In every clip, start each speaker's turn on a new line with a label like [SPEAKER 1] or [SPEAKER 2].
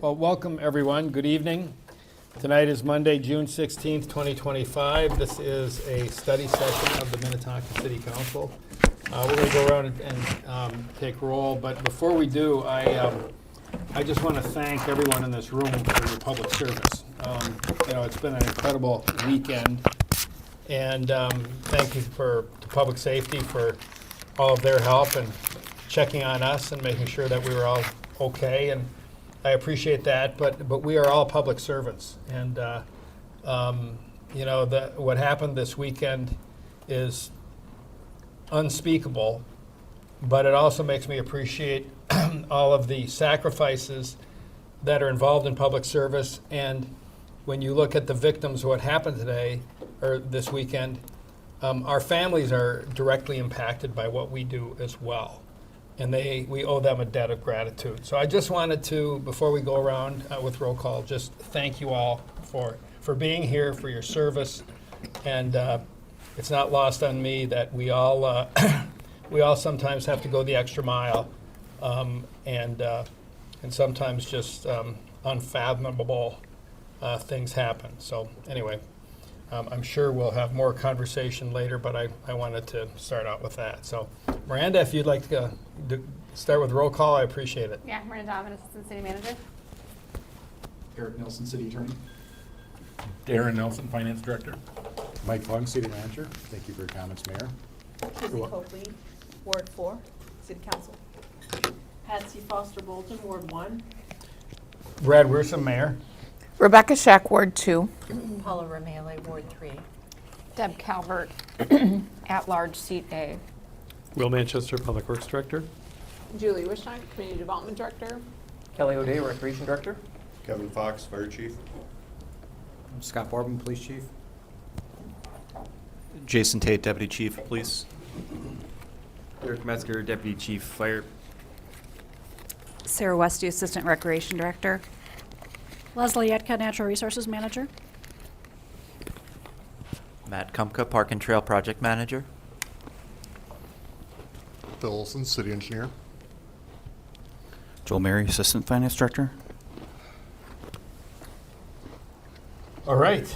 [SPEAKER 1] Well, welcome everyone. Good evening. Tonight is Monday, June 16th, 2025. This is a study session of the Minnetonka City Council. We're going to go around and take roll, but before we do, I just want to thank everyone in this room for your public service. It's been an incredible weekend, and thank you to Public Safety for all of their help and checking on us and making sure that we were all okay. And I appreciate that, but we are all public servants, and what happened this weekend is unspeakable, but it also makes me appreciate all of the sacrifices that are involved in public service. And when you look at the victims of what happened today or this weekend, our families are directly impacted by what we do as well. And we owe them a debt of gratitude. So I just wanted to, before we go around with roll call, just thank you all for being here, for your service. And it's not lost on me that we all sometimes have to go the extra mile, and sometimes just unfathomable things happen. So anyway, I'm sure we'll have more conversation later, but I wanted to start out with that. So Miranda, if you'd like to start with roll call, I appreciate it.
[SPEAKER 2] Yeah, Miranda Donovan, Assistant City Manager.
[SPEAKER 3] Eric Nelson, City Attorney.
[SPEAKER 4] Darren Nelson, Finance Director.
[SPEAKER 5] Mike Plunk, City Manager. Thank you for your comments, Mayor.
[SPEAKER 6] Lizzie Copley, Ward 4, City Council. Patsy Foster Bolton, Ward 1.
[SPEAKER 1] Brad Worsom, Mayor.
[SPEAKER 7] Rebecca Shack, Ward 2.
[SPEAKER 6] Paula Ramele, Ward 3.
[SPEAKER 2] Deb Calvert, at-large seat A.
[SPEAKER 8] Will Manchester, Public Works Director.
[SPEAKER 9] Julie Wishon, Community Development Director.
[SPEAKER 10] Kelly O'Day, Recreation Director.
[SPEAKER 11] Kevin Fox, Fire Chief.
[SPEAKER 3] Scott Bourbon, Police Chief.
[SPEAKER 12] Jason Tate, Deputy Chief of Police.
[SPEAKER 10] Eric Metzger, Deputy Chief Fire.
[SPEAKER 13] Sarah Westy, Assistant Recreation Director.
[SPEAKER 14] Leslie Etka, Natural Resources Manager.
[SPEAKER 12] Matt Kumka, Park and Trail Project Manager.
[SPEAKER 11] Phil Olson, City Engineer.
[SPEAKER 12] Joel Mary, Assistant Finance Director.
[SPEAKER 1] All right.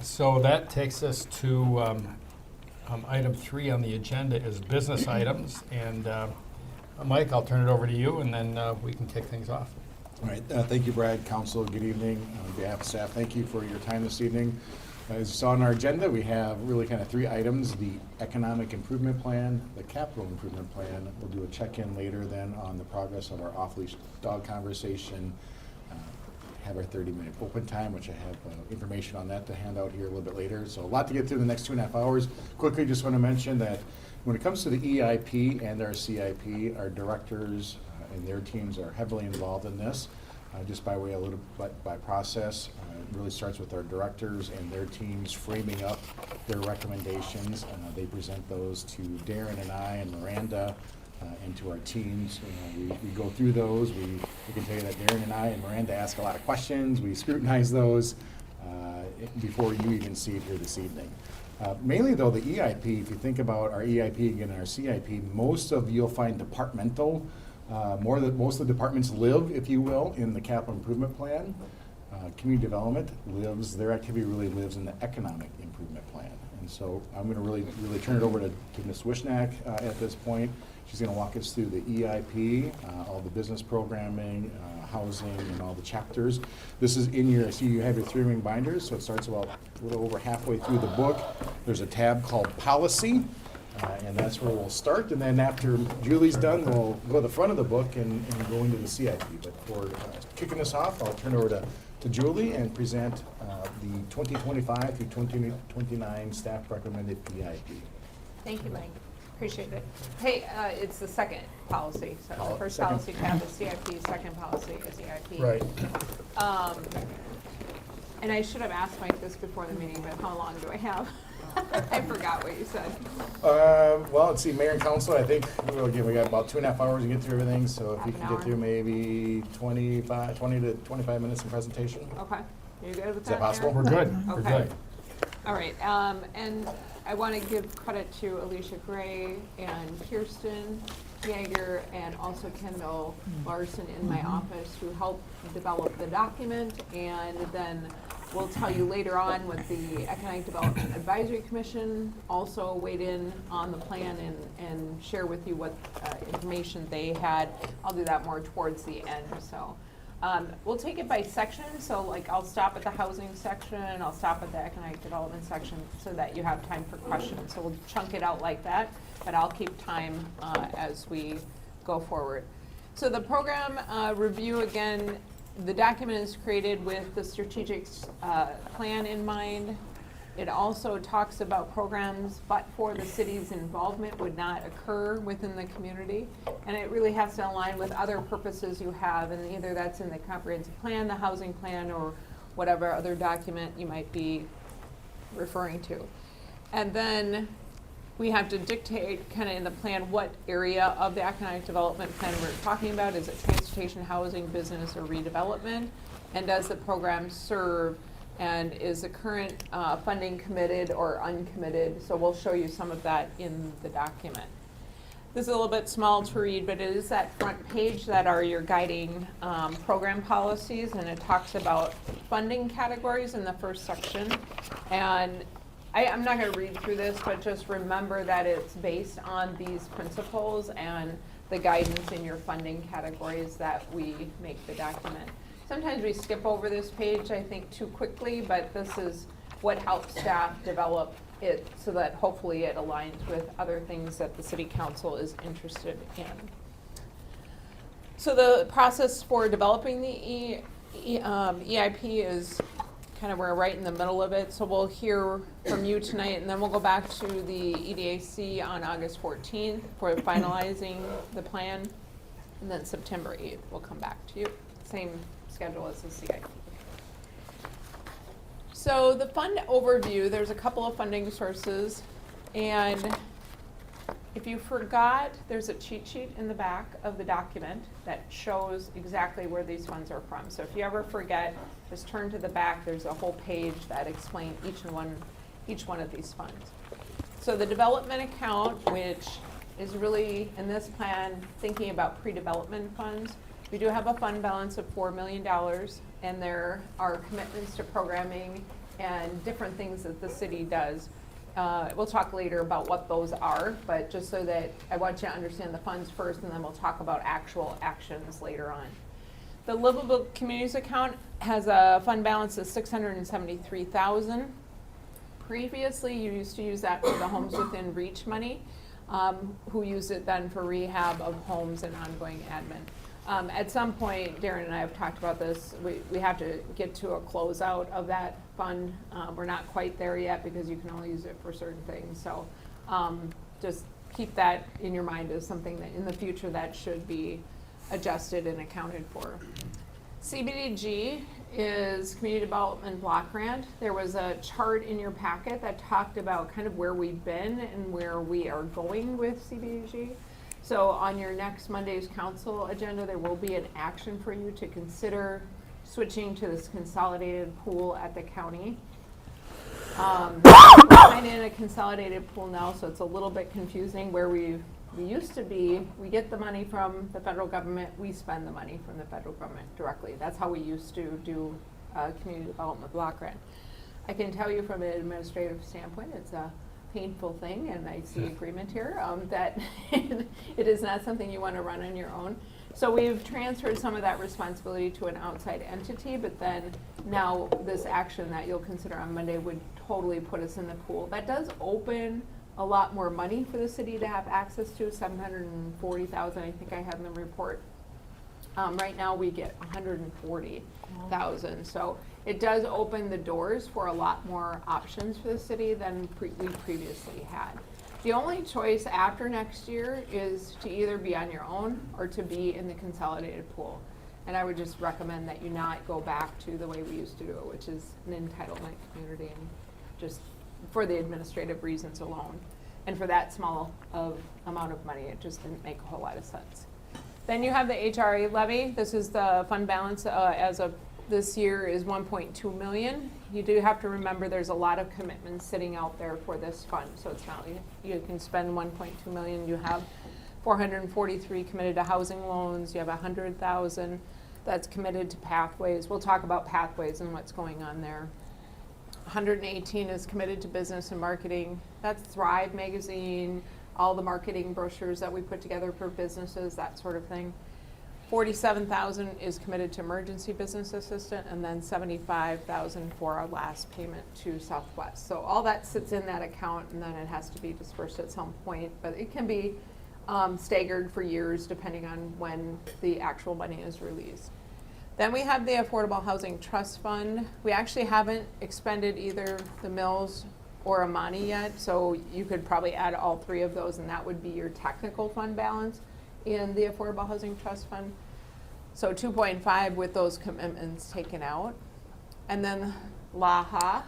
[SPEAKER 1] So that takes us to item 3 on the agenda is business items. And Mike, I'll turn it over to you, and then we can kick things off.
[SPEAKER 5] All right. Thank you, Brad. Council, good evening. On behalf of staff, thank you for your time this evening. As you saw on our agenda, we have really kind of 3 items: the economic improvement plan, the capital improvement plan. We'll do a check-in later then on the progress of our off-leash dog conversation. Have our 30-minute open time, which I have information on that to hand out here a little bit later. So a lot to get through in the next 2.5 hours. Quickly, just want to mention that when it comes to the EIP and our CIP, our directors and their teams are heavily involved in this. Just by way of a little bit by process, it really starts with our directors and their teams framing up their recommendations. They present those to Darren and I and Miranda and to our teams. We go through those. We can tell you that Darren and I and Miranda ask a lot of questions. We scrutinize those before you even see it here this evening. Mainly though, the EIP, if you think about our EIP and our CIP, most of you'll find departmental. Most of the departments live, if you will, in the capital improvement plan. community development their activity really lives in the economic improvement plan. And so I'm going to really turn it over to Ms. Wishnak at this point. She's going to walk us through the EIP, all the business programming, housing, and all the chapters. This is in your, I see you have your 3-ring binders, so it starts about a little over halfway through the book. There's a tab called Policy, and that's where we'll start. And then after Julie's done, we'll go to the front of the book and go into the CIP. But for kicking us off, I'll turn it over to Julie and present the 2025 through 2029 staff recommended EIP.
[SPEAKER 9] Thank you, Mike. Appreciate it. Hey, it's the second policy. So the first
[SPEAKER 5] Second.
[SPEAKER 9] policy tab is CIP, second policy is EIP.
[SPEAKER 1] Right.
[SPEAKER 9] And I should have asked Mike this before the meeting, but how long do I have? I forgot what you said.
[SPEAKER 5] Well, let's see, Mayor and Council, I think, we got about 2.5 hours to get through everything, so if you
[SPEAKER 9] Half
[SPEAKER 5] can
[SPEAKER 9] an
[SPEAKER 5] get through maybe 20 to 25 minutes in presentation.
[SPEAKER 9] Okay. You good with that?
[SPEAKER 5] Is that possible?
[SPEAKER 9] Aaron?
[SPEAKER 1] We're good. We're
[SPEAKER 9] Okay.
[SPEAKER 1] good.
[SPEAKER 9] All right, and I want to give credit to Alicia Gray and Kirsten Jaeger and also Kendall Larson in my office who helped develop the document, and then we'll tell you later on what the Economic Development Advisory Commission also weighed in on the plan and share with you what information they had. I'll do that more towards the end, so. We'll take it by section, so like I'll stop at the housing section, I'll stop at the economic development section so that you have time for questions. So we'll chunk it out like that, but I'll keep time as we go forward. So the program review, again, the document is created with the strategic plan in mind. It also talks about programs, but for the city's involvement would not occur within the community. And it really has to align with other purposes you have, and either that's in the comprehensive plan, the housing plan, or whatever other document you might be referring to. And then we have to dictate kind of in the plan what area of the economic development plan we're talking about. Is it transportation, housing, business, or redevelopment? And does the program serve, and is the current funding committed or uncommitted? So we'll show you some of that in the document. This is a little bit small to read, but it is that front page that are your guiding program policies, and it talks about funding categories in the first section. And I'm not going to read through this, but just remember that it's based on these principles and the guidance in your funding categories that we make the document. Sometimes we skip over this page, I think, too quickly, but this is what helps staff develop it so that hopefully it aligns with other things that the City Council is interested in. So the process for developing the EIP is kind of we're right in the middle of it. So we'll hear from you tonight, and then we'll go back to the EDAC on August 14th for finalizing the plan, and then September 8th we'll come back to you. Same schedule as the CIP. So the fund overview, there's a couple of funding sources, and if you forgot, there's a cheat sheet in the back of the document that shows exactly where these funds are from. So if you ever forget, just turn to the back, there's a whole page that explains each one of these funds. So the development account, which is really, in this plan, thinking about pre-development funds. We do have a fund balance of $4 million, and there are commitments to programming and different things that the city does. We'll talk later about what those are, but just so that I want you to understand the funds first, and then we'll talk about actual actions later on. The Livable Communities account has a fund balance of $673,000. Previously, you used to use that for the Homes Within Reach money, who used it then for rehab of homes and ongoing admin. At some point, Darren and I have talked about this, we have to get to a closeout of that fund. We're not quite there yet because you can only use it for certain things. So just keep that in your mind as something that in the future that should be adjusted and accounted for. CBDG is Community Development Block Grant. There was a chart in your packet that talked about kind of where we've been and where we are going with CBDG. So on your next Monday's council agenda, there will be an action for you to consider switching to this consolidated pool at the county. We're kind of in a consolidated pool now, so it's a little bit confusing where we used to be. We get the money from the federal government, we spend the money from the federal government directly. That's how we used to do community development block grant. I can tell you from an administrative standpoint, it's a painful thing, and I see agreement here, that it is not something you want to run on your own. So we've transferred some of that responsibility to an outside entity, but then now this action that you'll consider on Monday would totally put us in the pool. That does open a lot more money for the city to have access to, $740,000, I think I have in the report. Right now we get $140,000, so it does open the doors for a lot more options for the city than we previously had. The only choice after next year is to either be on your own or to be in the consolidated pool. And I would just recommend that you not go back to the way we used to do it, which is an entitlement community, and just for the administrative reasons alone. And for that small of amount of money, it just didn't make a whole lot of sense. Then you have the HRA levy. This is the fund balance as of this year is 1.2 million. You do have to remember there's a lot of commitments sitting out there for this fund. So it's not you can spend 1.2 million. You have 443 committed to housing loans. You have 100,000 that's committed to pathways. We'll talk about pathways and what's going on there. 118 is committed to business and marketing. That's Thrive magazine, all the marketing brochures that we put together for businesses, that sort of thing. 47,000 is committed to emergency business assistant, and then 75,000 for our last payment to Southwest. So all that sits in that account, and then it has to be dispersed at some point, but it can be staggered for years depending on when the actual money is released. Then we have the Affordable Housing Trust Fund. We actually haven't expended either the mills or Amani yet, so you could probably add all three of those, and that would be your technical fund balance in the Affordable Housing Trust Fund. So 2.5 with those commitments taken out. And then LAHA,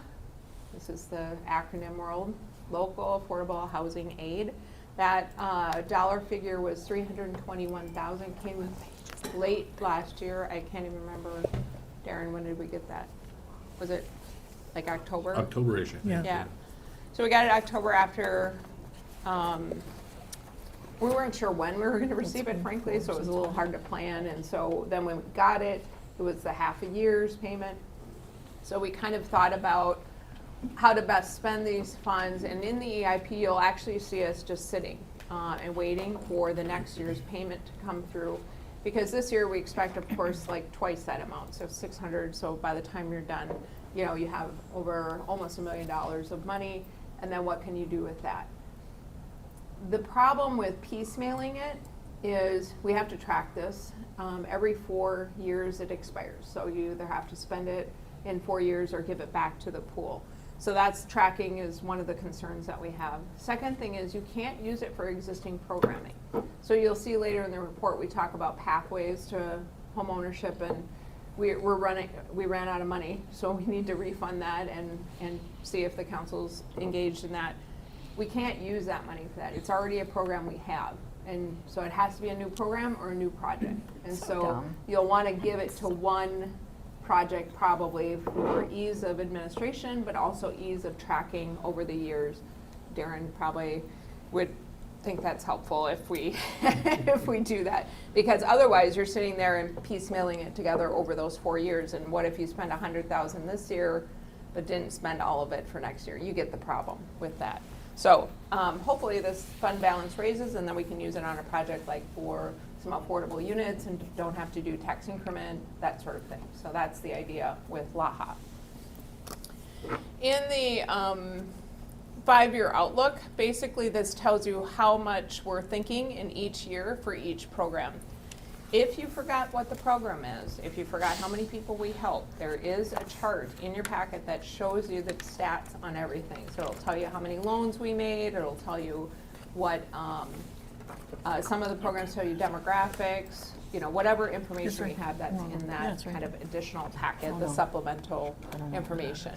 [SPEAKER 9] this is the acronym world, Local Affordable Housing Aid. That dollar figure was 321,000, came late last year. I can't even remember, Darren, when did we get that? Was it like October?
[SPEAKER 4] October-ish, I think.
[SPEAKER 9] Yeah. So we got it October after, we weren't sure when we were going to receive it, frankly, so it was a little hard to plan. And so then when we got it, it was the half a year's payment. So we kind of thought about how to best spend these funds. And in the EIP, you'll actually see us just sitting and waiting for the next year's payment to come through. Because this year we expect, of course, like twice that amount, so 600. So by the time you're done, you know, you have over almost $1 million of money. And then what can you do with that? The problem with piecemealing it is we have to track this. Every 4 years it expires. So you either have to spend it in 4 years or give it back to the pool. So that's tracking is one of the concerns that we have. Second thing is you can't use it for existing programming. So you'll see later in the report we talk about pathways to home ownership, and we ran out of money, so we need to refund that and see if the council's engaged in that. We can't use that money for that. It's already a program we have. And so it has to be a new program or a new project. And so you'll want to give it to one project probably for ease of administration, but also ease of tracking over the years. Darren probably would think that's helpful if we if we do that, because otherwise you're sitting there and piecemealing it together over those 4 years. And what if you spend $100,000 this year but didn't spend all of it for next year? You get the problem with that. So hopefully this fund balance raises, and then we can use it on a project like for some affordable units and don't have to do tax increment, that sort of thing. So that's the idea with LAHA. In the 5-year outlook, basically this tells you how much we're thinking in each year for each program. If you forgot what the program is, if you forgot how many people we help, there is a chart in your packet that shows you the stats on everything. So it'll tell you how many loans we made, it'll tell you what, some of the programs tell you demographics, you know, whatever information we have that's in that kind of additional packet, the supplemental information.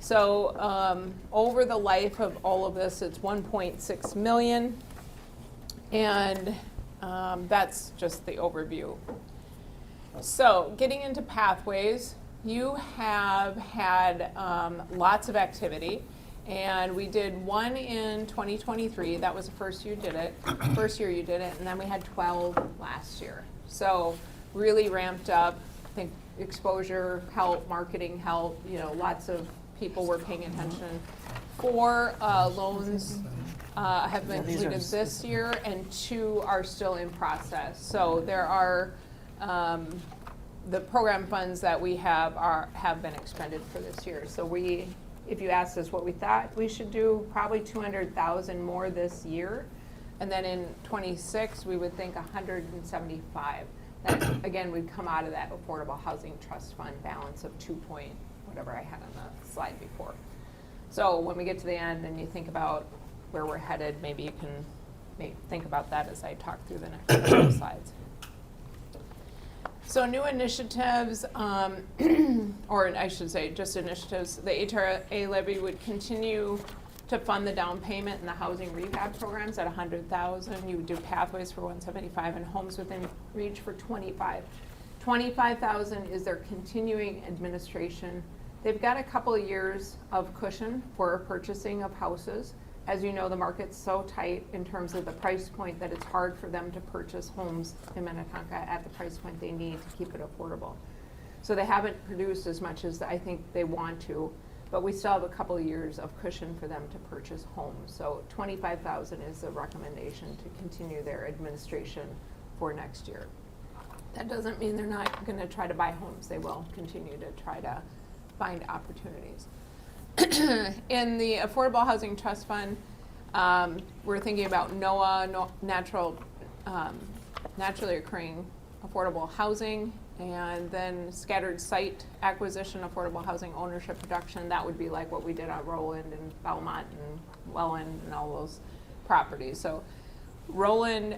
[SPEAKER 9] So over the life of all of this, it's 1.6 million, and that's just the overview. So getting into pathways, you have had lots of activity, and we did one in 2023. That was the first year you did it, and then we had 12 last year. So really ramped up. I think exposure help, marketing help, lots of people were paying attention. 4 loans have been completed this year, and 2 are still in process. So there are, the program funds that we have been expended for this year. So if you asked us what we thought we should do, probably 200,000 more this year. And then in '26, we would think 175. That, again, would come out of that Affordable Housing Trust Fund balance of 2 point, whatever I had on the slide before. So when we get to the end and you think about where we're headed, maybe you can think about that as I talk through the next couple of slides. So new initiatives, or I should say just initiatives, the HRA levy would continue to fund the down payment and the housing rehab programs at $100,000. You would do pathways for $175 and homes within reach for $25,000. $25,000 is their continuing administration. They've got a couple of years of cushion for purchasing of houses. As you know, the market's so tight in terms of the price point that it's hard for them to purchase homes in Minnetonka at the price point they need to keep it affordable. So they haven't produced as much as I think they want to, but we still have a couple of years of cushion for them to purchase homes. So $25,000 is the recommendation to continue their administration for next year. That doesn't mean they're not going to try to buy homes. They will continue to try to find opportunities. In the Affordable Housing Trust Fund, we're thinking about NOAA, naturally occurring affordable housing, and then scattered site acquisition, affordable housing ownership production. That would be like what we did on Roland and Belmont and Welland and all those properties. So Roland,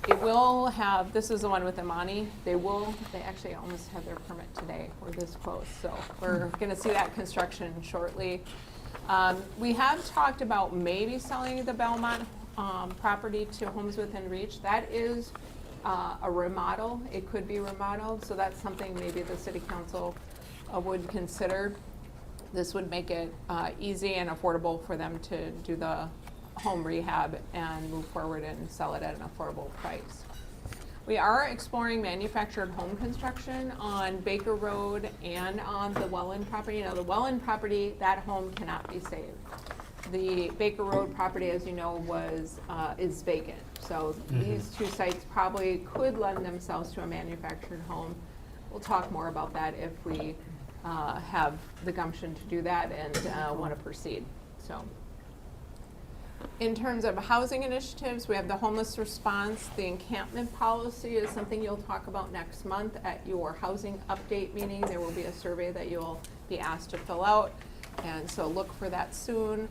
[SPEAKER 9] it will have, this is the one with Imani. They actually almost have their permit today. We're this close. So we're going to see that construction shortly. We have talked about maybe selling the Belmont property to Homes Within Reach. That is a remodel. It could be remodeled. So that's something maybe the city council would consider. This would make it easy and affordable for them to do the home rehab and move forward and sell it at an affordable price. We are exploring manufactured home construction on Baker Road and on the Welland property. Now the Welland property, that home cannot be saved. The Baker Road property, as you know, is vacant. So these two sites probably could lend themselves to a manufactured home. We'll talk more about that if we have the gumption to do that and want to proceed. So, in terms of housing initiatives, we have the homeless response. The encampment policy is something you'll talk about next month at your housing update meeting. There will be a survey that you'll be asked to fill out, and so look for that soon.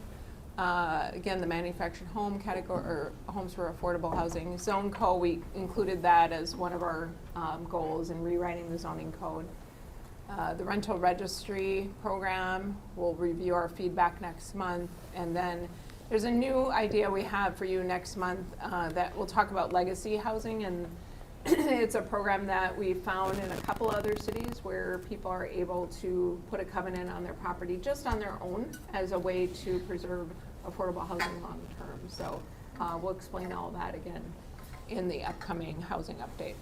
[SPEAKER 9] Again, the manufactured home category, or homes for affordable housing. Zone Co, we included that as one of our goals in rewriting the zoning code. The rental registry program, we'll review our feedback next month, and then there's a new idea we have for you next month that we'll talk about legacy housing, and it's a program that we found in a couple other cities where people are able to put a covenant on their property just on their own as a way to preserve affordable housing long term. So we'll explain all that again in the upcoming housing update.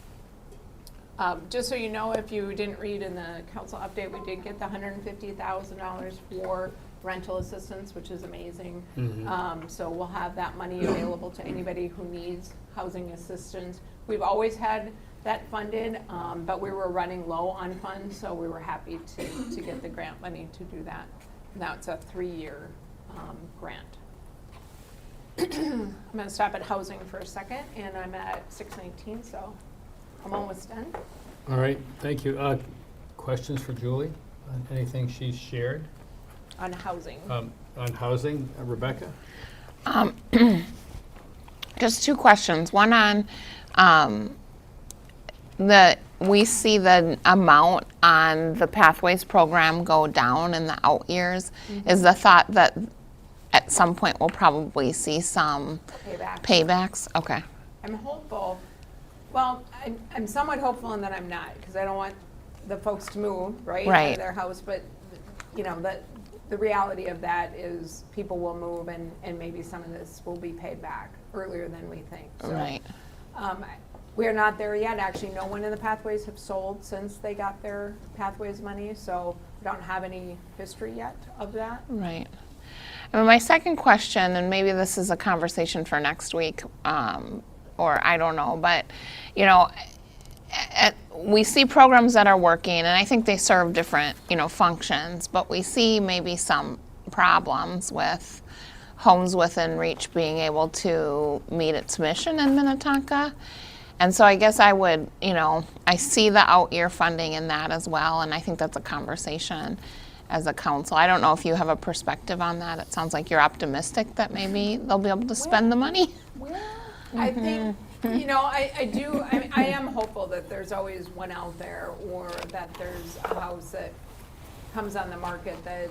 [SPEAKER 9] Just so you know, if you didn't read in the council update, we did get the $150,000 for rental assistance, which is amazing. So we'll have that money available to anybody who needs housing assistance. We've always had that funded, but we were running low on funds, so we were happy to get the grant money to do that. Now it's a 3-year grant. I'm going to stop at housing for a second, and I'm at 6:19, so I'm almost done.
[SPEAKER 1] All right, thank you. Questions for Julie on anything she's shared?
[SPEAKER 9] On housing.
[SPEAKER 1] On housing, Rebecca?
[SPEAKER 7] Just 2 questions. One on we see the amount on the Pathways program go down in the out years. Is the thought that at some point we'll probably see some paybacks? Okay.
[SPEAKER 9] I'm hopeful. Well, I'm somewhat hopeful, and then I'm not, because I don't want the folks to move, right? Out of their house, but you know, the reality of that is people will move, and maybe some of this will be paid back earlier than we think. So,
[SPEAKER 7] right.
[SPEAKER 9] We are not there yet. Actually, no one in the Pathways have sold since they got their Pathways money, so we don't have any history yet of that.
[SPEAKER 7] Right. And my second question, and maybe this is a conversation for next week, or I don't know, but you know, we see programs that are working, and I think they serve different, you know, functions. But we see maybe some problems with Homes Within Reach being able to meet its mission in Minnetonka. And so I guess I would, you know, I see the out-year funding in that as well, and I think that's a conversation as a council. I don't know if you have a perspective on that. It sounds like you're optimistic that maybe they'll be able to spend the money.
[SPEAKER 9] Well, I think, you know, I do, I am hopeful that there's always one out there, or that there's a house that comes on the market that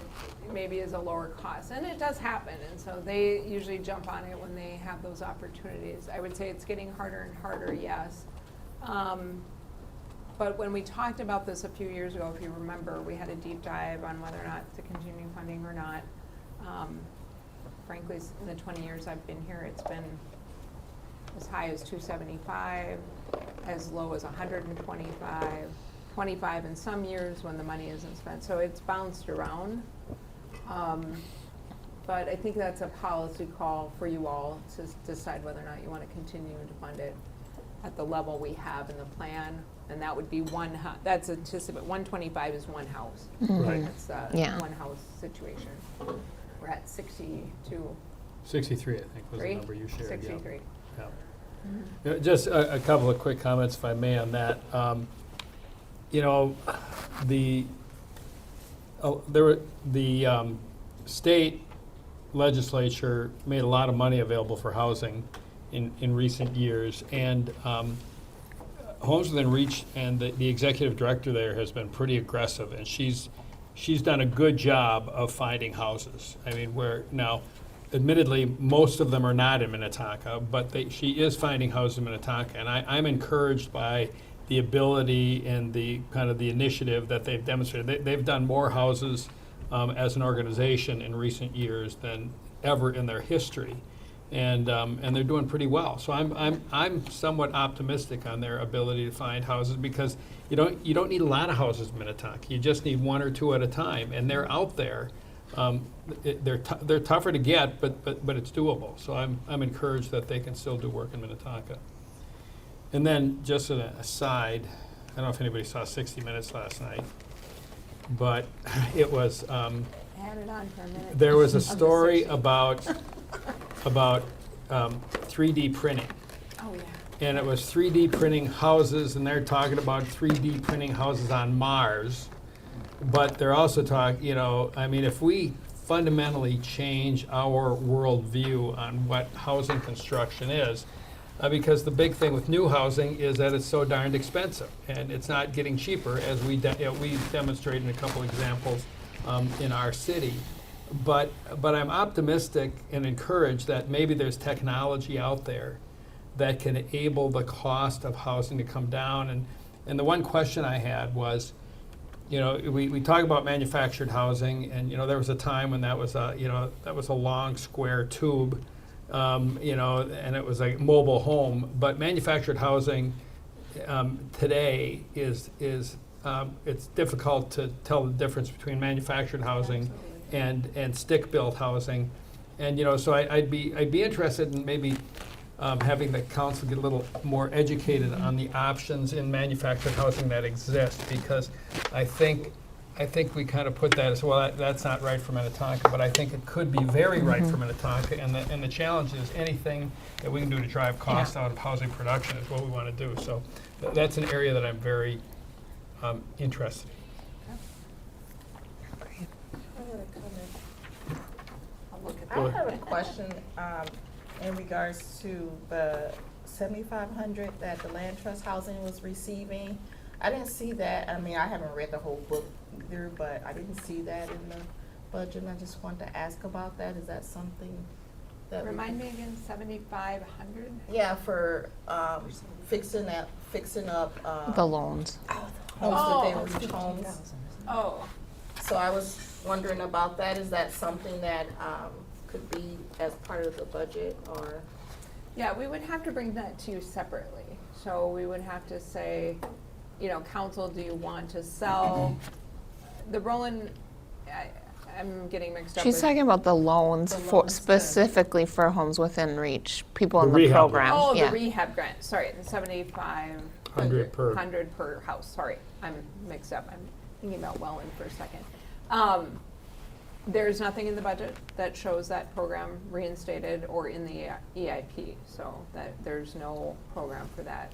[SPEAKER 9] maybe is a lower cost. And it does happen, and so they usually jump on it when they have those opportunities. I would say it's getting harder and harder, yes. But when we talked about this a few years ago, if you remember, we had a deep dive on whether or not to continue funding or not. Frankly, in the 20 years I've been here, it's been as high as 275, as low as 125, 25 in some years when the money isn't spent. So it's bounced around. But I think that's a policy call for you all to decide whether or not you want to continue to fund it at the level we have in the plan. And that would be that's anticipate, 125 is one house.
[SPEAKER 1] Right.
[SPEAKER 9] That's a
[SPEAKER 7] Yeah.
[SPEAKER 9] one house situation. We're at 62.
[SPEAKER 1] 63, I think, was the number you shared.
[SPEAKER 9] 63.
[SPEAKER 1] Yeah. Yeah, just a couple of quick comments, if I may, on that. You know, the state legislature made a lot of money available for housing in recent years, and Homes Within Reach and the executive director there has been pretty aggressive, and she's done a good job of finding houses. I mean, now, admittedly, most of them are not in Minnetonka, but she is finding houses in Minnetonka, and I'm encouraged by the ability and the kind of the initiative that they've demonstrated. They've done more houses as an organization in recent years than ever in their history, and they're doing pretty well. So I'm somewhat optimistic on their ability to find houses, because you don't need a lot of houses in Minnetonka. You just need one or two at a time, and they're out there. They're tougher to get, but it's doable. So I'm encouraged that they can still do work in Minnetonka. And then, just an aside, I don't know if anybody saw 60 Minutes last night, but it was,
[SPEAKER 9] Add it on for a minute.
[SPEAKER 1] there was a story about 3D printing.
[SPEAKER 9] Oh, yeah.
[SPEAKER 1] And it was 3D printing houses, and they're talking about 3D printing houses on Mars. But they're also talking, you know, I mean, if we fundamentally change our worldview on what housing construction is, because the big thing with new housing is that it's so darned expensive, and it's not getting cheaper, as we demonstrate in a couple examples in our city. But I'm optimistic and encouraged that maybe there's technology out there that can enable the cost of housing to come down. And the one question I had was, you know, we talk about manufactured housing, and you know, there was a time when that was a long square tube. You know, and it was a mobile home. But manufactured housing today is it's difficult to tell the difference between manufactured housing and stick-built housing. And you know, so I'd be interested in maybe having the council get a little more educated on the options in manufactured housing that exist, because I think we kind of put that as, well, that's not right for Minnetonka, but I think it could be very right for Minnetonka, and the challenge is anything that we can do to drive cost out of housing production is what we want to do. So that's an area that I'm very interested in.
[SPEAKER 15] I have a question in regards to the $7,500 that the Land Trust Housing was receiving. I didn't see that. I mean, I haven't read the whole book either, but I didn't see that in the budget. And I just wanted to ask about that. Is that something that
[SPEAKER 9] Remind me again, 7,500?
[SPEAKER 15] Yeah, for fixing up
[SPEAKER 7] The loans.
[SPEAKER 15] homes within reach homes.
[SPEAKER 9] Oh,
[SPEAKER 15] So I was wondering about that. Is that something that could be as part of the budget, or?
[SPEAKER 9] yeah, we would have to bring that to you separately. So we would have to say, you know, council, do you want to sell the Roland, I'm getting mixed up
[SPEAKER 7] She's
[SPEAKER 9] with.
[SPEAKER 7] talking about the loans
[SPEAKER 9] The
[SPEAKER 7] for,
[SPEAKER 9] loans,
[SPEAKER 7] specifically for homes within reach, people
[SPEAKER 1] The
[SPEAKER 7] in the
[SPEAKER 1] rehab
[SPEAKER 7] program.
[SPEAKER 9] Oh,
[SPEAKER 7] Yeah.
[SPEAKER 9] the rehab grant, sorry, the 7,500.
[SPEAKER 1] 100 per.
[SPEAKER 9] 100 per house, sorry, I'm mixed up, I'm thinking about Welland for a second. There's nothing in the budget that shows that program reinstated or in the EIP, so that there's no program for that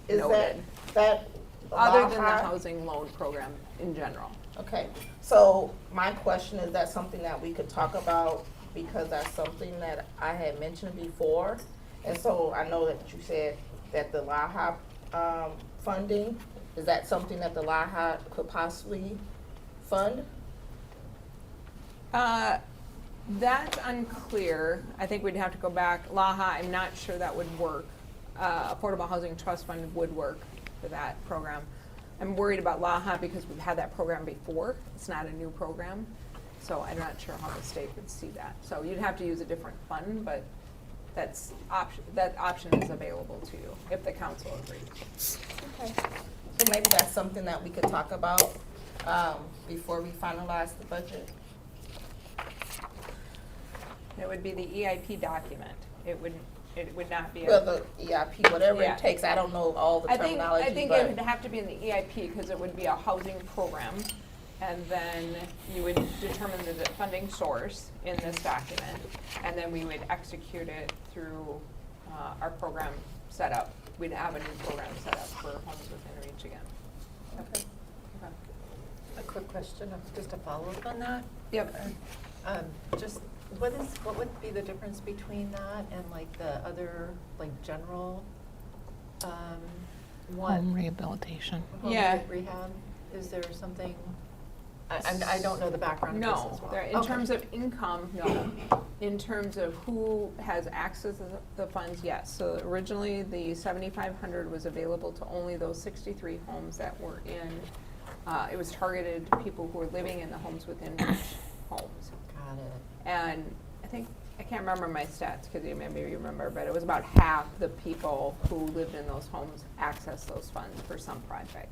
[SPEAKER 15] Is
[SPEAKER 9] noted.
[SPEAKER 15] that
[SPEAKER 9] Other than the
[SPEAKER 15] LAHA?
[SPEAKER 9] housing loan program in general.
[SPEAKER 15] Okay, so my question is that something that we could talk about, because that's something that I had mentioned before. And so I know that you said that the LAHA funding, is that something that the LAHA could possibly fund?
[SPEAKER 9] That's unclear. I think we'd have to go back. LAHA, I'm not sure that would work. Affordable Housing Trust Fund would work for that program. I'm worried about LAHA because we've had that program before. It's not a new program. So I'm not sure how the state would see that. So you'd have to use a different fund, but that option is available to you if the council agrees.
[SPEAKER 15] Okay. So maybe that's something that we could talk about before we finalize the budget.
[SPEAKER 9] It would be the EIP document. It would not be.
[SPEAKER 15] Well, the EIP, whatever
[SPEAKER 9] Yeah.
[SPEAKER 15] it takes, I don't know all the terminology,
[SPEAKER 9] I think
[SPEAKER 15] but-
[SPEAKER 9] it would have to be in the EIP because it would be a housing program. And then you would determine the funding source in this document. And then we would execute it through our program setup. We'd have a new program set up for Homes Within Reach again.
[SPEAKER 15] Okay.
[SPEAKER 9] Okay.
[SPEAKER 16] A quick question, just a follow-up on that.
[SPEAKER 9] Yep.
[SPEAKER 16] Just, what would be the difference between that and like the other, like general,
[SPEAKER 7] Home rehabilitation.
[SPEAKER 16] home
[SPEAKER 9] Yeah.
[SPEAKER 16] rehab? Is there something, I don't know the background of this
[SPEAKER 9] No,
[SPEAKER 16] as well.
[SPEAKER 9] in
[SPEAKER 16] Okay.
[SPEAKER 9] terms of income, no. In terms of who has access to the funds, yes. So originally, the 7,500 was available to only those 63 homes that were in, it was targeted to people who were living in the Homes Within Reach homes.
[SPEAKER 16] Got it.
[SPEAKER 9] And I can't remember my stats, because maybe you remember, but it was about half the people who lived in those homes accessed those funds for some project.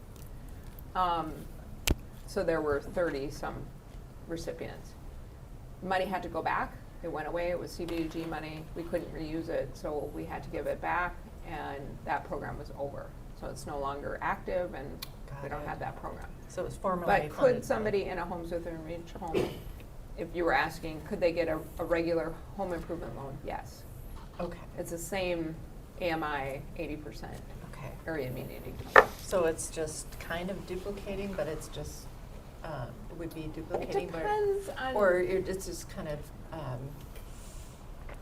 [SPEAKER 9] So there were 30-some recipients. Money had to go back. It went away. It was CDBG money. We couldn't reuse it, so we had to give it back, and that program was over. So it's no longer active, and we don't have that program.
[SPEAKER 16] So it was formerly
[SPEAKER 9] But
[SPEAKER 16] funded
[SPEAKER 9] could
[SPEAKER 16] by-
[SPEAKER 9] somebody in a Homes Within Reach home, if you were asking, could they get a regular home improvement loan? Yes.
[SPEAKER 16] Okay.
[SPEAKER 9] It's the same AMI 80%
[SPEAKER 16] Okay.
[SPEAKER 9] area median income.
[SPEAKER 16] So it's just kind of duplicating, but it's just, it would be duplicating, but.
[SPEAKER 9] depends on-
[SPEAKER 16] Or it's just kind of,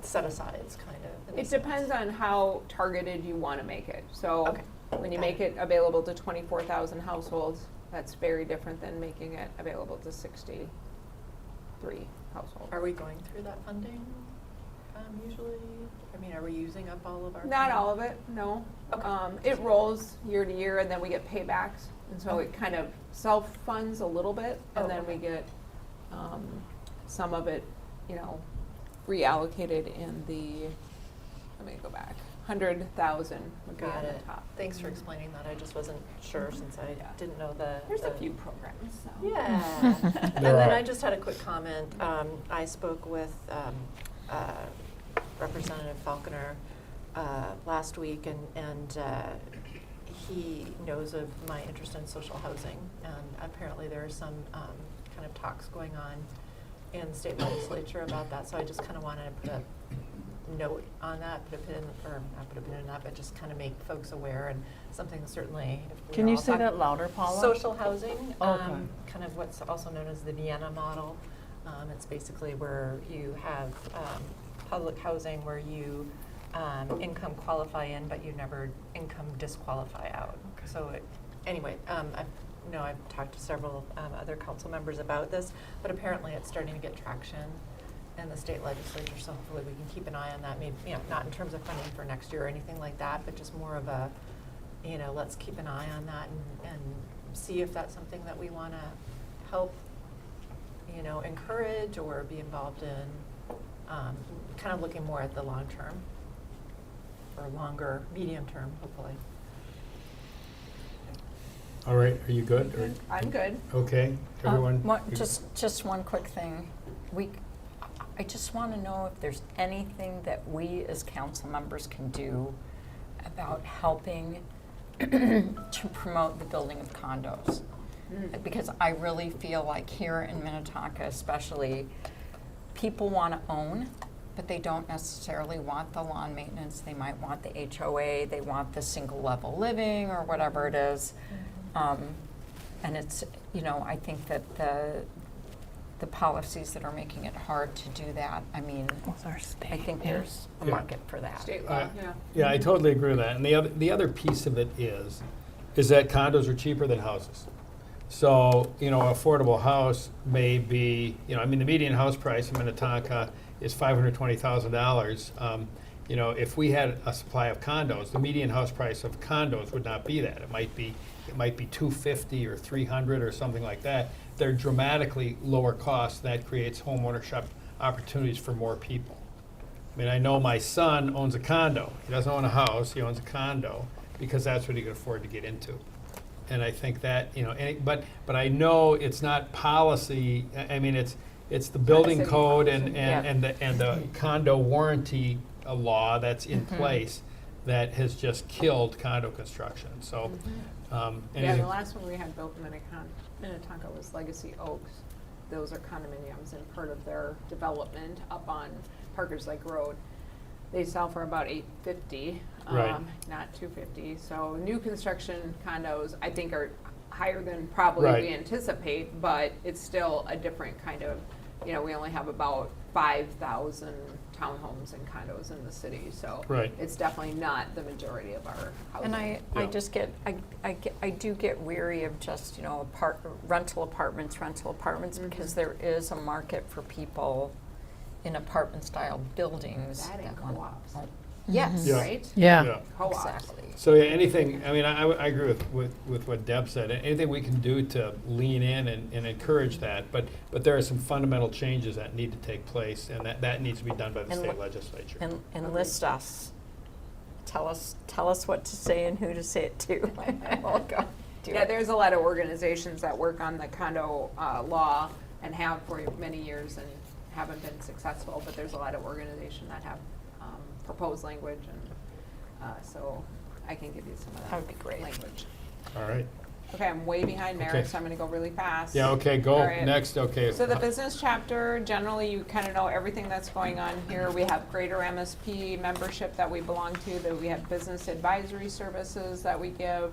[SPEAKER 16] set asides, kind of. in a
[SPEAKER 9] It
[SPEAKER 16] sense.
[SPEAKER 9] depends on how targeted you want to make it. So
[SPEAKER 16] Okay.
[SPEAKER 9] when you
[SPEAKER 16] Got
[SPEAKER 9] make it available to 24,000 households, that's very different than making it available to 63 households.
[SPEAKER 16] Are we going through that funding, usually? I mean, are we using up all of our?
[SPEAKER 9] Not
[SPEAKER 16] funding?
[SPEAKER 9] all of it, no.
[SPEAKER 16] Okay.
[SPEAKER 9] It rolls year to year, and then we get paybacks, and so it kind of self-funds a little bit, and
[SPEAKER 16] Oh,
[SPEAKER 9] then we
[SPEAKER 16] okay.
[SPEAKER 9] get some of it, reallocated in the, let me go back, 100,000 would be on
[SPEAKER 16] Got
[SPEAKER 9] the
[SPEAKER 16] it.
[SPEAKER 9] top.
[SPEAKER 16] Thanks for explaining that. I just wasn't sure since I
[SPEAKER 9] Yeah.
[SPEAKER 16] didn't know the.
[SPEAKER 9] There's a
[SPEAKER 16] the-
[SPEAKER 9] few programs, so.
[SPEAKER 16] Yeah. And
[SPEAKER 1] There
[SPEAKER 16] then
[SPEAKER 1] are.
[SPEAKER 16] I just had a quick comment. I spoke with Representative Falconer last week, and he knows of my interest in social housing. And apparently there are some kind of talks going on in the state legislature about that. So I just kind of wanted to put a note on that, put a pin in, or not put a pin in that, but just kind of make folks aware, and something certainly. If we
[SPEAKER 6] Can
[SPEAKER 16] are
[SPEAKER 6] you
[SPEAKER 16] all
[SPEAKER 6] say
[SPEAKER 16] talking-
[SPEAKER 6] that louder, Paula?
[SPEAKER 16] Social housing,
[SPEAKER 6] Okay.
[SPEAKER 16] kind of what's also known as the Vienna model. It's basically where you have public housing where you income qualify in, but you never income disqualify out. So anyway, I've talked to several other council members about this, but apparently it's starting to get traction in the state legislature, so hopefully we can keep an eye on that, maybe, not in terms of funding for next year or anything like that, but just more of a, let's keep an eye on that and see if that's something that we want to help, encourage or be involved in, kind of looking more at the long term for for longer, medium term, hopefully.
[SPEAKER 1] All right, are you good? Or-
[SPEAKER 9] I'm good.
[SPEAKER 1] Okay, everyone? you-
[SPEAKER 17] Just one quick thing. I just want to know if there's anything that we as council members can do about helping to promote the building of condos. Because I really feel like here in Minnetonka especially, people want to own, but they don't necessarily want the lawn maintenance. They might want the HOA, they want the single level living or whatever it is. And it's, I think that the policies that are making it hard to do that, I mean, I think there's a
[SPEAKER 1] Yeah.
[SPEAKER 17] market for that.
[SPEAKER 9] State law, yeah.
[SPEAKER 1] Yeah, I totally agree with that. And the other piece of it is that condos are cheaper than houses. So, affordable house may be, the median house price in Minnetonka is $520,000. If we had a supply of condos, the median house price of condos would not be that. It might be $250 or $300 or something like that. They're dramatically lower cost. That creates home ownership opportunities for more people. I mean, I know my son owns a condo. He doesn't own a house. He owns a condo because that's what he can afford to get into. And I think that, but I know it's not policy. I mean, it's the building
[SPEAKER 9] city
[SPEAKER 1] code
[SPEAKER 9] policy,
[SPEAKER 1] and the condo warranty law that's in place that has just killed condo construction. So,
[SPEAKER 9] Yeah,
[SPEAKER 1] anything-
[SPEAKER 9] the last one we had built in Minnetonka was Legacy Oaks. Those are condominiums and part of their development up on Parker's Lake Road. They sell for about $850,
[SPEAKER 1] Right.
[SPEAKER 9] not $250. So new construction condos, I think, are higher than probably
[SPEAKER 1] Right.
[SPEAKER 9] we anticipate, but it's still a different kind of, we only have about 5,000 townhomes and condos in the city, so
[SPEAKER 1] Right.
[SPEAKER 9] it's definitely not the majority of our housing.
[SPEAKER 17] And I
[SPEAKER 1] Yeah.
[SPEAKER 17] just get, I do get weary of just, rental apartments, because there is a market for people in apartment-style buildings.
[SPEAKER 9] That and
[SPEAKER 17] want-
[SPEAKER 9] co-ops.
[SPEAKER 17] Yes.
[SPEAKER 1] Yeah.
[SPEAKER 9] Right?
[SPEAKER 1] Yeah.
[SPEAKER 9] Co-ops.
[SPEAKER 17] Exactly.
[SPEAKER 1] So yeah, anything, I mean, I agree with what Deb said. Anything we can do to lean in and encourage that, but there are some fundamental changes that need to take place, and that needs to be done by the
[SPEAKER 17] And
[SPEAKER 1] state
[SPEAKER 17] li-
[SPEAKER 1] legislature.
[SPEAKER 17] And enlist us. Tell us what to say and who to say it to. We'll go do
[SPEAKER 9] Yeah,
[SPEAKER 17] it.
[SPEAKER 9] there's a lot of organizations that work on the condo law and have for many years and haven't been successful, but there's a lot of organizations that have proposed language, and so I can give you some of that.
[SPEAKER 17] That would be great.
[SPEAKER 9] Language.
[SPEAKER 1] All right.
[SPEAKER 9] Okay, I'm way behind Merrick,
[SPEAKER 1] Okay.
[SPEAKER 9] so I'm gonna go really fast.
[SPEAKER 1] Yeah, okay, go.
[SPEAKER 9] All right.
[SPEAKER 1] Next, okay.
[SPEAKER 9] So the business chapter, generally, you kind of know everything that's going on here. We have greater MSP membership that we belong to, that we have business advisory services that we give,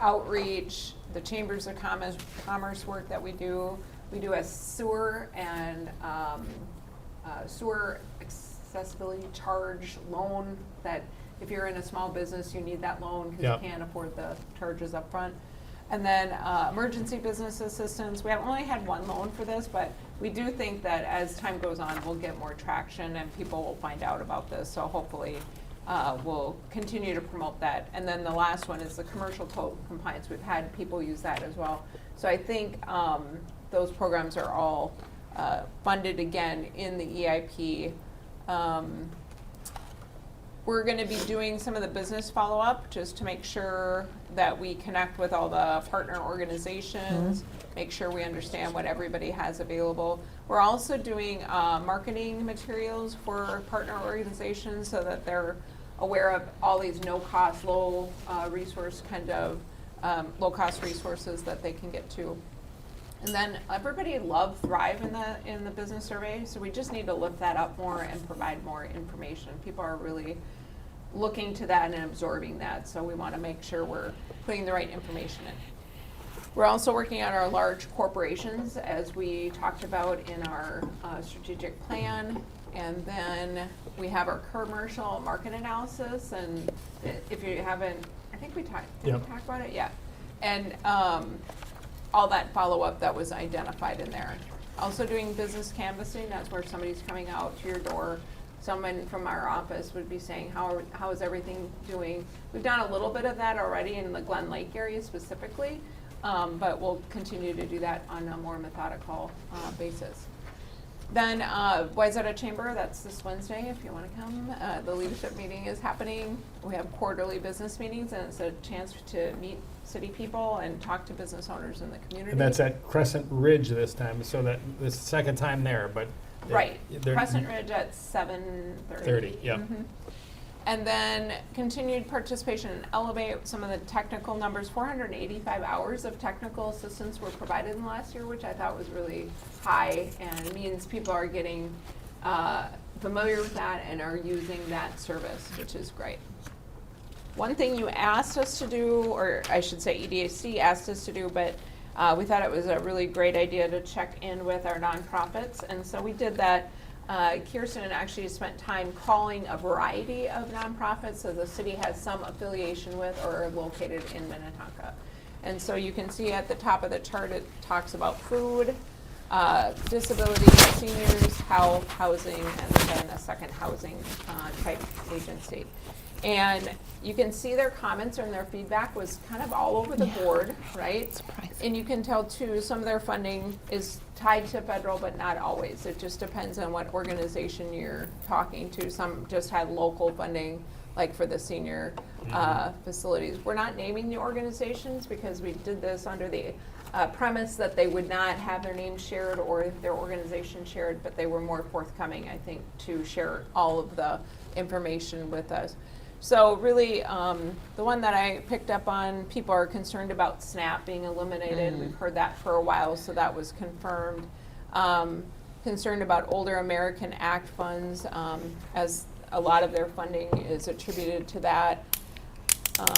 [SPEAKER 9] outreach, the chambers of commerce work that we do. We do a sewer and sewer accessibility charge loan that if you're in a small business, you need that loan because
[SPEAKER 1] Yep.
[SPEAKER 9] you can't afford the charges up front. And then emergency business assistance. We have only had one loan for this, but we do think that as time goes on, we'll get more traction and people will find out about this. So hopefully we'll continue to promote that. And then the last one is the commercial code compliance. We've had people use that as well. So I think those programs are all funded again in the EIP. We're going to be doing some of the business follow-up just to make sure that we connect with all the partner organizations, make sure we understand what everybody has available. We're also doing marketing materials for partner organizations so that they're aware of all these no-cost, low-resource kind of low-cost resources that they can get to. And then everybody loved Thrive in the business survey, so we just need to lift that up more and provide more information. People are really looking to that and absorbing that, so we want to make sure we're putting the right information in. We're also working on our large corporations, as we talked about in our strategic plan. And then we have our commercial market analysis, and if you haven't, I think we talked, did we talk about it? Yeah. And all that follow-up that was identified in there. Also doing business canvassing, that's where somebody's coming out to your door. Someone from our office would be saying, how is everything doing? We've done a little bit of that already in the Glen Lake area specifically, but we'll continue to do that on a more methodical basis. Then Wayzata Chamber, that's this Wednesday if you want to come. The leadership meeting is happening. We have quarterly business meetings, and it's a chance to meet city people and talk to business owners in the community.
[SPEAKER 1] And that's at Crescent Ridge this time, so that this is the second time there, but.
[SPEAKER 9] Right,
[SPEAKER 1] they're-
[SPEAKER 9] Crescent Ridge at 7:30.
[SPEAKER 1] 30, yep.
[SPEAKER 9] And then continued participation in Elevate, some of the technical numbers, 485 hours of technical assistance were provided in the last year, which I thought was really high, and it means people are getting familiar with that and are using that service, which is great. One thing you asked us to do, or I should say EDAC asked us to do, but we thought it was a really great idea to check in with our nonprofits, and so we did that. Kirsten actually spent time calling a variety of nonprofits, so the city has some affiliation with or are located in Minnetonka. And so you can see at the top of the chart, it talks about food, disability, seniors, health, housing, and then a second housing type agency. And you can see their comments and their feedback was kind of all over the board, right? And you can tell too, some of their funding is tied to federal, but not always. It just depends on what organization you're talking to. Some just had local funding, like for the senior facilities. We're not naming the organizations because we did this under the premise that they would not have their name shared or their organization shared, but they were more forthcoming, I think, to share all of the information with us. So really, the one that I picked up on, people are concerned about SNAP being eliminated. We've heard that for a while, so that was confirmed. Concerned about Older American Act funds, as a lot of their funding is attributed to that.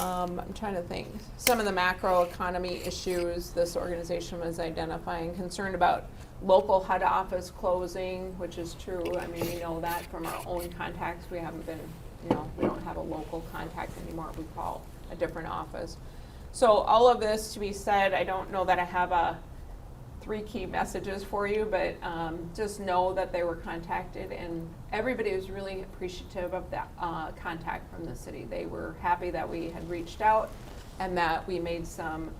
[SPEAKER 9] I'm trying to think. Some of the macroeconomy issues this organization was identifying. Concerned about local head office closing, which is true. I mean, we know that from our own contacts. We haven't been, we don't have a local contact anymore. We call a different office. So all of this to be said, I don't know that I have 3 key messages for you, but just know that they were contacted, and everybody was really appreciative of that contact from the city. They were happy that we had reached out and that we made some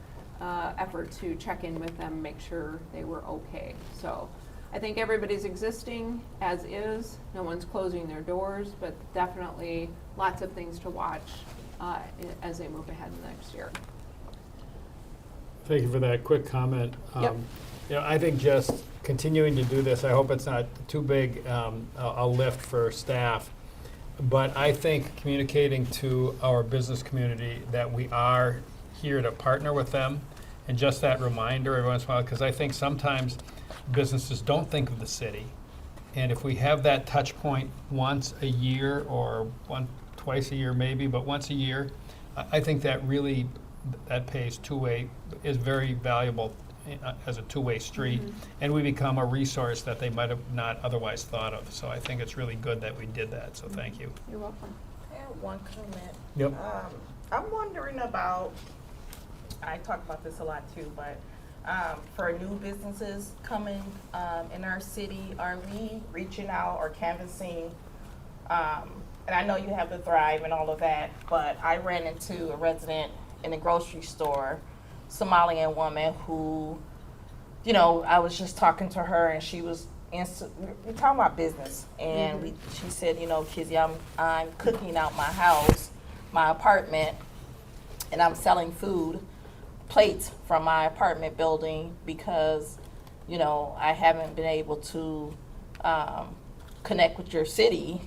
[SPEAKER 9] effort to check in with them, make sure they were okay. So I think everybody's existing as is. No one's closing their doors, but definitely lots of things to watch as they move ahead next year.
[SPEAKER 1] Thank you for that quick comment.
[SPEAKER 9] Yep.
[SPEAKER 1] I think just continuing to do this, I hope it's not too big a lift for staff, but I think communicating to our business community that we are here to partner with them, and just that reminder every once in a while, because I think sometimes businesses don't think of the city, and if we have that touch point once a year or twice a year maybe, but once a year, I think that really that pays two-way, is very valuable as a two-way street, and we become a resource that they might have not otherwise thought of. So I think it's really good that we did that, so thank you.
[SPEAKER 9] You're welcome.
[SPEAKER 15] I have one comment.
[SPEAKER 1] Yep.
[SPEAKER 15] I'm wondering about, I talk about this a lot too, but for new businesses coming in our city, are we reaching out or canvassing? And I know you have the Thrive and all of that, but I ran into a resident in a grocery store, Somalian woman who, I was just talking to her and she was, we're talking about business. And she said, Kizzy, I'm cooking out my house, my apartment, and I'm selling food, plates from my apartment building because, I haven't been able to connect with your city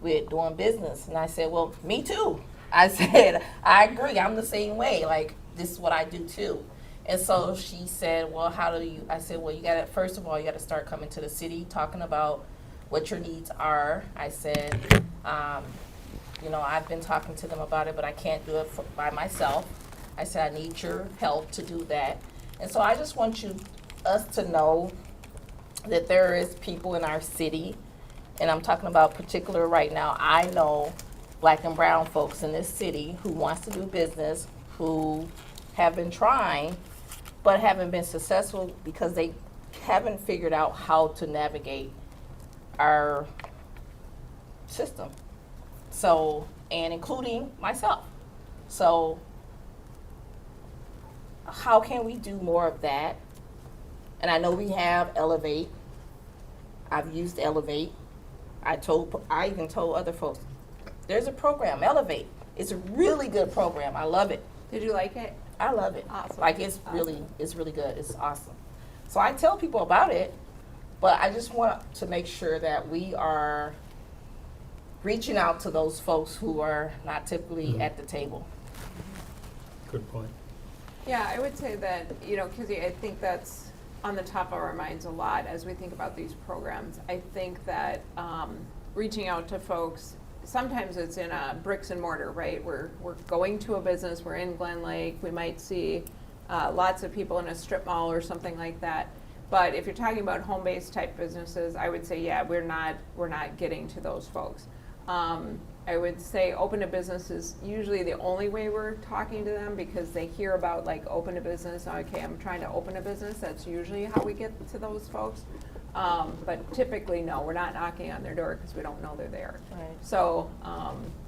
[SPEAKER 15] with doing business. And I said, well, me too. I said, I agree. I'm the same way. Like, this is what I do too. And so she said, well, how do you? I said, well, first of all, you got to start coming to the city, talking about what your needs are. I said, I've been talking to them about it, but I can't do it by myself. I said, I need your help to do that. And so I just want us to know that there is people in our city, and I'm talking about particular right now. I know Black and brown folks in this city who wants to do business, who have been trying, but haven't been successful because they haven't figured out how to navigate our system. So, and including myself. So, how can we do more of that? And I know we have Elevate. I've used Elevate. I even told other folks, there's a program, Elevate. It's a really good program. I love it.
[SPEAKER 9] Did you like it?
[SPEAKER 15] I love it.
[SPEAKER 9] Awesome.
[SPEAKER 15] Like it's really good. It's awesome. So I tell people about it, but I just want to make sure that we are reaching out to those folks who are not typically at the table.
[SPEAKER 1] Good point.
[SPEAKER 9] Yeah, I would say that, because I think that's on the top of our minds a lot as we think about these programs. I think that reaching out to folks, sometimes it's in a bricks and mortar, right? We're going to a business, we're in Glen Lake, we might see lots of people in a strip mall or something like that. But if you're talking about home-based type businesses, I would say, yeah, we're not getting to those folks. I would say open a business is usually the only way we're talking to them, because they hear about like open a business. Okay, I'm trying to open a business. That's usually how we get to those folks. But typically, no, we're not knocking on their door because we don't know they're there.
[SPEAKER 15] Right.
[SPEAKER 9] So,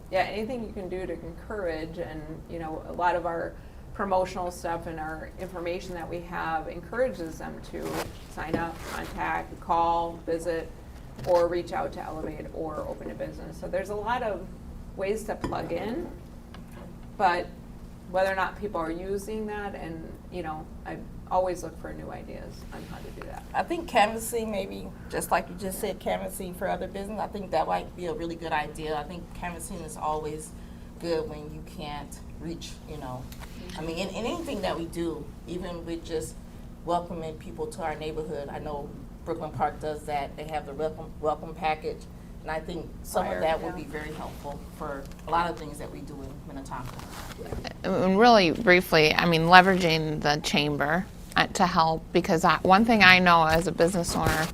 [SPEAKER 9] yeah, anything you can do to encourage, and a lot of our promotional stuff and our information that we have encourages them to sign up, contact, call, visit, or reach out to Elevate or open a business. So there's a lot of ways to plug in, but whether or not people are using that, and I always look for new ideas on how to do that.
[SPEAKER 15] I think canvassing, maybe just like you just said, canvassing for other business, I think that might be a really good idea. I think canvassing is always good when you can't reach, I mean, in anything that we do, even with just welcoming people to our neighborhood. I know Brooklyn Park does that. They have the welcome package. And I think some of that would be very helpful for a lot of things that we do in Minnetonka.
[SPEAKER 7] And really briefly, I mean, leveraging the chamber to help, because one thing I know as a business owner,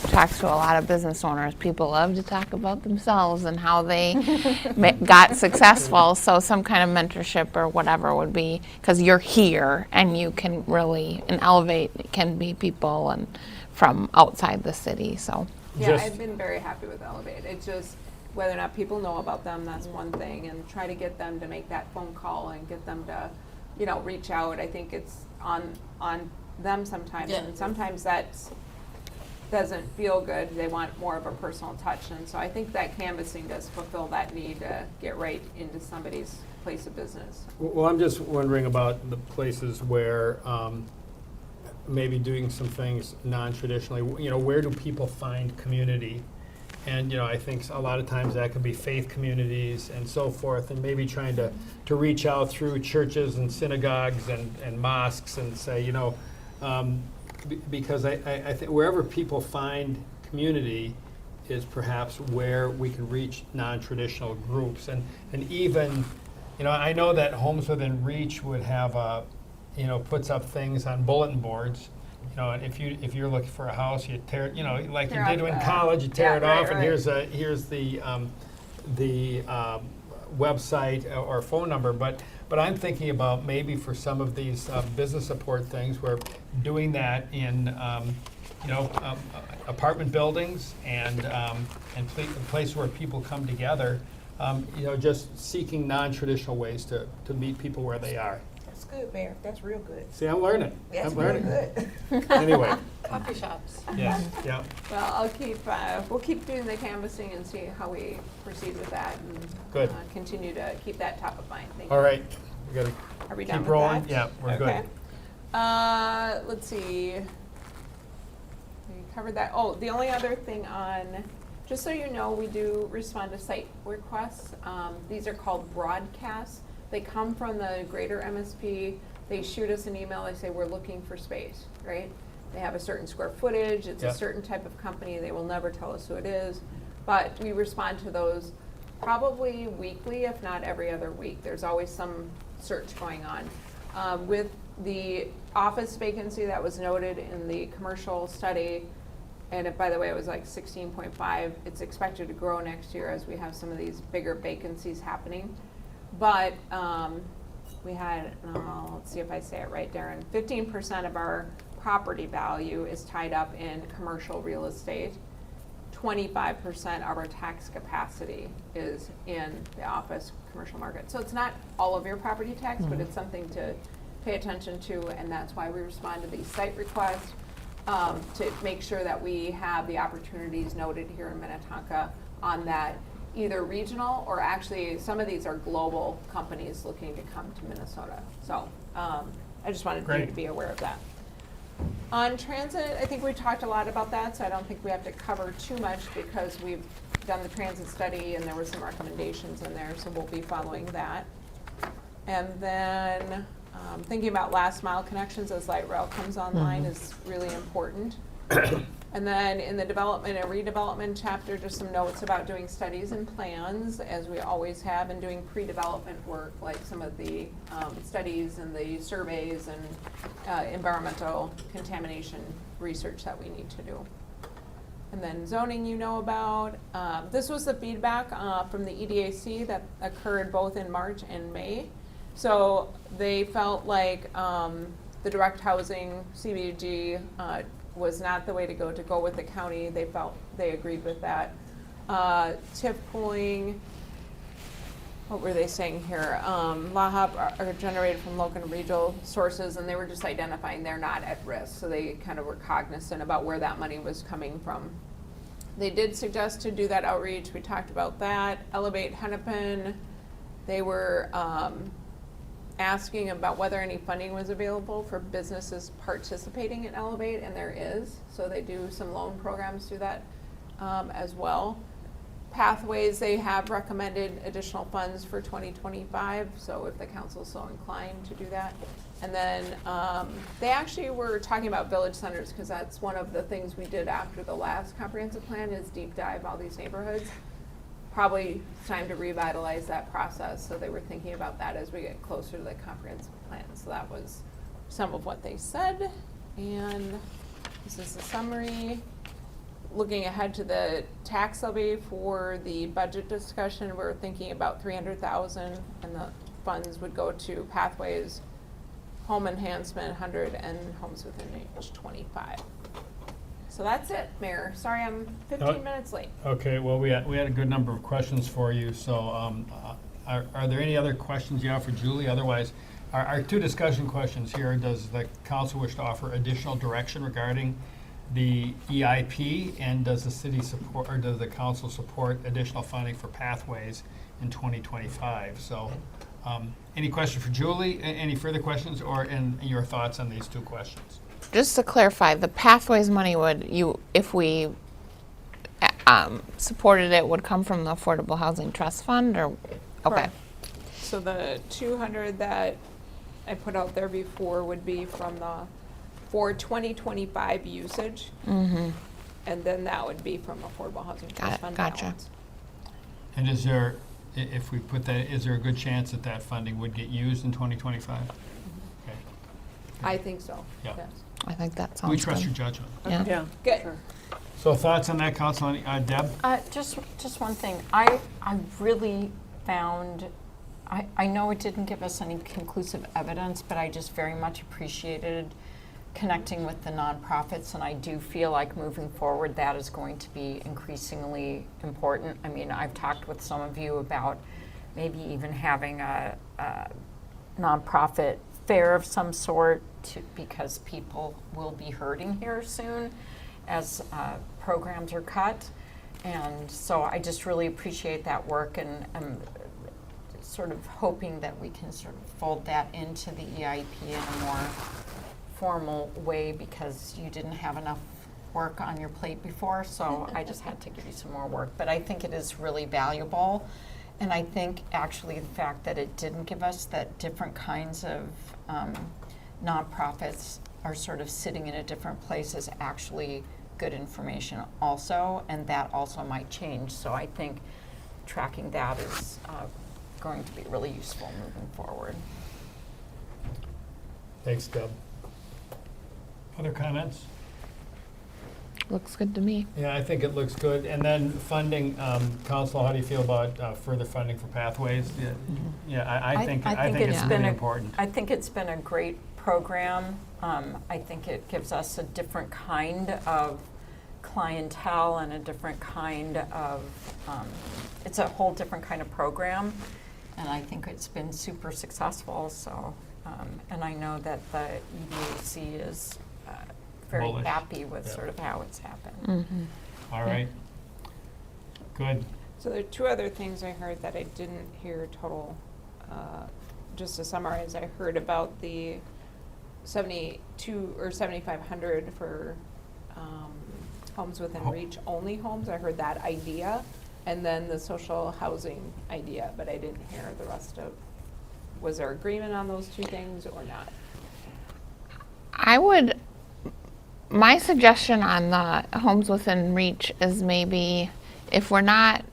[SPEAKER 7] talks to a lot of business owners, people love to talk about themselves and how they got successful. So some kind of mentorship or whatever would be, because you're here and you can really, and Elevate can be people and from outside the city. So
[SPEAKER 9] yeah, I've been very happy with Elevate. It's just whether or not people know about them, that's one thing, and try to get them to make that phone call and get them to, reach out. I think it's on them sometimes, and sometimes that doesn't feel good. They want more of a personal touch, and so I think that canvassing does fulfill that need to get right into somebody's place of business.
[SPEAKER 1] Well, I'm just wondering about the places where maybe doing some things non-traditionally. Where do people find community? And I think a lot of times that could be faith communities and so forth, and maybe trying to reach out through churches and synagogues and mosques and say, because I think wherever people find community is perhaps where we can reach non-traditional groups. And even, I know that Homes Within Reach would have puts up things on bulletin boards. And if you're looking for a house, you tear it, like you did in college, you tear it off, and here's the website or phone number. But I'm thinking about maybe for some of these business support things, we're doing that in apartment buildings and places where people come together. Just seeking non-traditional ways to meet people where they are.
[SPEAKER 15] That's good, Mayor. That's real good.
[SPEAKER 1] See, I'm learning.
[SPEAKER 15] That's
[SPEAKER 1] I'm learning.
[SPEAKER 15] really good.
[SPEAKER 1] Anyway.
[SPEAKER 16] Coffee shops.
[SPEAKER 1] Yes. Yeah.
[SPEAKER 9] Well, we'll keep doing the canvassing and see how we proceed with that, and
[SPEAKER 1] Good.
[SPEAKER 9] Continue to keep that top of mind. Thank
[SPEAKER 1] All
[SPEAKER 9] you.
[SPEAKER 1] right. We gotta
[SPEAKER 9] Are we
[SPEAKER 1] keep
[SPEAKER 9] done with
[SPEAKER 1] rolling.
[SPEAKER 9] that?
[SPEAKER 1] Yeah, we're
[SPEAKER 9] Okay.
[SPEAKER 1] good.
[SPEAKER 9] Let's see. We covered that. Oh, the only other thing just so you know, we do respond to site requests. These are called broadcasts. They come from the greater MSP. They shoot us an email. They say, we're looking for space, right? They have a certain square footage. It's a certain type of company. They will never tell us who it is. But we respond to those probably weekly, if not every other week. There's always some search going on. With the office vacancy that was noted in the commercial study, and by the way, it was like 16.5. It's expected to grow next year as we have some of these bigger vacancies happening. But we had, let's see if I say it right, Darren, 15% of our property value is tied up in commercial real estate. 25% of our tax capacity is in the office commercial market. So it's not all of your property tax, but it's something to pay attention to, and that's why we respond to these site requests. to make sure that we have the opportunities noted here in Minnetonka on that, either regional or actually some of these are global companies looking to come to Minnesota. So I just wanted you
[SPEAKER 1] Great.
[SPEAKER 9] to be aware of that. On transit, I think we talked a lot about that, so I don't think we have to cover too much because we've done the transit study and there were some recommendations in there, so we'll be following that. And then thinking about last mile connections as light rail comes online is really important. And then in the development and redevelopment chapter, just some notes about doing studies and plans, as we always have, and doing pre-development work, like some of the studies and the surveys and environmental contamination research that we need to do. And then zoning you know about. This was the feedback from the EDAC that occurred both in March and May. So they felt like the direct housing CBG was not the way to go with the county. They felt they agreed with that. TIF pooling, what were they saying here? LAHOP are generated from local and regional sources, and they were just identifying they're not at risk. So they kind of were cognizant about where that money was coming from. They did suggest to do that outreach. We talked about that. Elevate Hennepin, they were asking about whether any funding was available for businesses participating in Elevate, and there is. So they do some loan programs through that as well. Pathways, they have recommended additional funds for 2025, so if the council is so inclined to do that. And then they actually were talking about village centers, because that's one of the things we did after the last comprehensive plan is deep dive all these neighborhoods. Probably it's time to revitalize that process, so they were thinking about that as we get closer to the comprehensive plan. So that was some of what they said, and this is the summary. Looking ahead to the tax levy for the budget discussion, we're thinking about $300,000, and the funds would go to pathways, home enhancement 100, and homes within age 25. So that's it, Mayor. Sorry, I'm 15 minutes late.
[SPEAKER 1] Okay, well, we had a good number of questions for you, so are there any other questions you have for Julie? Otherwise, our two discussion questions here: does the council wish to offer additional direction regarding the EIP, and does the city support, or does the council support additional funding for pathways in 2025? So any question for Julie? Any further questions, or in your thoughts on these two questions?
[SPEAKER 7] Just to clarify, the Pathways money if we supported it, would come from the Affordable Housing Trust Fund, or? Okay.
[SPEAKER 9] Correct. So the 200 that I put out there before would be for 2025 usage.
[SPEAKER 7] Mm-hmm.
[SPEAKER 9] And then that would be from Affordable Housing Trust Fund
[SPEAKER 7] Gotcha.
[SPEAKER 9] balance.
[SPEAKER 1] And is there, if we put that, is there a good chance that that funding would get used in 2025? Okay.
[SPEAKER 9] I think so,
[SPEAKER 1] Yeah.
[SPEAKER 9] yes.
[SPEAKER 7] I think that sounds
[SPEAKER 1] We
[SPEAKER 7] good.
[SPEAKER 1] trust your judgment.
[SPEAKER 7] Yeah.
[SPEAKER 9] Good.
[SPEAKER 1] So thoughts on that, Council? Deb?
[SPEAKER 17] Just one thing. I really found, I know it didn't give us any conclusive evidence, but I just very much appreciated connecting with the nonprofits, and I do feel like moving forward that is going to be increasingly important. I mean, I've talked with some of you about maybe even having a nonprofit fair of some sort, because people will be hurting here soon as programs are cut. And so I just really appreciate that work, and I'm sort of hoping that we can sort of fold that into the EIP in a more formal way, because you didn't have enough work on your plate before, so I just had to give you some more work. But I think it is really valuable, and I think actually the fact that it didn't give us that different kinds of nonprofits are sort of sitting in a different place is actually good information also, and that also might change. So I think tracking that is going to be really useful moving forward.
[SPEAKER 1] Thanks, Deb. Other comments?
[SPEAKER 7] Looks good to me.
[SPEAKER 1] Yeah, I think it looks good. And then funding, Council, how do you feel about further funding for pathways? Yeah, I think it's really important.
[SPEAKER 17] I think it's been a great program. I think it gives us a different kind of clientele and a different kind of, it's a whole different kind of program. And I think it's been super successful. So, and I know that the EDAC is very
[SPEAKER 1] bullish.
[SPEAKER 17] happy with
[SPEAKER 1] Yeah.
[SPEAKER 17] sort of how it's happened.
[SPEAKER 7] Mhm.
[SPEAKER 1] All right. Good.
[SPEAKER 9] So there are two other things I heard that I didn't hear total. Just to summarize, I heard about the 72 or 7,500 for homes within reach only homes. I heard that idea, and then the social housing idea, but I didn't hear the rest of. Was there agreement on those two things or not?
[SPEAKER 7] My suggestion on the homes within reach is maybe if we're not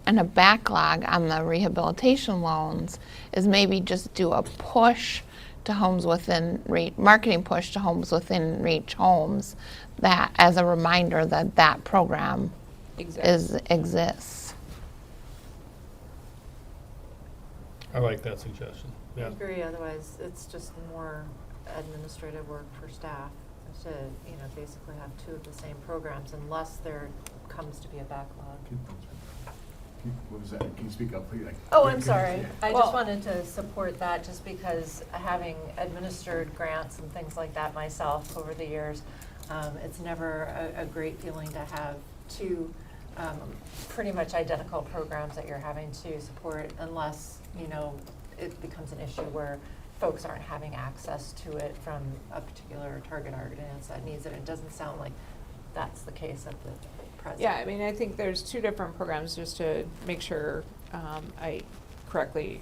[SPEAKER 7] in a backlog on the rehabilitation loans, is maybe just do a push to homes within reach, marketing push to homes within reach homes, that as a reminder that that program exists.
[SPEAKER 1] I like that suggestion.
[SPEAKER 16] I
[SPEAKER 1] Yeah.
[SPEAKER 16] agree, otherwise it's just more administrative work for staff to, basically have two of the same programs unless there comes to be a backlog.
[SPEAKER 5] What was that? Can you speak up, please?
[SPEAKER 16] Oh, I'm sorry.
[SPEAKER 5] Yeah.
[SPEAKER 16] I just wanted to support that just because having administered grants and things like that myself over the years, it's never a great feeling to have two pretty much identical programs that you're having to support unless, it becomes an issue where folks aren't having access to it from a particular target audience that needs it. It doesn't sound like that's the case at the present.
[SPEAKER 9] Yeah, I mean, I think there's two different programs, just to make sure I correctly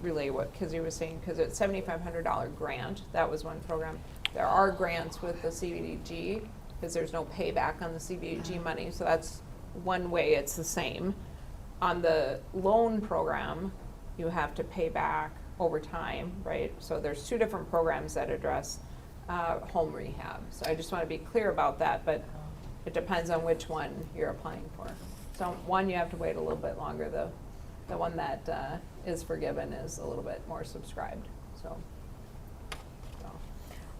[SPEAKER 9] relay what Kizzy was saying, because it's $7,500 grant. That was one program. There are grants with the CDBG, because there's no payback on the CDBG money, so that's one way it's the same. On the loan program, you have to pay back over time, right? So there's two different programs that address home rehab. So I just want to be clear about that, but it depends on which one you're applying for. So one, you have to wait a little bit longer. The one that is forgiven is a little bit more subscribed, so.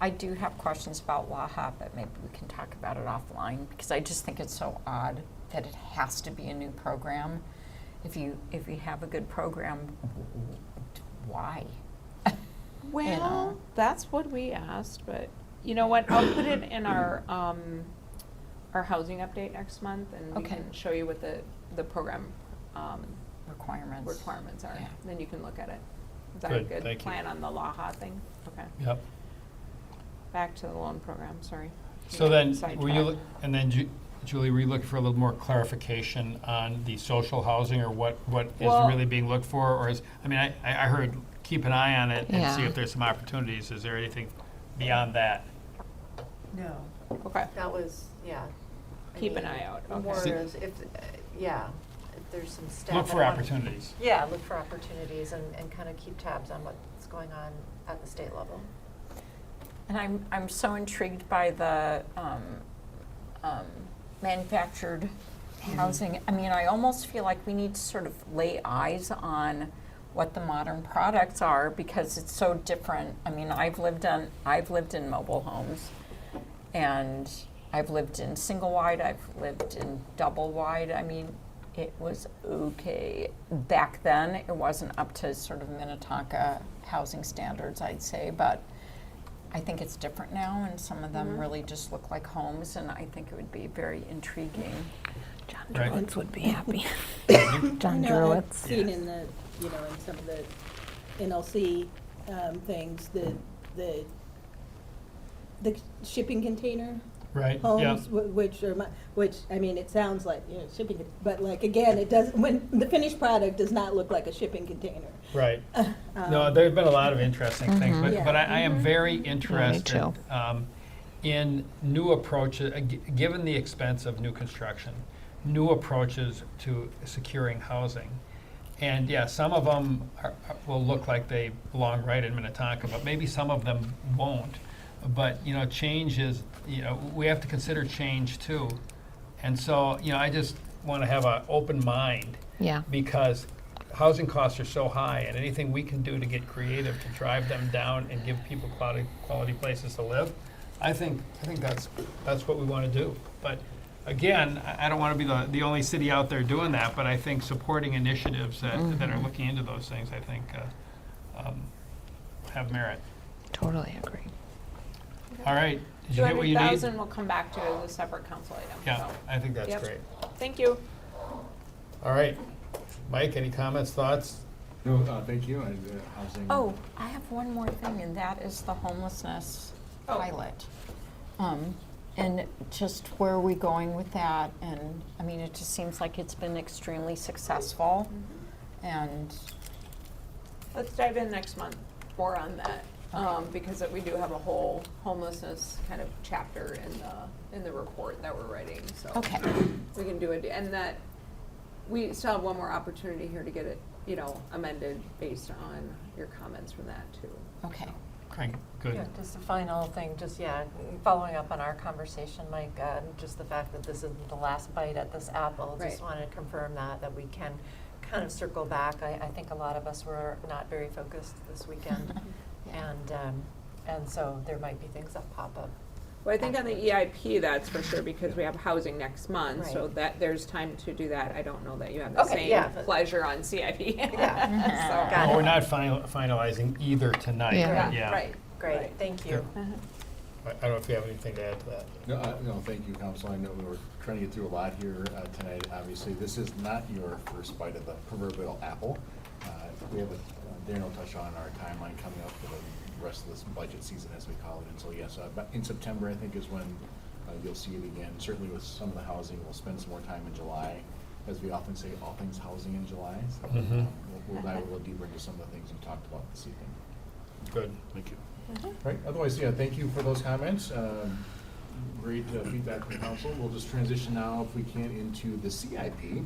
[SPEAKER 17] I do have questions about LAHA, but maybe we can talk about it offline, because I just think it's so odd that it has to be a new program. If you have a good program, why?
[SPEAKER 9] Well, that's what we asked, but you know what? I'll put it in our housing update next month, and we can show you what the program requirements are.
[SPEAKER 17] Yeah.
[SPEAKER 9] Then you can look at it. Is that a
[SPEAKER 1] Good,
[SPEAKER 9] good
[SPEAKER 1] thank you.
[SPEAKER 9] plan on the LAHA thing? Okay.
[SPEAKER 1] Yep.
[SPEAKER 9] Back to the loan program, sorry.
[SPEAKER 1] So then,
[SPEAKER 9] Sidetrack.
[SPEAKER 1] Julie, were you looking for a little more clarification on the social housing, or what is
[SPEAKER 9] Well-
[SPEAKER 1] really being looked for? Or I heard keep an eye on it and see
[SPEAKER 7] Yeah.
[SPEAKER 1] if there's some opportunities. Is there anything beyond that?
[SPEAKER 16] No.
[SPEAKER 9] Okay.
[SPEAKER 16] That was, yeah. I
[SPEAKER 9] Keep an
[SPEAKER 16] mean,
[SPEAKER 9] eye out, okay.
[SPEAKER 16] More
[SPEAKER 1] See-
[SPEAKER 16] as if there's some staff.
[SPEAKER 1] Look
[SPEAKER 16] that
[SPEAKER 1] for
[SPEAKER 16] want-
[SPEAKER 1] opportunities.
[SPEAKER 16] Yeah, look for opportunities and kind of keep tabs on what's going on at the state level.
[SPEAKER 17] And I'm so intrigued by the manufactured housing. I mean, I almost feel like we need to sort of lay eyes on what the modern products are, because it's so different. I mean, I've lived in mobile homes, and I've lived in single wide, I've lived in double wide. I mean, it was okay. Back then, it wasn't up to sort of Minnetonka housing standards, I'd say, but I think it's different now, and some of them really just look like homes, and I think it would be very intriguing.
[SPEAKER 7] John
[SPEAKER 1] Right.
[SPEAKER 7] Druids would be happy. John
[SPEAKER 6] I know
[SPEAKER 7] Druids.
[SPEAKER 6] I've seen in the, in some of the NLC things, the shipping container
[SPEAKER 1] Right, yeah.
[SPEAKER 6] homes, which, I mean, it sounds like, shipping, but like, again, it does, when the finished product does not look like a shipping container.
[SPEAKER 1] Right. No, there's been a lot of interesting things, but
[SPEAKER 6] Yeah.
[SPEAKER 1] I am very interested
[SPEAKER 7] too.
[SPEAKER 1] in new approaches, given the expense of new construction, new approaches to securing housing. And yeah, some of them will look like they belong right in Minnetonka, but maybe some of them won't. But, change is, we have to consider change too. And so, I just want to have an open mind.
[SPEAKER 7] Yeah.
[SPEAKER 1] Because housing costs are so high, and anything we can do to get creative to drive them down and give people quality places to live, I think that's what we want to do. But again, I don't want to be the only city out there doing that, but I think supporting initiatives that are looking into those things, I think, have merit.
[SPEAKER 7] Totally agree.
[SPEAKER 1] All right. Did you get what you need?
[SPEAKER 9] 200,000 will come back to as a separate council item.
[SPEAKER 1] Yeah,
[SPEAKER 9] so.
[SPEAKER 1] I think that's
[SPEAKER 9] Yep.
[SPEAKER 1] great.
[SPEAKER 9] Thank you.
[SPEAKER 1] All right. Mike, any comments, thoughts?
[SPEAKER 5] No, thank you. Housing.
[SPEAKER 17] Oh, I have one more thing, and that is the homelessness pilot. And just where are we going with that? And, I mean, it just seems like it's been extremely successful. And,
[SPEAKER 9] Let's dive in next month more on that, because we do have a whole homelessness kind of chapter in the report that we're writing, so.
[SPEAKER 17] Okay.
[SPEAKER 9] We can do it, and that, we still have one more opportunity here to get it, amended based on your comments from that too.
[SPEAKER 17] okay.
[SPEAKER 1] Craig, good.
[SPEAKER 16] Yeah, just a final thing, following up on our conversation, Mike, just the fact that this isn't the last bite at this apple.
[SPEAKER 9] Right.
[SPEAKER 16] Just wanted to confirm that we can kind of circle back. I think a lot of us were not very focused this weekend. And so there might be things that pop up.
[SPEAKER 9] Well, I think on the EIP, that's for sure, because we have housing next month, so
[SPEAKER 16] Right.
[SPEAKER 9] that, there's time to do that. I don't know that you have the
[SPEAKER 16] Okay,
[SPEAKER 9] same
[SPEAKER 16] yeah.
[SPEAKER 9] pleasure on CIP.
[SPEAKER 16] Yeah.
[SPEAKER 9] So-
[SPEAKER 16] Got
[SPEAKER 1] Well,
[SPEAKER 16] it.
[SPEAKER 1] we're not finalizing either tonight.
[SPEAKER 7] Yeah.
[SPEAKER 1] but
[SPEAKER 9] Right.
[SPEAKER 16] Great,
[SPEAKER 9] Right.
[SPEAKER 16] thank you.
[SPEAKER 1] I don't know if you have anything to add to that.
[SPEAKER 5] No, thank you, Council. I know we were trying to get through a lot here tonight. Obviously, this is not your first bite of the proverbial apple. We have Darren will touch on our timeline coming up for the rest of this budget season, as we call it. And so, yes, in September, I think, is when you'll see it again. Certainly with some of the housing, we'll spend some more time in July. As we often say, all things housing in July. So we'll dive a little deeper into some of the things we talked about this evening.
[SPEAKER 1] Good.
[SPEAKER 5] Thank you. Right, otherwise, yeah, thank you for those comments. Great feedback from council. We'll just transition now, if we can, into the CIP.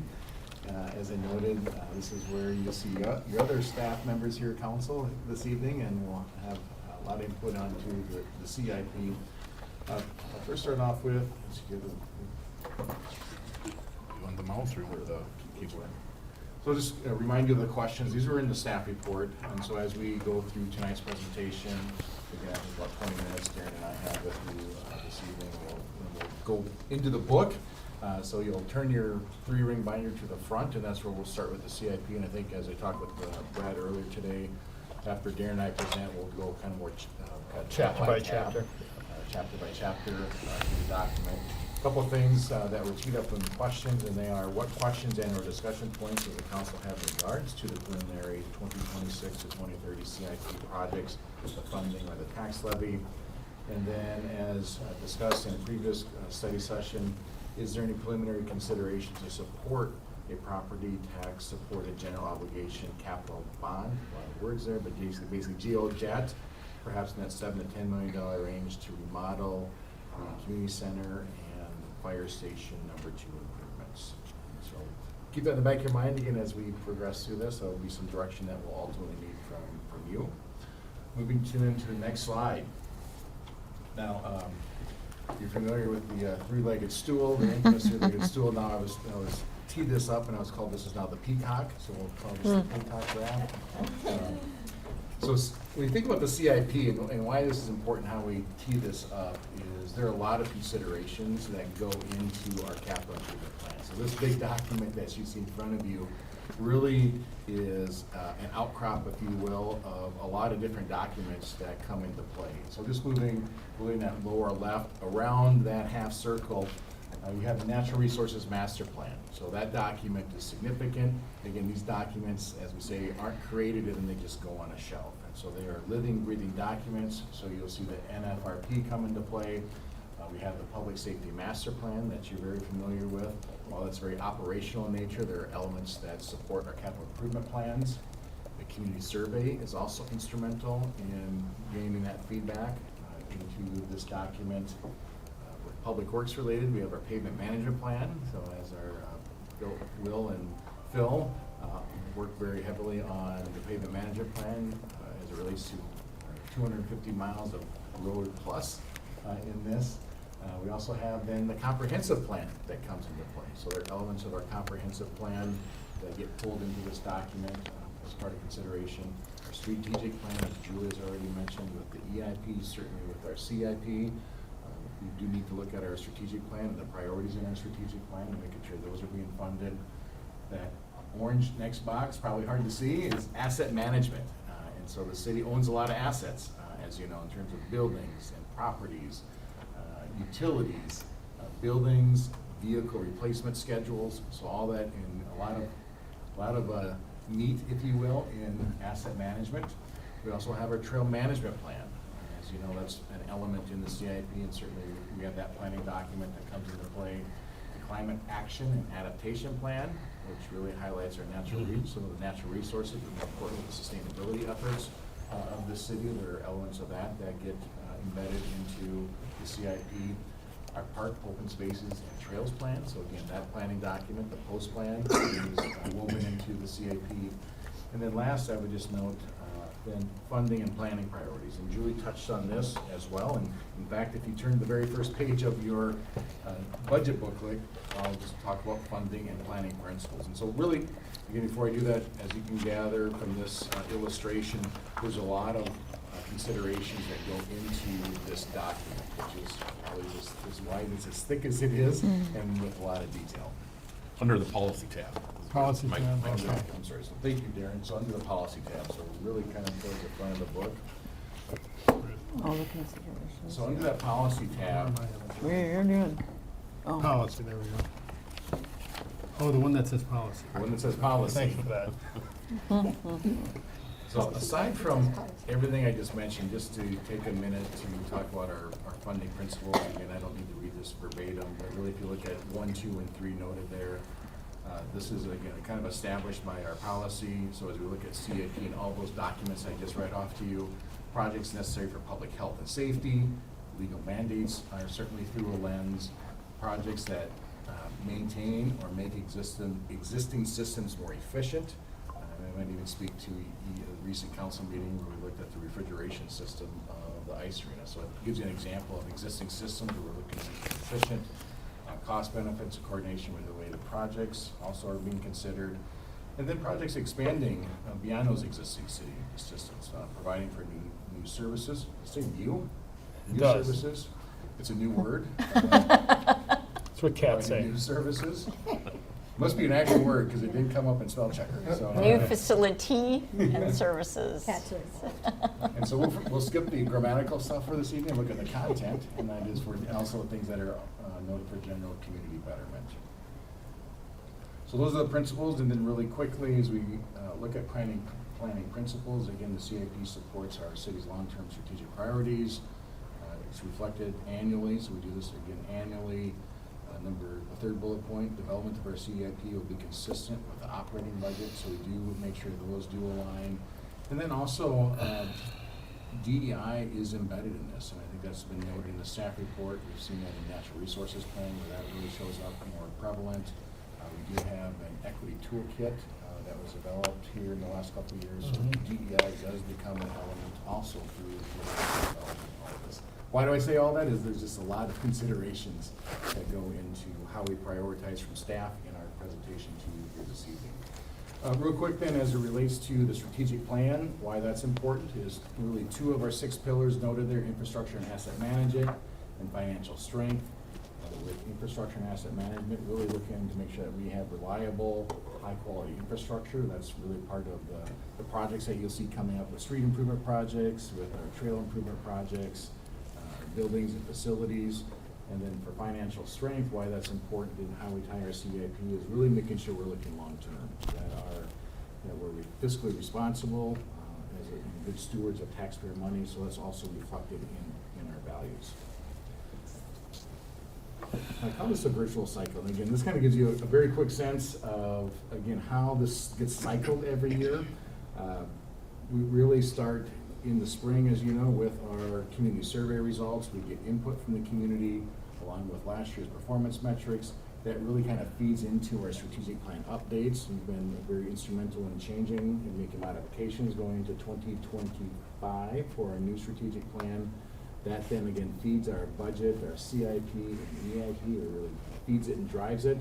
[SPEAKER 5] As I noted, this is where you'll see your other staff members here at council this evening, and we'll have a lot of input onto the CIP. I'll first start off with, let's get you want the mouse or the keyboard? So just remind you of the questions. These were in the staff report, and so as we go through tonight's presentation, again, about 20 minutes, Darren and I have with you this evening. We'll go into the book. So you'll turn your 3-ring binder to the front, and that's where we'll start with the CIP. And I think, as I talked with Brad earlier today, after Darren and I present, we'll go kind of more
[SPEAKER 1] Chapter by chapter.
[SPEAKER 5] Chapter by chapter through the document. A couple of things that were teed up in questions, and they are: what questions and/or discussion points does the council have in regards to the preliminary 2026 to 2030 CIP projects, the funding or the tax levy? And then, as discussed in a previous study session, is there any preliminary consideration to support a property tax supported general obligation capital bond? A lot of words there, but basically GOJET, perhaps in that $7 to $10 million range, to remodel the community center and fire station number 2 improvements. So keep that in the back of your mind again as we progress through this. There will be some direction that we'll ultimately need from you. Moving into the next slide. Now, you're familiar with the 3-legged stool, the infamous 3-legged stool. Now, I was teed this up, and I was called, this is now the peacock, so we'll call this the peacock grab. So when you think about the CIP and why this is important, how we tee this up, is there are a lot of considerations that go into our capital improvement plan. So this big document that you see in front of you really is an outcrop, if you will, of a lot of different documents that come into play. So just moving really that lower left, around that half circle, you have the Natural Resources Master Plan. So that document is significant. Again, these documents, as we say, aren't created and then they just go on a shelf. And so they are living, breathing documents. So you'll see the NFRP come into play. We have the Public Safety Master Plan that you're very familiar with. While it's very operational in nature, there are elements that support our capital improvement plans. The community survey is also instrumental in gaining that feedback into this document. With Public Works related, we have our pavement management plan. So as our Will and Phil work very heavily on the pavement management plan as it relates to 250 miles of road plus in this. We also have then the comprehensive plan that comes into play. So there are elements of our comprehensive plan that get pulled into this document as part of consideration. Our strategic plan, as Julie has already mentioned, with the EIP, certainly with our CIP. We do need to look at our strategic plan and the priorities in our strategic plan and making sure those are being funded. That orange next box, probably hard to see, is asset management. And so the city owns a lot of assets, as you know, in terms of buildings and properties. utilities, buildings, vehicle replacement schedules, so all that in a lot of meat, if you will, in asset management. We also have our trail management plan. As you know, that's an element in the CIP, and certainly we have that planning document that comes into play. The climate action and adaptation plan, which really highlights our some of the natural resources, but more importantly, the sustainability efforts of the city. There are elements of that get embedded into the CIP. Our park, open spaces, and trails plan. So again, that planning document, the post plan, is woven into the CIP. And then last, I would just note then funding and planning priorities. And Julie touched on this as well. And in fact, if you turn to the very first page of your budget booklet, I'll just talk about funding and planning principles. And so really, again, before I do that, as you can gather from this illustration, there's a lot of considerations that go into this document, which is probably just as wide, as thick as it is, and with a lot of detail.
[SPEAKER 4] Under the policy tab.
[SPEAKER 1] Policy
[SPEAKER 4] Mike-
[SPEAKER 1] tab,
[SPEAKER 4] Mike's-
[SPEAKER 1] okay.
[SPEAKER 5] I'm sorry, so thank you, Darren. So under the policy tab, so really kind of towards the front of the book.
[SPEAKER 17] All the considerations.
[SPEAKER 5] So under that policy tab,
[SPEAKER 17] You're doing.
[SPEAKER 1] Policy, there we go. Oh, the one that says policy.
[SPEAKER 5] the one that says policy.
[SPEAKER 1] Thank you for that.
[SPEAKER 5] So aside from everything I just mentioned, just to take a minute to talk about our funding principles, again, I don't need to read this verbatim, but really if you look at 1, 2, and 3 noted there, this is again kind of established by our policy. So as we look at CIP and all those documents I just read off to you, projects necessary for public health and safety, legal mandates are certainly through a lens, projects that maintain or make existing systems more efficient. I might even speak to a recent council meeting where we looked at the refrigeration system of the ice arena. So it gives you an example of existing systems where we're looking at efficient, cost benefits, coordination with related projects also are being considered. And then projects expanding beyond those existing city systems, providing for new services. Say new
[SPEAKER 1] does.
[SPEAKER 5] services. It's a new word.
[SPEAKER 1] That's what cats say.
[SPEAKER 5] New services. Must be an actual word because it didn't come up in spell checker. So,
[SPEAKER 17] New facility and services.
[SPEAKER 6] Catch it.
[SPEAKER 5] And so we'll skip the grammatical stuff for this evening and look at the content, and that is for also things that are noted for general community betterment. So those are the principles, and then really quickly as we look at planning principles, again, the CIP supports our city's long-term strategic priorities. It's reflected annually, so we do this again annually. The third bullet point, development of our CIP will be consistent with the operating budget, so we do make sure those do align. And then also, DEI is embedded in this, and I think that's been noted in the staff report. We've seen that in natural resources plan where that really shows up more prevalent. We do have an equity toolkit that was developed here in the last couple of years. So DEI does become an element also through development of all this. Why do I say all that? Is there's just a lot of considerations that go into how we prioritize from staff in our presentation to you here this evening. Real quick then, as it relates to the strategic plan, why that's important is really 2 of our 6 pillars noted there, infrastructure and asset management and financial strength. With infrastructure and asset management, really looking to make sure that we have reliable, high-quality infrastructure. That's really part of the projects that you'll see coming up with street improvement projects, with our trail improvement projects, buildings and facilities. And then for financial strength, why that's important and how we tie our CIP is really making sure we're looking long-term, that we're fiscally responsible, as good stewards of taxpayer money, so that's also reflected in our values. I call this a virtual cycle, and again, this kind of gives you a very quick sense of, again, how this gets cycled every year. We really start in the spring, as you know, with our community survey results. We get input from the community along with last year's performance metrics. That really kind of feeds into our strategic plan updates. We've been very instrumental in changing and making modifications going into 2025 for our new strategic plan. That then again feeds our budget, our CIP and EIP, or really feeds it and drives it.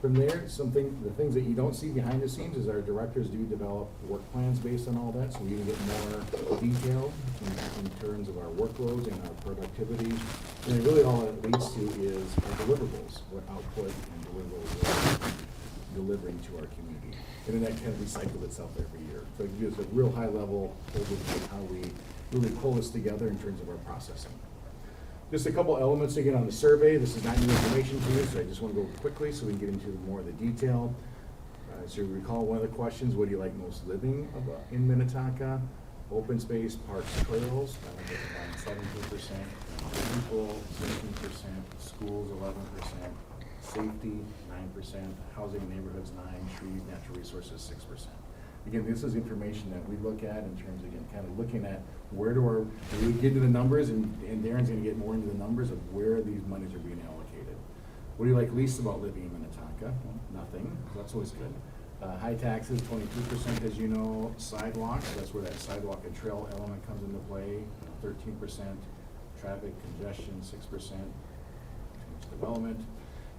[SPEAKER 5] From there, the things that you don't see behind the scenes is our directors do develop work plans based on all that, so we can get more detail in terms of our workloads and our productivity. And really all it leads to is our deliverables, what output and deliverables we're delivering to our community. And then that kind of recycles itself every year. So it gives a real high level overview of how we really pull this together in terms of our processing. Just a couple elements again on the survey. This is not new information to you, so I just want to go quickly so we can get into more of the detail. So you recall one of the questions, what do you like most living in Minnetonka? Open space, parks, trails, that was around 17%. People, 16%. Schools, 11%. Safety, 9%. Housing and neighborhoods, 9%. Trees, natural resources, 6%. Again, this is information that we look at in terms of, again, kind of looking at where do we get into the numbers, and Darren's gonna get more into the numbers of where these monies are being allocated. What do you like least about living in Minnetonka? Well, nothing, that's always good. High taxes, 22%, as you know. Sidewalks, that's where that sidewalk and trail element comes into play, 13%. Traffic congestion, 6%. Too much development.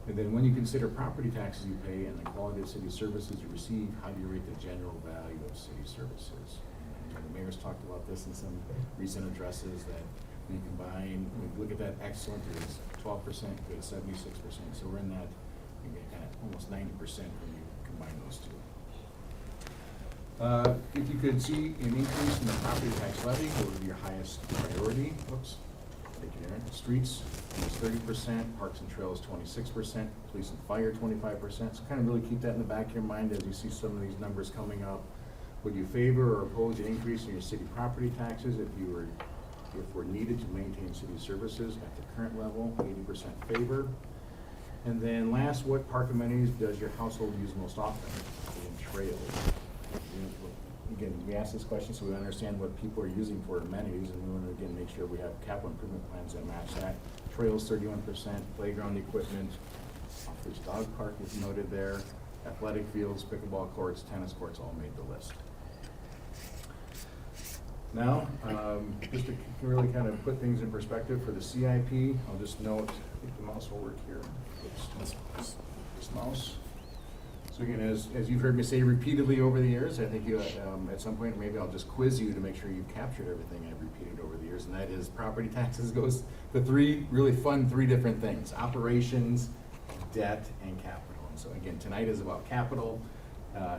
[SPEAKER 5] And then when you consider property taxes you pay and the quality of city services you receive, how do you rate the general value of city services? And the mayor's talked about this in some recent addresses, that when you combine, when you look at that excellent, it's 12%, go to 76%. So we're in that, again, kind of almost 90% when you combine those two. If you could see an increase in the property tax levy, what would be your highest priority? Whoops. Thank you, Aaron. Streets, almost 30%, parks and trails, 26%, police and fire, 25%. So kind of really keep that in the back of your mind as you see some of these numbers coming up. Would you favor or oppose an increase in your city property taxes if we're needed to maintain city services at the current level? 80% favor. And then last, what park amenities does your household use most often? And trails. Again, we ask this question so we understand what people are using for amenities, and we want to again make sure we have capital improvement plans that match that. Trails, 31%, playground equipment, Off-Leash Dog Park is noted there, athletic fields, pickleball courts, tennis courts all made the list. Now, just to really kind of put things in perspective for the CIP, I'll just note, I think the mouse will work here. Oops, this mouse. So again, as you've heard me say repeatedly over the years, I think you, at some point maybe I'll just quiz you to make sure you've captured everything I've repeated over the years, and that is property taxes goes the three different things: operations, debt, and capital. And so again, tonight is about capital,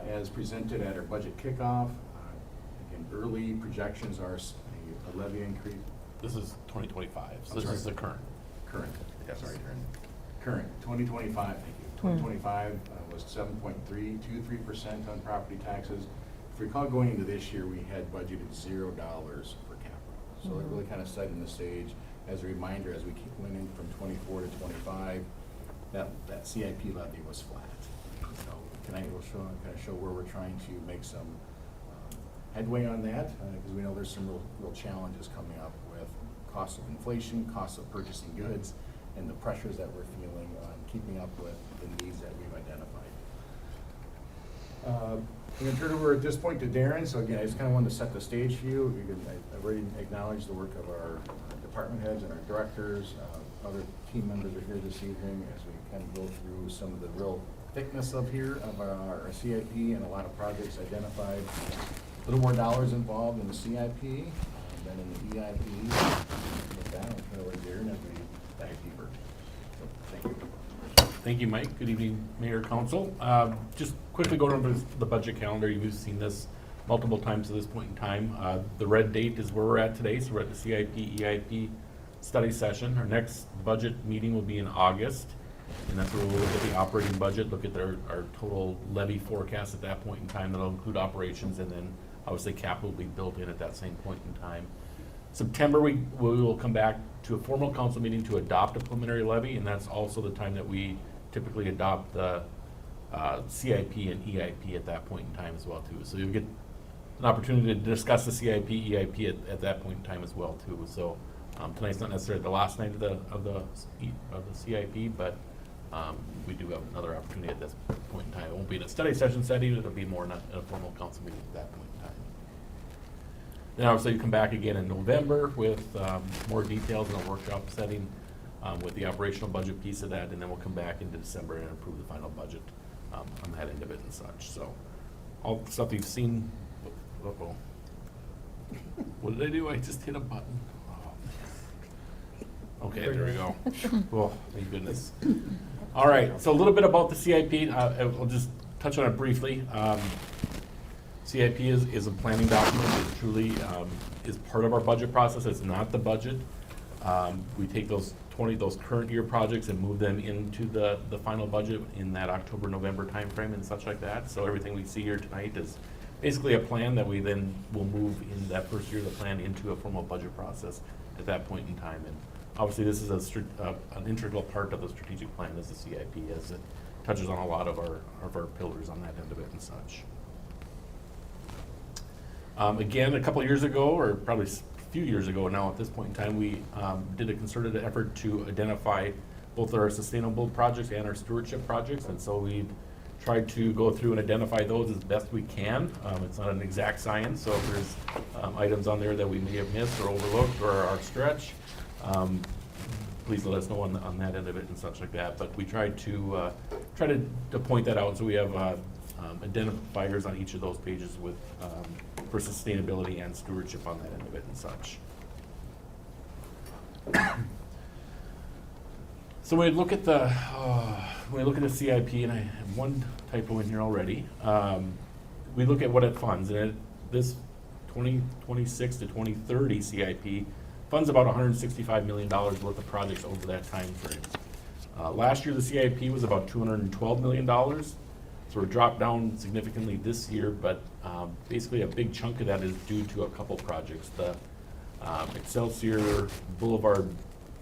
[SPEAKER 5] as presented at our budget kickoff. Again, early projections are a levy increase.
[SPEAKER 4] This is 2025, so this is the current.
[SPEAKER 5] Current.
[SPEAKER 4] Yes.
[SPEAKER 5] Sorry, current. 2025, thank you. 2025 was 7.323% on property taxes. If you recall, going into this year, we had budgeted $0 for capital. So it really kind of setting the stage. As a reminder, as we went in from 24 to 25, that CIP levy was flat. So tonight we'll show where we're trying to make some headway on that, because we know there's some real challenges coming up with cost of inflation, cost of purchasing goods, and the pressures that we're feeling on keeping up with the needs that we've identified. I'm going to turn it over at this point to Darren. So again, I just kind of wanted to set the stage for you. I've already acknowledged the work of our department heads and our directors. Other team members are here this evening as we kind of go through some of the real thickness of our CIP, and a lot of projects identified. A little more dollars involved in the CIP than in the EIP. With that, I'll turn it over to Darren as we dive deeper. So, thank you.
[SPEAKER 4] Thank you, Mike. Good evening, Mayor, Council. Just quickly going over the budget calendar. You've seen this multiple times at this point in time. The red date is where we're at today, so we're at the CIP, EIP study session. Our next budget meeting will be in August, and that's where we'll look at the operating budget, look at our total levy forecast at that point in time. That'll include operations, and then obviously capital will be built in at that same point in time. September, we will come back to a formal council meeting to adopt a preliminary levy, and that's also the time that we typically adopt the CIP and EIP at that point in time as well too. So you'll get an opportunity to discuss the CIP, EIP at that point in time as well too. So tonight's not necessarily the last night of the CIP, but we do have another opportunity at this point in time. It won't be in a study session setting; it'll be more in a formal council meeting at that point in time. Then obviously you come back again in November with more details in a workshop setting with the operational budget piece of that, and then we'll come back into December and approve the final budget on that end of it and such. So all the stuff you've seen. Uh-oh. What did I do? I just hit a button. Oh. Okay, there we go. Oh, thank goodness. All right, so a little bit about the CIP. I'll just touch on it briefly. CIP is a planning document. It truly is part of our budget process. It's not the budget. We take those current year projects and move them into the final budget in that October, November timeframe and such like that. So everything we see here tonight is basically a plan that we then will move in that first year of the plan into a formal budget process at that point in time. And obviously, this is an integral part of the strategic plan as the CIP, as it touches on a lot of our pillars on that end of it and such. Again, a couple of years ago, or probably a few years ago now at this point in time, we did a concerted effort to identify both our sustainable projects and our stewardship projects. And so we tried to go through and identify those as best we can. It's not an exact science, so if there's items on there that we may have missed or overlooked or are stretch, please let us know on that end of it and such like that. But we tried to point that out, so we have identifiers on each of those pages with for sustainability and stewardship on that end of it and such. So when we look at the CIP, and I have one typo in here already, we look at what it funds, and this 2026 to 2030 CIP funds about $165 million worth of projects over that time frame. Last year, the CIP was about $212 million, so we're dropped down significantly this year, but basically a big chunk of that is due to a couple projects. The Excelsior Boulevard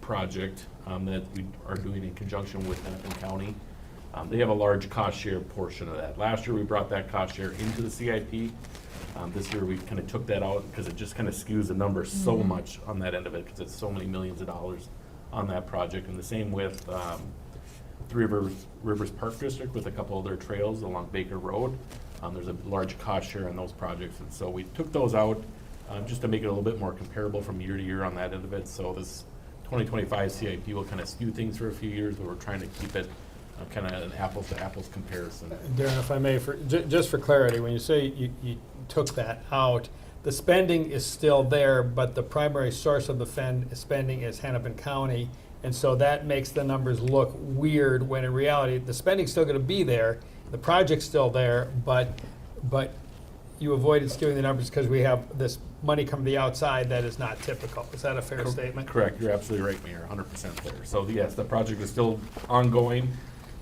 [SPEAKER 4] project that we are doing in conjunction with Hennepin County. They have a large cost share portion of that. Last year, we brought that cost share into the CIP. This year, we kind of took that out because it just kind of skews the number so much on that end of it, because it's so many millions of dollars on that project. And the same with Three Rivers Park District with a couple of their trails along Baker Road. There's a large cost share on those projects, and so we took those out just to make it a little bit more comparable from year to year on that end of it. So this 2025 CIP will kind of skew things for a few years, but we're trying to keep it kind of an apples to apples comparison.
[SPEAKER 1] Darren, if I may, just for clarity, when you say you took that out, the spending is still there, but the primary source of the spending is Hennepin County, and so that makes the numbers look weird, when in reality, the spending's still gonna be there, the project's still there, but you avoided skewing the numbers because we have this money come from the outside that is not typical. Is that a fair statement?
[SPEAKER 4] Correct, you're absolutely right, Mayor, 100% there. So yes, the project is still ongoing,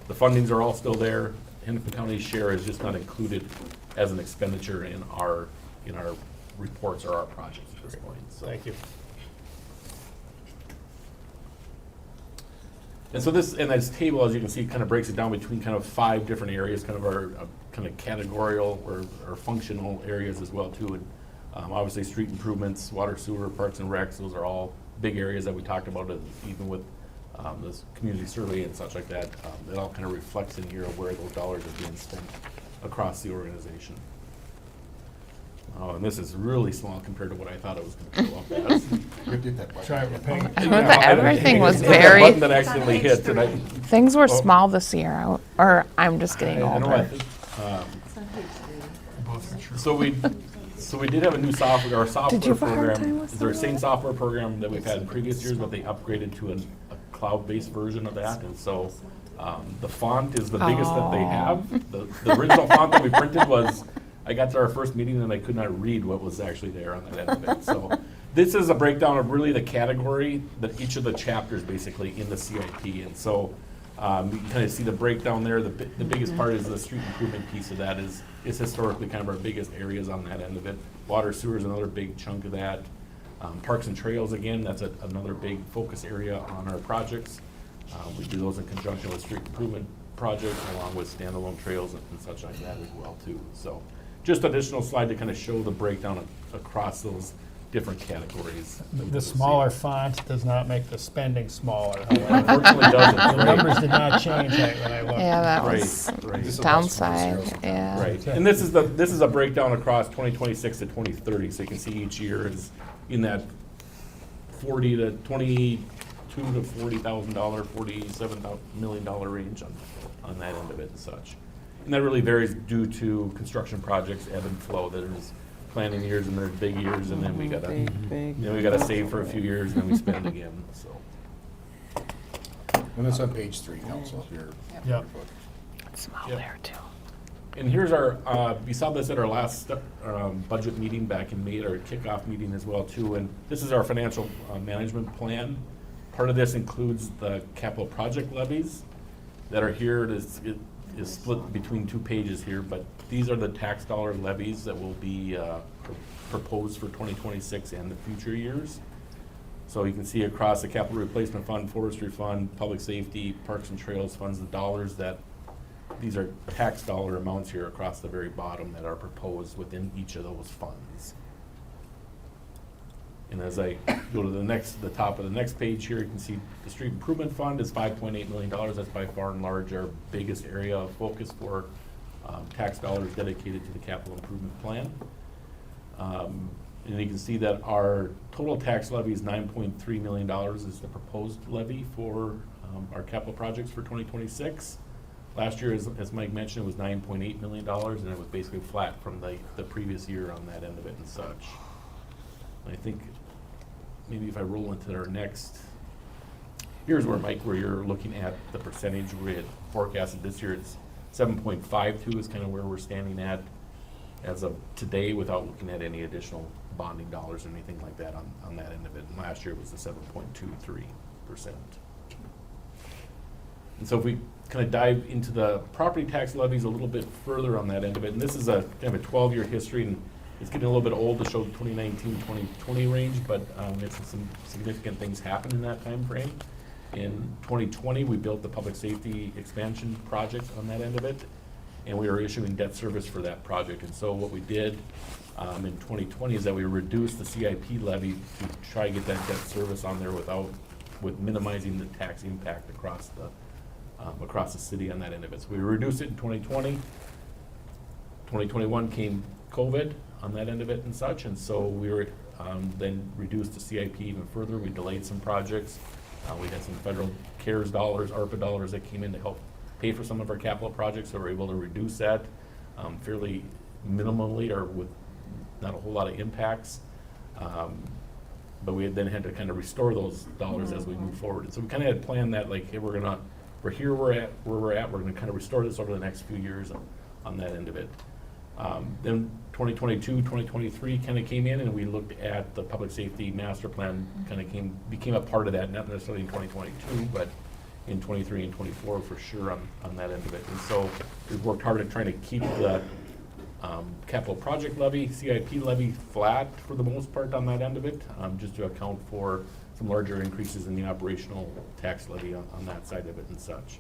[SPEAKER 4] the fundings are all still there. Hennepin County's share is just not included as an expenditure in our reports or our projects at this point. So.
[SPEAKER 1] Thank you.
[SPEAKER 4] And so this table, as you can see, kind of breaks it down between kind of 5 different areas, kind of our kind of categorical or functional areas as well too. And obviously street improvements, water, sewer, parks and recs, those are all big areas that we talked about, even with this community survey and such like that. It all kind of reflects in here of where those dollars are being spent across the organization. Oh, and this is really small compared to what I thought it was going to go up as.
[SPEAKER 7] Everything was
[SPEAKER 4] That
[SPEAKER 7] very.
[SPEAKER 4] button that accidentally hit tonight.
[SPEAKER 7] Things were small this year, or I'm just getting
[SPEAKER 4] I know,
[SPEAKER 7] older.
[SPEAKER 4] I think, so we did have a new software, our software
[SPEAKER 7] Did you have a hard time
[SPEAKER 4] program.
[SPEAKER 7] with
[SPEAKER 4] Is our
[SPEAKER 7] that?
[SPEAKER 4] same software program that we've had in previous years, but they upgraded to a cloud-based version of that. And so the font is the biggest that they have. The original font that we printed was, I got to our first meeting and I could not read what was actually there on that end of it. So this is a breakdown of really the category, that each of the chapters basically in the CIP. And so you can kind of see the breakdown there. The biggest part is the street improvement piece of that is historically kind of our biggest areas on that end of it. Water, sewer is another big chunk of that. Parks and trails, again, that's another big focus area on our projects. We do those in conjunction with street improvement projects along with standalone trails and such like that as well too. So just additional slide to kind of show the breakdown across those different categories.
[SPEAKER 1] The smaller font does not make the spending smaller.
[SPEAKER 4] Unfortunately, doesn't.
[SPEAKER 1] The numbers did not change when I looked.
[SPEAKER 7] Yeah, that was
[SPEAKER 4] Right.
[SPEAKER 7] downside. Yeah.
[SPEAKER 4] Right, and this is a breakdown across 2026 to 2030, so you can see each year is in that $40 to $22 to $40,000, $47 million range on that end of it and such. And that really varies due to construction projects, ebb and flow. There's planning years and there's big years, and then we gotta save for a few years and then we spend again. So.
[SPEAKER 5] And it's on page 3, Council, of your
[SPEAKER 1] Yep.
[SPEAKER 5] book.
[SPEAKER 7] It's small there too.
[SPEAKER 4] And here's our, we saw this at our last budget meeting back in May, our kickoff meeting as well too. And this is our financial management plan. Part of this includes the capital project levies that are here. It is split between 2 pages here, but these are the tax dollar levies that will be proposed for 2026 and the future years. So you can see across the capital replacement fund, forestry fund, public safety, parks and trails funds, the dollars that, these are tax dollar amounts here across the very bottom that are proposed within each of those funds. And as I go to the top of the next page here, you can see the street improvement fund is $5.8 million. That's by far and large our biggest area of focus for tax dollars dedicated to the capital improvement plan. And you can see that our total tax levy is $9.3 million is the proposed levy for our capital projects for 2026. Last year, as Mike mentioned, it was $9.8 million, and it was basically flat from the previous year on that end of it and such. And I think maybe if I roll into our next, here's where, Mike, where you're looking at the percentage we had forecasted this year. It's 7.52 is kind of where we're standing at as of today without looking at any additional bonding dollars or anything like that on that end of it. And last year was the 7.23%. And so if we kind of dive into the property tax levies a little bit further on that end of it, and this is a kind of a 12-year history, and it's getting a little bit old to show the 2019-2020 range, but it's some significant things happened in that time frame. In 2020, we built the public safety expansion project on that end of it, and we were issuing debt service for that project. And so what we did in 2020 is that we reduced the CIP levy to try to get that debt service on there with minimizing the tax impact across the city on that end of it. So we reduced it in 2020. 2021 came COVID on that end of it and such, and so we were then reduced the CIP even further. We delayed some projects. We had some federal CARES dollars, ARPA dollars that came in to help pay for some of our capital projects, so we're able to reduce that fairly minimally or with not a whole lot of impacts. But we then had to kind of restore those dollars as we move forward. And so we kind of had planned that, like, hey, we're here where we're at, we're gonna kind of restore this over the next few years on that end of it. Then 2022, 2023 kind of came in, and we looked at the public safety master plan, kind of became a part of that, not necessarily in 2022, but in 23 and 24 for sure on that end of it. And so we've worked hard at trying to keep the capital project levy, CIP levy flat for the most part on that end of it, just to account for some larger increases in the operational tax levy on that side of it and such.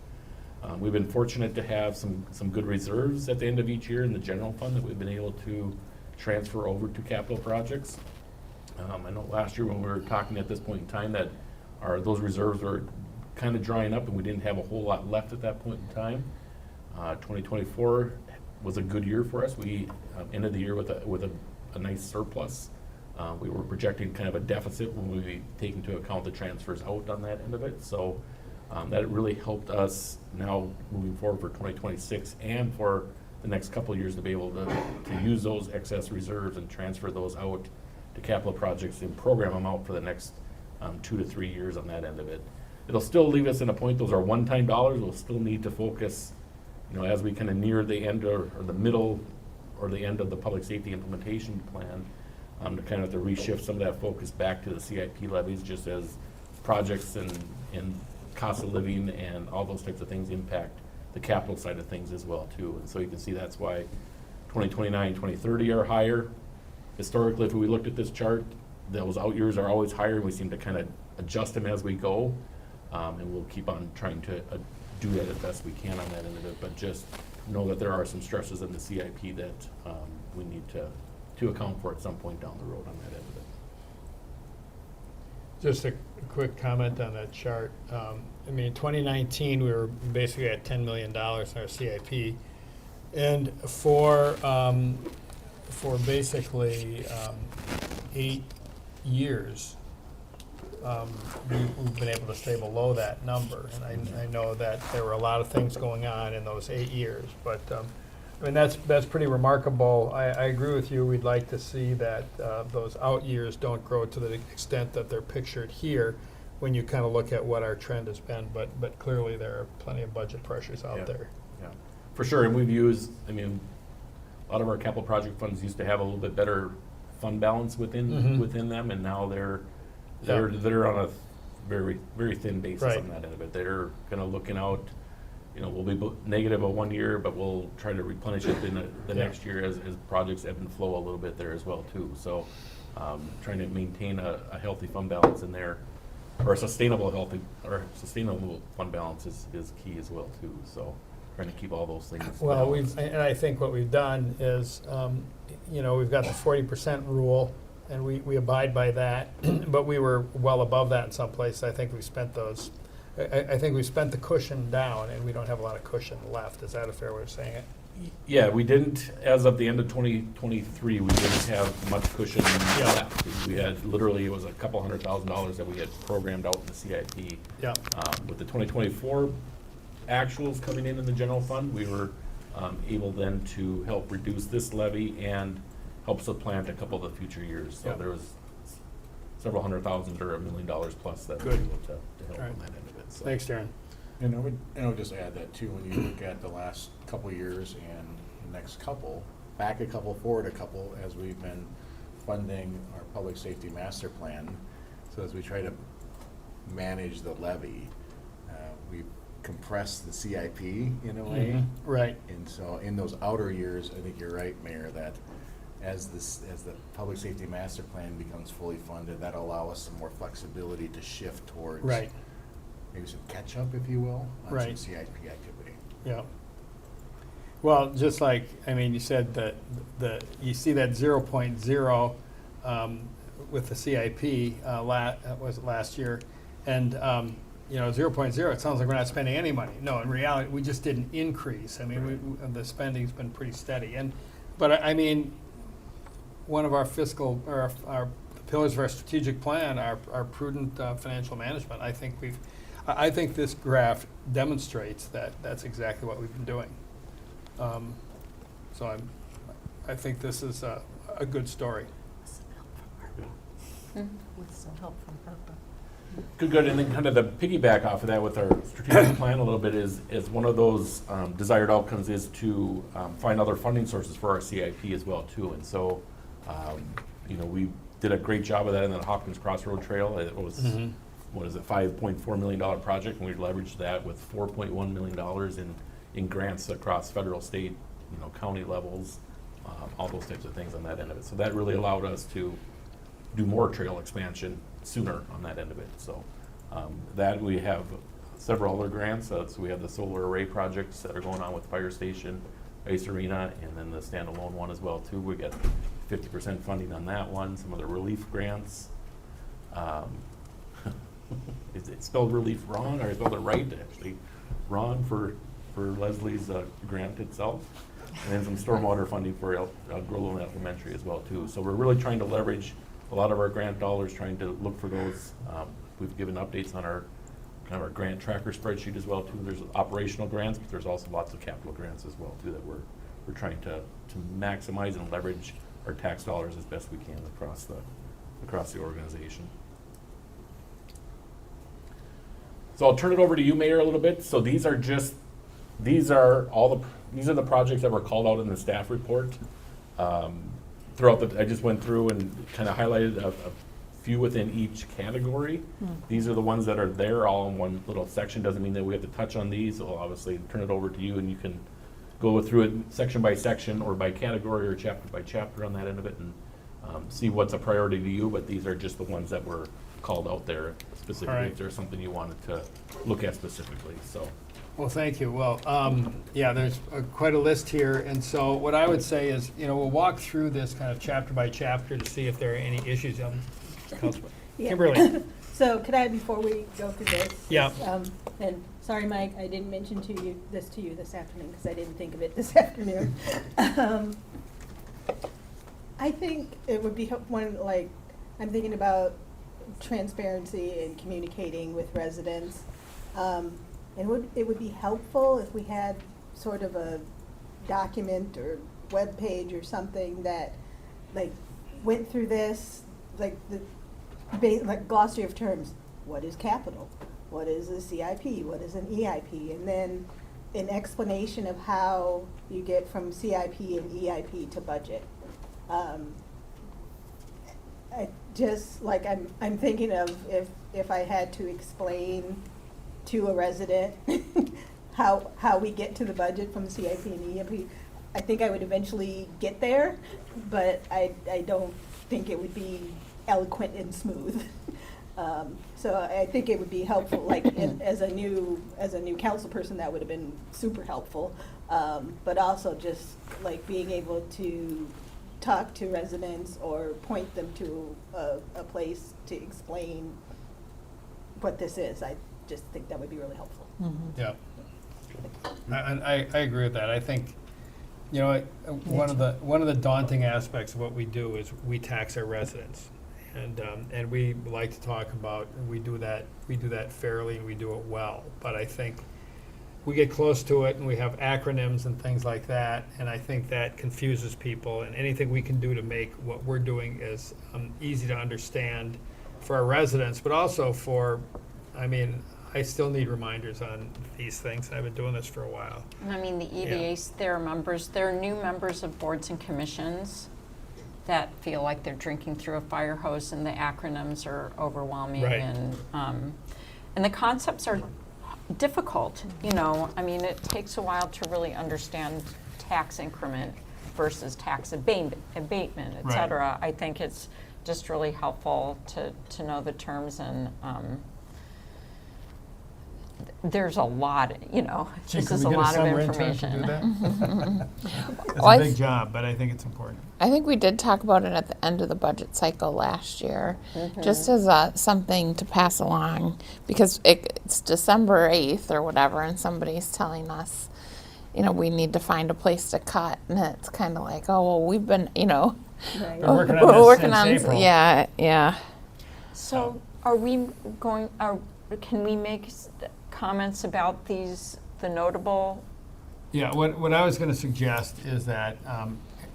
[SPEAKER 4] We've been fortunate to have some good reserves at the end of each year in the general fund that we've been able to transfer over to capital projects. I know last year when we were talking at this point in time that those reserves were kind of drying up and we didn't have a whole lot left at that point in time. 2024 was a good year for us. We ended the year with a nice surplus. We were projecting kind of a deficit when we take into account the transfers out on that end of it. So that really helped us now moving forward for 2026 and for the next couple of years to be able to use those excess reserves and transfer those out to capital projects and program them out for the next 2 to 3 years on that end of it. It'll still leave us in a point, those are one-time dollars. We'll still need to focus, as we kind of near the end or the middle or the end of the public safety implementation plan, to kind of have to reshift some of that focus back to the CIP levies, just as projects and cost of living and all those types of things impact the capital side of things as well too. And so you can see that's why 2029, 2030 are higher. Historically, if we looked at this chart, those out years are always higher, and we seem to kind of adjust them as we go. And we'll keep on trying to do that as best we can on that end of it, but just know that there are some stresses in the CIP that we need to account for at some point down the road on that end of it.
[SPEAKER 1] Just a quick comment on that chart. I mean, 2019, we were basically at $10 million in our CIP. And for basically 8 years, we've been able to stay below that number. And I know that there were a lot of things going on in those 8 years, but I mean, that's pretty remarkable. I agree with you. We'd like to see that those out years don't grow to the extent that they're pictured here when you kind of look at what our trend has been, but clearly there are plenty of budget pressures out there.
[SPEAKER 4] Yeah. For sure, and we've used, I mean, a lot of our capital project funds used to have a little bit better fund balance within them, and now they're on a very, very thin basis
[SPEAKER 1] Right.
[SPEAKER 4] on that end of it. They're kind of looking out, we'll be negative a 1 year, but we'll try to replenish it in the next year as projects ebb and flow a little bit there as well too. So trying to maintain a healthy fund balance in there, or a sustainable fund balance is key as well too. So trying to keep all those things
[SPEAKER 1] Well,
[SPEAKER 4] balanced.
[SPEAKER 1] and I think what we've done is, we've got the 40% rule, and we abide by that, but we were well above that in some places. I think we spent those, I think we spent the cushion down, and we don't have a lot of cushion left. Is that a fair way of saying it?
[SPEAKER 4] Yeah, we didn't, as of the end of 2023, we didn't have much cushion left. We had literally, it was a couple $100,000 that we had programmed out in the CIP.
[SPEAKER 1] Yeah.
[SPEAKER 4] With the 2024 actuals coming in the general fund, we were able then to help reduce this levy and help supplant a couple of the future years. So
[SPEAKER 1] Yeah.
[SPEAKER 4] there was several $100,000 or $1 million plus that we were
[SPEAKER 1] Good.
[SPEAKER 4] able to help
[SPEAKER 1] All right.
[SPEAKER 4] on that end of it. So.
[SPEAKER 1] Thanks, Darren.
[SPEAKER 5] And I would just add that too, when you look at the last couple of years and the next couple, back a couple, forward a couple, as we've been funding our public safety master plan. So as we try to manage the levy, we compress the CIP in a way.
[SPEAKER 1] Right.
[SPEAKER 5] And so in those outer years, I think you're right, Mayor, that as the public safety master plan becomes fully funded, that'll allow us some more flexibility to shift towards
[SPEAKER 1] Right.
[SPEAKER 5] maybe some catch-up, if you will, on some
[SPEAKER 1] Right.
[SPEAKER 5] CIP activity.
[SPEAKER 1] Yeah. Well, just like, you said that you see that 0.0 with the CIP was it last year, and 0.0. It sounds like we're not spending any money. No, in reality, we just didn't increase. The spending's been pretty steady, but one of our fiscal or our pillars of our strategic plan are prudent financial management. I think this graph demonstrates that that's exactly what we've been doing. So I think this is a good story.
[SPEAKER 17] With some help from ARPA.
[SPEAKER 4] Good, and then kind of the piggyback off of that with our strategic plan a little bit is one of those desired outcomes is to find other funding sources for our CIP as well too. And so, we did a great job of that in the Hopkins Crossroad Trail. It was, what is it, $5.4 million project, and we leveraged that with $4.1 million in grants across federal, state, county levels, all those types of things on that end of it. So that really allowed us to do more trail expansion sooner on that end of it. So that we have several other grants. So we have the solar array projects that are going on with Fire Station, Ice Arena, and then the standalone one as well too. We got 50% funding on that one. Some of the relief grants. Is it spelled relief wrong, or I spelled it right? Actually, wrong for Leslie's grant itself, and then some stormwater funding for Grollo Elementary as well too. So we're really trying to leverage a lot of our grant dollars, trying to look for those. We've given updates on our grant tracker spreadsheet as well too. There's operational grants, but there's also lots of capital grants as well too that we're trying to maximize and leverage our tax dollars as best we can across the organization. So I'll turn it over to you, Mayor, a little bit. So these are the projects that were called out in the staff report. I just went through and kind of highlighted a few within each category. These are the ones that are there all in one little section. Doesn't mean that we have to touch on these. I'll obviously turn it over to you, and you can go through it section by section or by category or chapter by chapter on that end of it, and see what's a priority to you. But these are just the ones that were called out there specifically.
[SPEAKER 1] All right.
[SPEAKER 4] If there's something you wanted to look at specifically. So.
[SPEAKER 1] Well, thank you. Well, there's quite a list here, and so what I would say is, we'll walk through this kind of chapter by chapter to see if there are any issues. Councilman
[SPEAKER 6] Yeah.
[SPEAKER 1] Kimberly.
[SPEAKER 6] So could I, before we go through this?
[SPEAKER 1] Yeah.
[SPEAKER 6] And sorry, Mike, I didn't mention to you this afternoon because I didn't think of it this afternoon. I think it would be I'm thinking about transparency and communicating with residents. And it would be helpful if we had sort of a document or web page or something that went through this, like glossary of terms. What is capital? What is a CIP? What is an EIP? And then an explanation of how you get from CIP and EIP to budget. I just, like, I'm thinking of if I had to explain to a resident how we get to the budget from CIP and EIP, I think I would eventually get there, but I don't think it would be eloquent and smooth. So I think it would be helpful, like, as a new council person, that would have been super helpful. But also just like being able to talk to residents or point them to a place to explain what this is. I just think that would be really helpful.
[SPEAKER 1] Yeah. And I agree with that. I think, you know, one of the daunting aspects of what we do is we tax our residents. And we like to talk about, we do that fairly and we do it well. But I think we get close to it and we have acronyms and things like that, and I think that confuses people. And anything we can do to make what we're doing as easy to understand for our residents, but also for, I mean, I still need reminders on these things. I've been doing this for a while.
[SPEAKER 17] And I mean, the EDAs, there are new members of boards and commissions that feel like they're drinking through a fire hose, and the acronyms are overwhelming.
[SPEAKER 1] Right.
[SPEAKER 17] And the concepts are difficult, you know. I mean, it takes a while to really understand tax increment versus tax abatement, et cetera. I think it's just really helpful to know the terms, and there's a lot, you know, this is a lot of information.
[SPEAKER 1] It's a big job, but I think it's important.
[SPEAKER 7] I think we did talk about it at the end of the budget cycle last year, just as something to pass along, because it's December 8th or whatever, and somebody's telling us, you know, we need to find a place to cut, and it's kind of like, oh, well, we've been, you know,
[SPEAKER 1] we're working on this since April.
[SPEAKER 7] Yeah.
[SPEAKER 17] So are we going, can we make comments about these, the notable?
[SPEAKER 1] Yeah, what I was going to suggest is that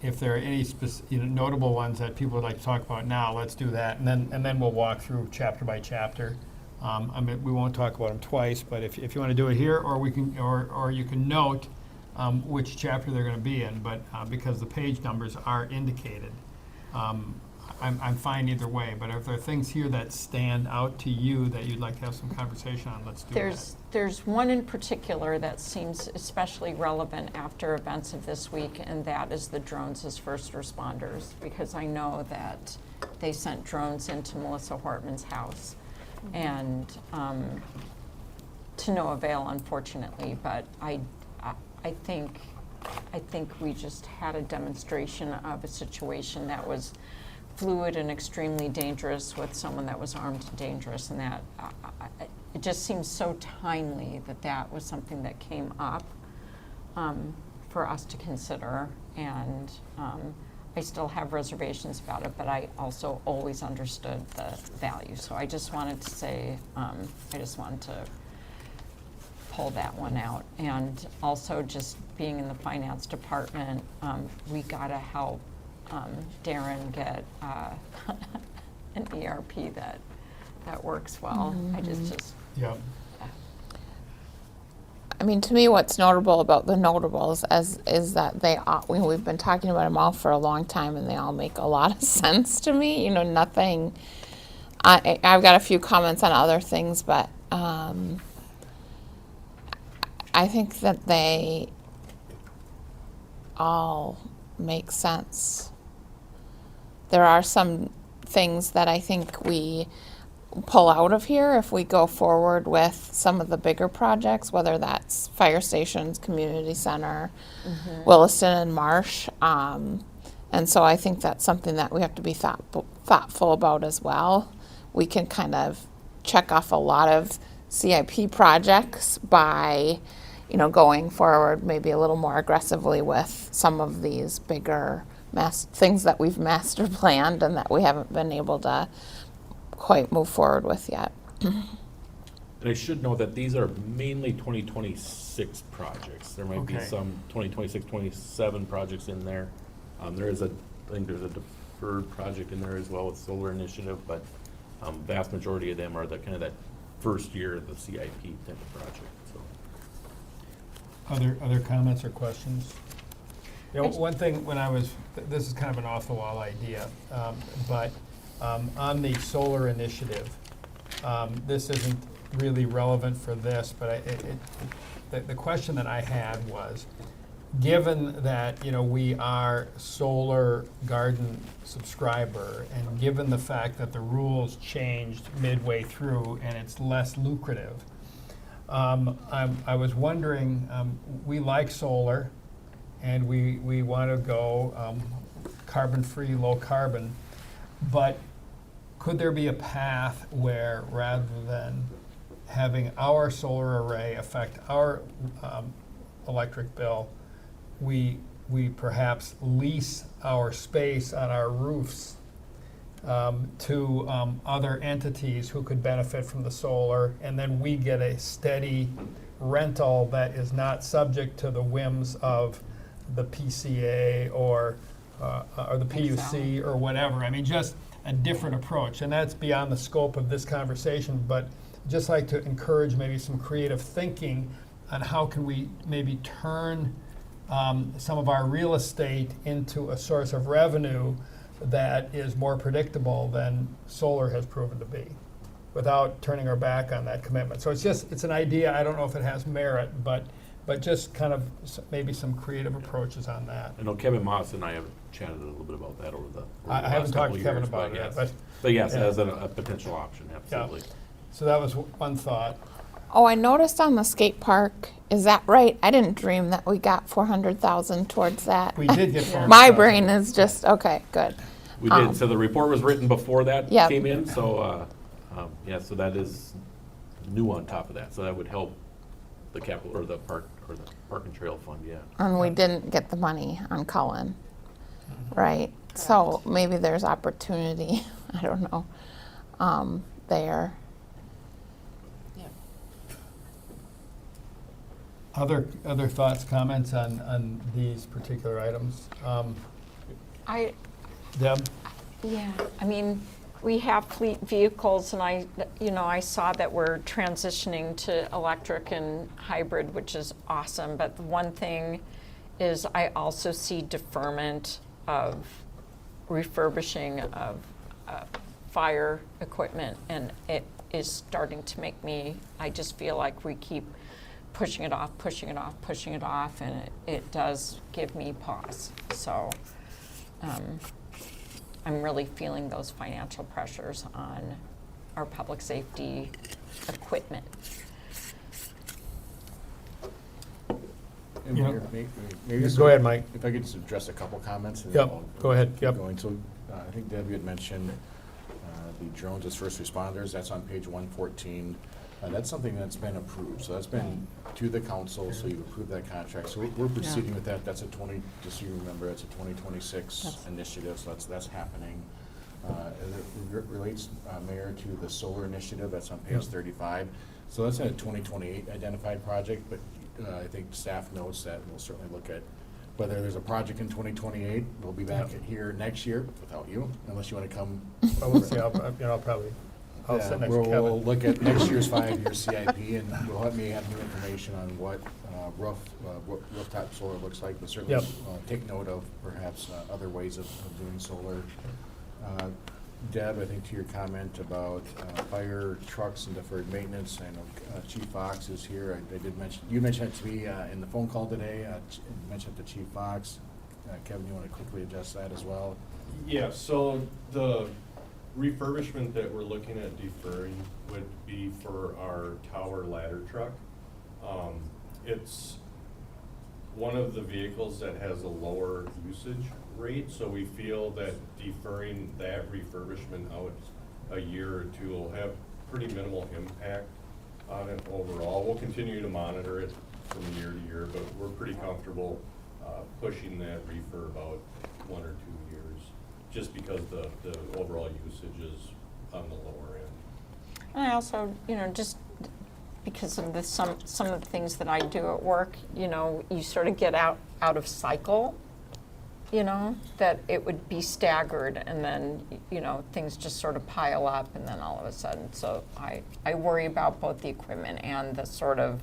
[SPEAKER 1] if there are any notable ones that people would like to talk about now, let's do that, and then we'll walk through chapter by chapter. I mean, we won't talk about them twice, but if you want to do it here, or we can, or you can note which chapter they're going to be in, but because the page numbers are indicated, I'm fine either way. But if there are things here that stand out to you that you'd like to have some conversation on, let's do that.
[SPEAKER 17] There's one in particular that seems especially relevant after events of this week, and that is the drones as first responders, because I know that they sent drones into Melissa Hortman's house, and to no avail, unfortunately. But I think we just had a demonstration of a situation that was fluid and extremely dangerous with someone that was armed and dangerous, and that it just seems so timely that was something that came up for us to consider, and I still have reservations about it, but I also always understood the value. So I just wanted to say, I just wanted to pull that one out. And also, just being in the finance department, we gotta help Darren get an ERP that works well. I just
[SPEAKER 1] yeah.
[SPEAKER 7] I mean, to me, what's notable about the notables is that they all, we've been talking about them all for a long time, and they all make a lot of sense to me. You know, nothing. I've got a few comments on other things, but I think that they all make sense. There are some things that I think we pull out of here if we go forward with some of the bigger projects, whether that's fire stations, community center, Williston and Marsh. And so I think that's something that we have to be thoughtful about as well. We can kind of check off a lot of CIP projects by, you know, going forward maybe a little more aggressively with some of these bigger things that we've master planned and that we haven't been able to quite move forward with yet.
[SPEAKER 4] And I should know that these are mainly 2026 projects. There might be some 2026, 27 projects in there. I think there's a deferred project in there as well with Solar Initiative, but vast majority of them are the kind of that first year of the CIP type of project. So
[SPEAKER 1] Other comments or questions? You know, one thing when I was, this is kind of an off-the-wall idea, but on the solar initiative, this isn't really relevant for this, but the question that I had was, given that, you know, we are solar garden subscriber, and given the fact that the rules changed midway through and it's less lucrative, I was wondering, we like solar, and we want to go carbon-free, low carbon, but could there be a path where, rather than having our solar array affect our electric bill, we perhaps lease our space on our roofs to other entities who could benefit from the solar, and then we get a steady rental that is not subject to the whims of the PCA or the PUC or whatever. I mean, just a different approach, and that's beyond the scope of this conversation, but just like to encourage maybe some creative thinking on how can we maybe turn some of our real estate into a source of revenue that is more predictable than solar has proven to be, without turning our back on that commitment. So it's an idea. I don't know if it has merit, but just kind of maybe some creative approaches on that.
[SPEAKER 4] I know Kevin Moss and I have chatted a little bit about that over the
[SPEAKER 1] I haven't
[SPEAKER 4] last
[SPEAKER 1] talked
[SPEAKER 4] couple
[SPEAKER 1] to
[SPEAKER 4] of
[SPEAKER 1] Kevin
[SPEAKER 4] years,
[SPEAKER 1] about it yet,
[SPEAKER 4] yes.
[SPEAKER 1] but
[SPEAKER 4] yes,
[SPEAKER 1] yeah.
[SPEAKER 4] as a potential option, absolutely.
[SPEAKER 1] Yeah. So that was one thought.
[SPEAKER 7] Oh, I noticed on the skate park, is that right? I didn't dream that we got 400,000 towards that.
[SPEAKER 1] We did get 400,000.
[SPEAKER 7] My brain is just, okay, good.
[SPEAKER 4] We did. So the report was written before that
[SPEAKER 7] Yep.
[SPEAKER 4] came in. So yeah, so that is new on top of that. So that would help the capital or the park and trail fund. Yeah.
[SPEAKER 7] And we didn't get the money on Cullen, right? So maybe there's opportunity, I don't know, there.
[SPEAKER 1] Other thoughts, comments on these particular items? Deb?
[SPEAKER 17] Yeah, I mean, we have fleet vehicles, and I saw that we're transitioning to electric and hybrid, which is awesome. But the one thing is, I also see deferment of refurbishing of fire equipment, and it is starting to make me. I just feel like we keep pushing it off, and it does give me pause. So. I'm really feeling those financial pressures on our public safety equipment.
[SPEAKER 5] And
[SPEAKER 1] You
[SPEAKER 5] Mayor,
[SPEAKER 1] know-
[SPEAKER 5] maybe
[SPEAKER 1] Go ahead, Mike.
[SPEAKER 5] If I could just address a couple comments. And
[SPEAKER 1] Yep,
[SPEAKER 5] then I'll
[SPEAKER 1] go ahead,
[SPEAKER 5] keep
[SPEAKER 1] yep.
[SPEAKER 5] going. So I think Debbie had mentioned the drones as first responders. That's on page 114. That's something that's been approved. So that's been to the council, so you've approved that contract. So we're proceeding with that. That's just so you remember, that's a 2026 initiative, so that's happening. As it relates, Mayor, to the solar initiative, that's on page 35. So that's a 2028 identified project, but I think staff knows that we'll certainly look at whether there's a project in 2028. We'll be back here next year without you, unless you want to come.
[SPEAKER 1] Well, we'll see. I'll probably. I'll sit next to Kevin.
[SPEAKER 5] We'll look at next year's 5-year CIP, and we'll have me have new information on what rooftop solar looks like, but certainly
[SPEAKER 1] Yep.
[SPEAKER 5] take note of perhaps other ways of doing solar. Deb, I think to your comment about fire trucks and deferred maintenance, I know Chief Fox is here. I did mention, you mentioned it to me in the phone call today, you mentioned it to Chief Fox. Kevin, you want to quickly adjust that as well?
[SPEAKER 11] Yeah, so the refurbishment that we're looking at deferring would be for our tower ladder truck. It's one of the vehicles that has a lower usage rate, so we feel that deferring that refurbishment out a year or two will have pretty minimal impact on it overall. We'll continue to monitor it from year to year, but we're pretty comfortable pushing that refurb out 1 or 2 years, just because the overall usage is on the lower end.
[SPEAKER 17] And I also, just because of some of the things that I do at work, you sort of get out of cycle, that it would be staggered, and then, things just sort of pile up, and then all of a sudden. So I worry about both the equipment and the sort of,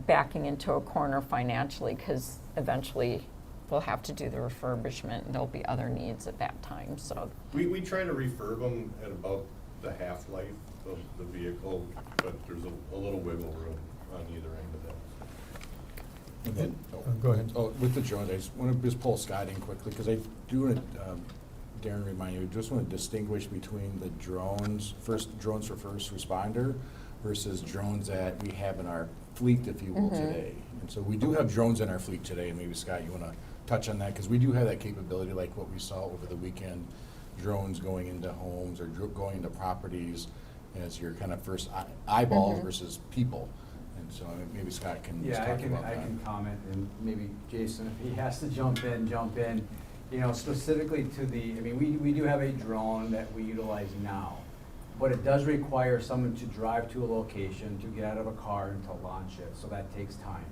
[SPEAKER 17] backing into a corner financially, because eventually we'll have to do the refurbishment and there'll be other needs at that time, so.
[SPEAKER 11] We try to refurb them at about the half-life of the vehicle, but there's a little wiggle room on either end of that.
[SPEAKER 5] And then,
[SPEAKER 1] Go ahead.
[SPEAKER 5] Oh, with the drones, I just want to just pull Scott in quickly, because I do want to, Darren remind you, just want to distinguish between the drones for first responder versus drones that we have in our fleet, if you will, today. And so we do have drones in our fleet today, and maybe Scott, you want to touch on that, because we do have that capability, like what we saw over the weekend, drones going into homes or going into properties as your kind of first eyeballs versus people. And so maybe Scott can just talk about that.
[SPEAKER 3] I can comment, and maybe Jason, if he has to jump in. Specifically to we do have a drone that we utilize now, but it does require someone to drive to a location, to get out of a car and to launch it, so that takes time.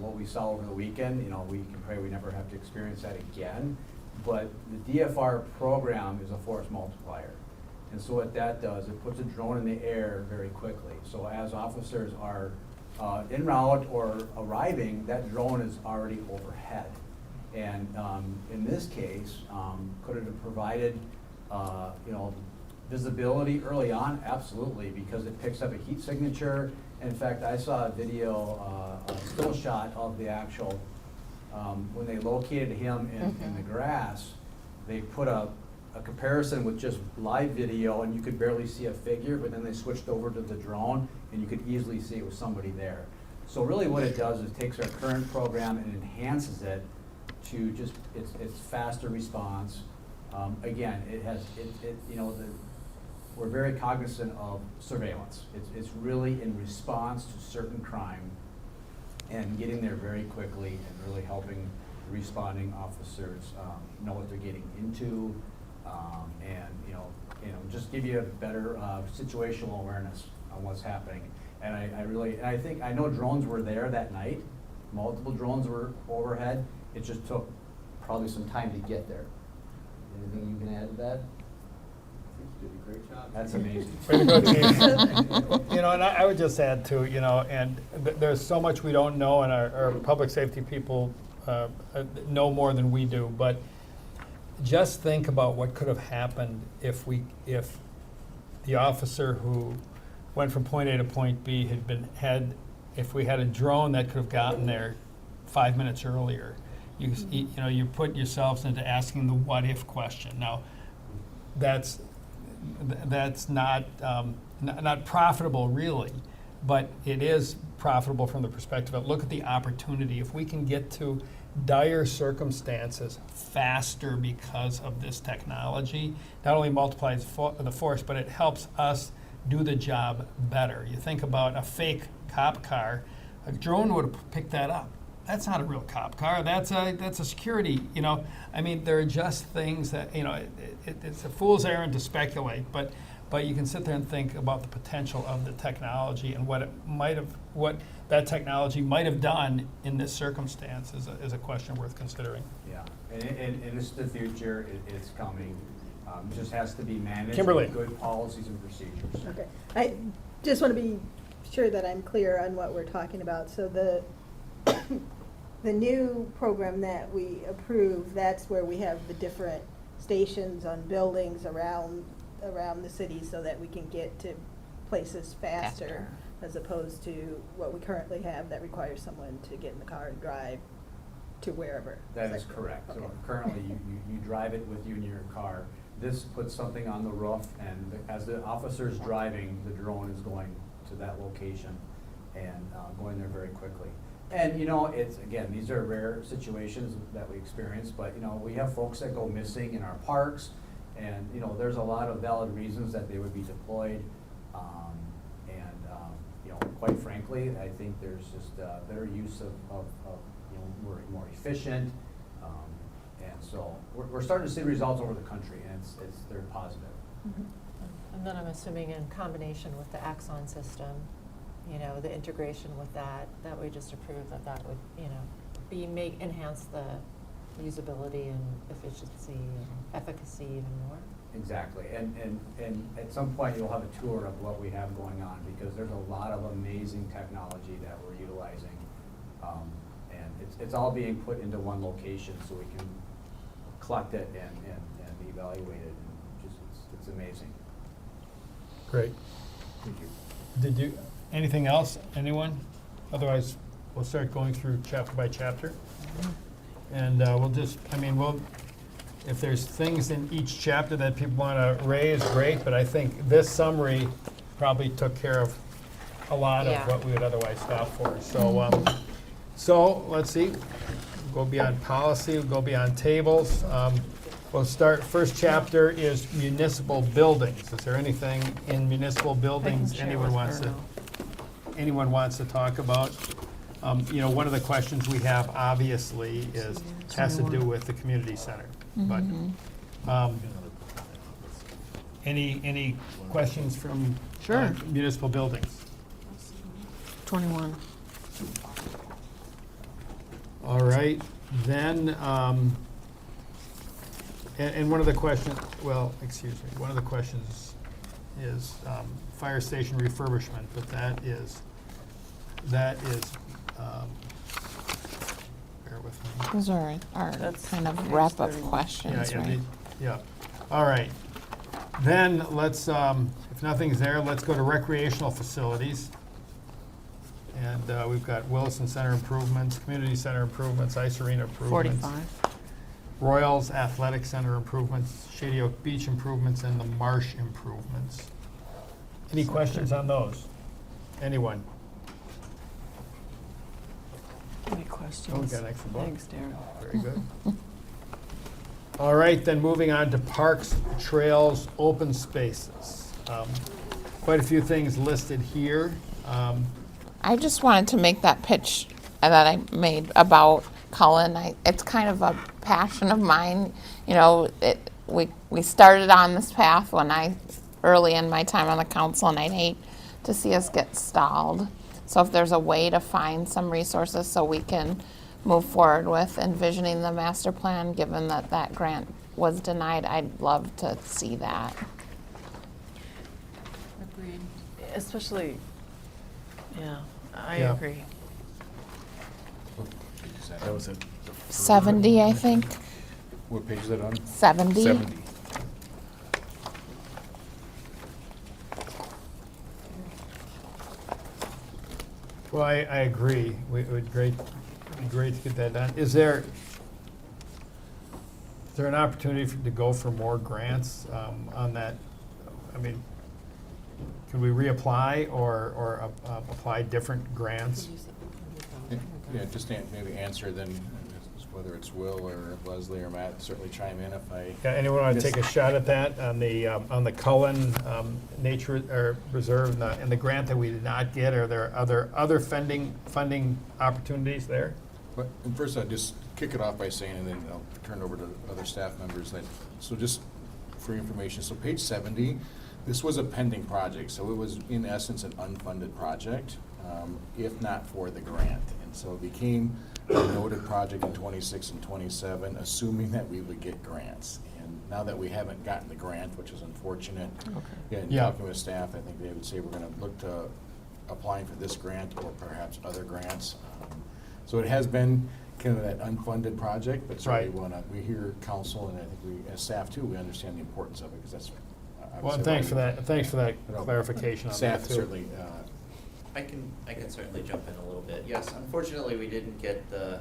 [SPEAKER 3] What we saw over the weekend, we can pray we never have to experience that again, but the DFR program is a force multiplier. And so what that does, it puts a drone in the air very quickly. So as officers are en route or arriving, that drone is already overhead. And in this case, could it have provided visibility early on? Absolutely, because it picks up a heat signature. In fact, I saw a video, a still shot of the actual, when they located him in the grass, they put a comparison with just live video, and you could barely see a figure, but then they switched over to the drone, and you could easily see it was somebody there. So really what it does is takes our current program and enhances it to just, it's faster response. Again, we're very cognizant of surveillance. It's really in response to certain crime and getting there very quickly and really helping the responding officers know what they're getting into, and just give you a better situational awareness on what's happening. And I know drones were there that night. Multiple drones were overhead. It just took probably some time to get there. Anything you can add to that? You did a great job. That's amazing.
[SPEAKER 1] Way to go, team. And I would just add too, and there's so much we don't know, and our public safety people know more than we do. But just think about what could have happened if the officer who went from point A to point B if we had a drone that could have gotten there 5 minutes earlier. You put yourselves into asking the what if question. Now, that's not profitable really, but it is profitable from the perspective of look at the opportunity. If we can get to dire circumstances faster because of this technology, not only multiplies the force, but it helps us do the job better. You think about a fake cop car, a drone would have picked that up. That's not a real cop car. That's a security. There are just things that it's a fool's errand to speculate. But you can sit there and think about the potential of the technology and what that technology might have done in this circumstance is a question worth considering.
[SPEAKER 3] Yeah, and it's the future. It's coming. It just has to be managed
[SPEAKER 1] Kimberly.
[SPEAKER 3] with good policies and procedures.
[SPEAKER 6] Okay, I just want to be sure that I'm clear on what we're talking about. So the new program that we approve, that's where we have the different stations on buildings around the city so that we can get to places faster as opposed to what we currently have that requires someone to get in the car and drive to wherever.
[SPEAKER 3] That is correct.
[SPEAKER 6] Okay.
[SPEAKER 3] So currently, you drive it with you in your car. This puts something on the roof, and as the officer's driving, the drone is going to that location and going there very quickly. And again, these are rare situations that we experience, but we have folks that go missing in our parks, and there's a lot of valid reasons that they would be deployed. Quite frankly, I think there's just better use of more efficient, and so we're starting to see results over the country, and they're positive.
[SPEAKER 16] And then I'm assuming in combination with the Axon system, the integration with that we just approved that would enhance the usability and efficiency and efficacy even more.
[SPEAKER 3] Exactly, and at some point, you'll have a tour of what we have going on, because there's a lot of amazing technology that we're utilizing. And it's all being put into one location, so we can collect it and evaluate it, and just, it's amazing.
[SPEAKER 1] Great.
[SPEAKER 3] Thank you.
[SPEAKER 1] Did you, anything else, anyone? Otherwise, we'll start going through chapter by chapter. And we'll just, if there's things in each chapter that people want to raise, great, but I think this summary probably took care of a lot of
[SPEAKER 17] Yeah.
[SPEAKER 1] what we would otherwise stop for. So let's see, we'll go beyond policy, we'll go beyond tables. We'll start, first chapter is municipal buildings. Is there anything in municipal buildings anyone wants to talk about? One of the questions we have obviously has to do with the community center. But any questions from
[SPEAKER 7] Sure.
[SPEAKER 1] municipal buildings?
[SPEAKER 7] 21.
[SPEAKER 1] All right, then, and one of the questions, one of the questions is fire station refurbishment, but that is, bear with me.
[SPEAKER 7] Those are our kind of wrap-up questions, right?
[SPEAKER 1] Yeah, all right. Then let's, if nothing's there, let's go to recreational facilities. And we've got Wilson Center improvements, Community Center improvements, Ice Arena improvements.
[SPEAKER 7] 45.
[SPEAKER 1] Royals Athletic Center improvements, Shady Oak Beach improvements, and the Marsh improvements. Any questions on those? Anyone?
[SPEAKER 18] Any questions?
[SPEAKER 1] Oh, we got an extra book.
[SPEAKER 18] Thanks, Darren.
[SPEAKER 1] Very good. All right, then moving on to parks, trails, open spaces. Quite a few things listed here.
[SPEAKER 7] I just wanted to make that pitch that I made about Cullen. It's kind of a passion of mine. We started on this path early in my time on the council, and I'd hate to see us get stalled. So if there's a way to find some resources so we can move forward with envisioning the master plan, given that that grant was denied, I'd love to see that.
[SPEAKER 18] Agreed. Especially, yeah, I
[SPEAKER 1] Yeah.
[SPEAKER 18] agree.
[SPEAKER 5] That was it.
[SPEAKER 7] 70, I think.
[SPEAKER 5] What page is that on?
[SPEAKER 7] 70.
[SPEAKER 5] 70.
[SPEAKER 1] Well, I agree. It would be great to get that done. Is there an opportunity to go for more grants on that? Can we reapply or apply different grants?
[SPEAKER 5] Yeah, just maybe answer then, whether it's Will or Leslie or Matt, certainly chime in if I.
[SPEAKER 1] Yeah, anyone want to take a shot at that on the Cullen Nature or Reserve and the grant that we did not get? Are there other funding opportunities there?
[SPEAKER 5] And first, I'll just kick it off by saying, and then I'll turn it over to other staff members. So just for information, so page 70, this was a pending project, so it was in essence an unfunded project, if not for the grant. And so it became a noted project in 26 and 27, assuming that we would get grants. And now that we haven't gotten the grant, which is unfortunate, and talking with staff, I think they would say we're going to look to applying for this grant or perhaps other grants. So it has been kind of that unfunded project, but certainly we hear council, and I think we, as staff too, we understand the importance of it, because that's.
[SPEAKER 1] Well, thanks for that clarification on that
[SPEAKER 5] Staff
[SPEAKER 1] too.
[SPEAKER 5] certainly.
[SPEAKER 12] I can certainly jump in a little bit. Yes, unfortunately, we didn't get the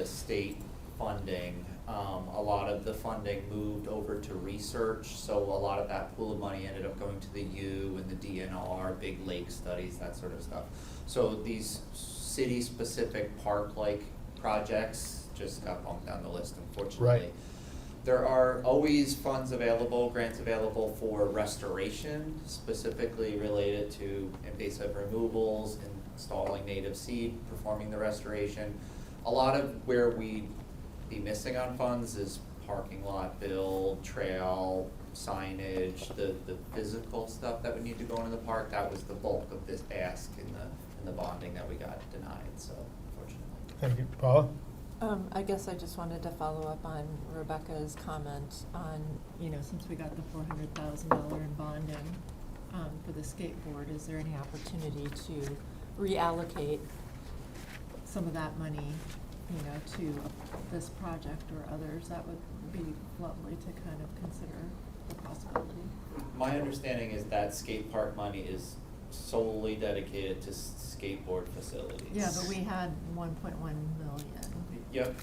[SPEAKER 12] state funding. A lot of the funding moved over to research, so a lot of that pool of money ended up going to the U and the DNR, big lake studies, that sort of stuff. So these city-specific park-like projects just got bumped down the list, unfortunately.
[SPEAKER 1] Right.
[SPEAKER 12] There are always funds available, grants available for restoration, specifically related to invasive removals, installing native seed, performing the restoration. A lot of where we'd be missing on funds is parking lot build, trail, signage, the physical stuff that would need to go into the park. That was the bulk of this ask in the bonding that we got denied, so unfortunately.
[SPEAKER 1] Thank you. Paula?
[SPEAKER 16] I guess I just wanted to follow up on Rebecca's comment on, since we got the $400,000 in bonding for the skateboard, is there any opportunity to reallocate some of that money, to this project or others? That would be lovely to kind of consider the possibility.
[SPEAKER 12] My understanding is that skate park money is solely dedicated to skateboard facilities.
[SPEAKER 16] Yeah, but we had 1.1 million.
[SPEAKER 12] Yep.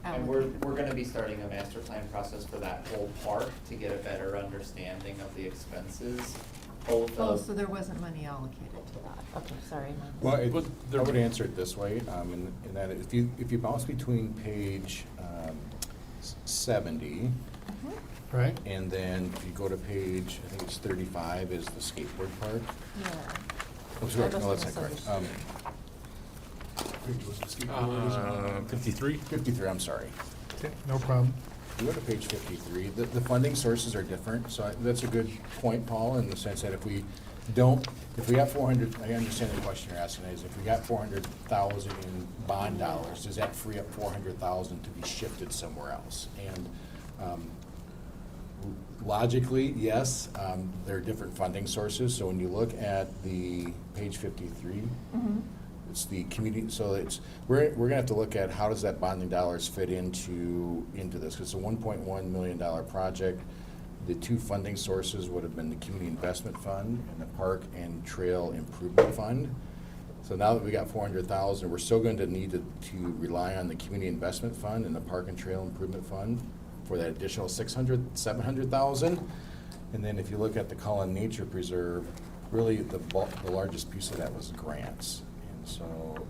[SPEAKER 12] And we're gonna be starting a master plan process for that whole park to get a better understanding of the expenses. Both
[SPEAKER 16] Oh,
[SPEAKER 12] of,
[SPEAKER 16] so there wasn't money allocated to that. Okay, sorry.
[SPEAKER 5] Well, I would answer it this way, in that if you bounce between page 70,
[SPEAKER 1] Right.
[SPEAKER 5] and then if you go to page, I think it's 35 is the skateboard park.
[SPEAKER 16] Yeah.
[SPEAKER 5] Oh, sorry,
[SPEAKER 16] I must
[SPEAKER 5] no, that's
[SPEAKER 16] have
[SPEAKER 5] not correct.
[SPEAKER 16] misunderstood.
[SPEAKER 5] Page was the skateboard?
[SPEAKER 4] 53.
[SPEAKER 5] 53, I'm sorry.
[SPEAKER 1] Okay, no problem.
[SPEAKER 5] You go to page 53, the funding sources are different, so that's a good point, Paul, in the sense that if we got 400, I understand the question you're asking, is if we got 400,000 in bond dollars, does that free up 400,000 to be shifted somewhere else? And logically, yes, there are different funding sources, so when you look at the page 53, it's the community, so we're gonna have to look at how does that bonding dollars fit into this, because it's a $1.1 million project. The two funding sources would have been the Community Investment Fund and the Park and Trail Improvement Fund. So now that we got 400,000, we're still going to need to rely on the Community Investment Fund and the Park and Trail Improvement Fund for that additional 700,000. And then if you look at the Cullen Nature Preserve, really the largest piece of that was grants. And so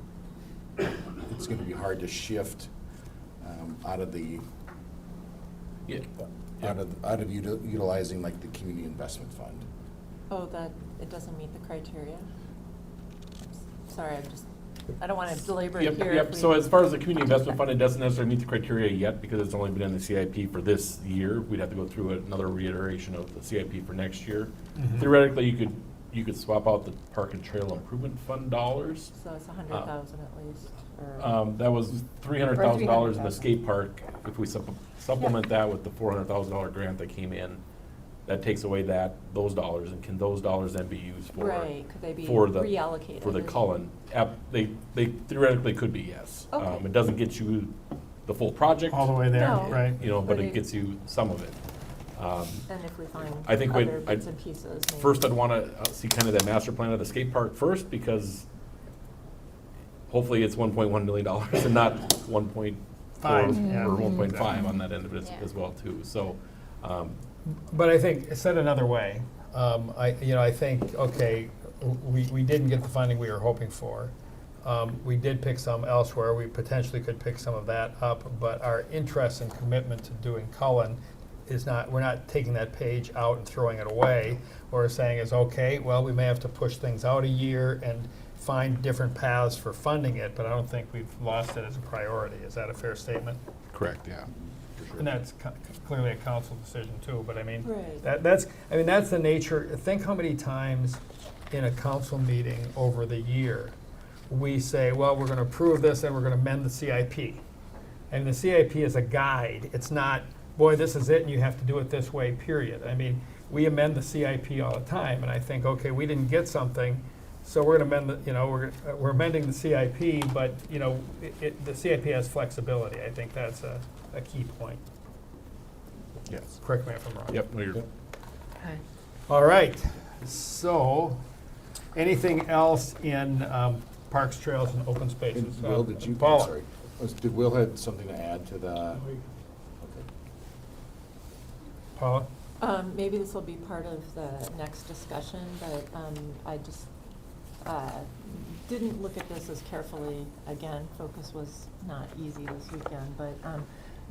[SPEAKER 5] it's going to be hard to shift out of the out of utilizing like the Community Investment Fund.
[SPEAKER 16] Oh, that it doesn't meet the criteria? Sorry, I don't want to belabor it here.
[SPEAKER 4] Yep. So as far as the community investment fund, it doesn't necessarily meet the criteria yet because it's only been in the CIP for this year. We'd have to go through another reiteration of the CIP for next year. Theoretically, you could swap out the Park and Trail Improvement Fund dollars.
[SPEAKER 16] So it's 100,000 at least? Or
[SPEAKER 4] That was $300,000 in the skate park. If we supplement that with the $400,000 grant that came in, that takes away those dollars, and can those dollars then be used for
[SPEAKER 16] Right, could they be
[SPEAKER 4] for the
[SPEAKER 16] reallocated?
[SPEAKER 4] for the Cullen? They theoretically could be, yes.
[SPEAKER 16] Okay.
[SPEAKER 4] It doesn't get you the full project
[SPEAKER 1] All the way there,
[SPEAKER 16] No.
[SPEAKER 1] right?
[SPEAKER 4] but
[SPEAKER 16] But
[SPEAKER 4] it
[SPEAKER 16] it-
[SPEAKER 4] gets you some of it.
[SPEAKER 16] And if we find
[SPEAKER 4] I think
[SPEAKER 16] other bits and pieces, maybe.
[SPEAKER 4] first I'd want to see kind of that master plan of the skate park first, because hopefully it's $1.1 million and not 1.4
[SPEAKER 1] Five,
[SPEAKER 4] or
[SPEAKER 1] yeah.
[SPEAKER 4] 1.5 on that end of it
[SPEAKER 2] Yeah.
[SPEAKER 4] as well too. So,
[SPEAKER 1] But I think, said another way, I think, okay, we didn't get the funding we were hoping for. We did pick some elsewhere. We potentially could pick some of that up, but our interest and commitment to doing Cullen is not, we're not taking that page out and throwing it away. What we're saying is, okay, well, we may have to push things out a year and find different paths for funding it, but I don't think we've lost it as a priority. Is that a fair statement?
[SPEAKER 5] Correct, yeah.
[SPEAKER 1] And that's clearly a council decision too, but I mean,
[SPEAKER 16] Right.
[SPEAKER 1] that's the nature, think how many times in a council meeting over the year, we say, well, we're gonna approve this and we're gonna amend the CIP. And the CIP is a guide, it's not, boy, this is it and you have to do it this way, period. I mean, we amend the CIP all the time, and I think, okay, we didn't get something, so we're gonna amend we're amending the CIP, but, the CIP has flexibility. I think that's a key point.
[SPEAKER 5] Yes.
[SPEAKER 1] Correct me if I'm wrong.
[SPEAKER 4] yep, no, you're
[SPEAKER 18] Okay.
[SPEAKER 1] All right, so, anything else in parks, trails, and open spaces?
[SPEAKER 5] And Will, did you,
[SPEAKER 1] Paula?
[SPEAKER 5] sorry, did Will have something to add to the? Okay.
[SPEAKER 1] Paula?
[SPEAKER 16] Maybe this will be part of the next discussion, but I just didn't look at this as carefully. Again, focus was not easy this weekend, but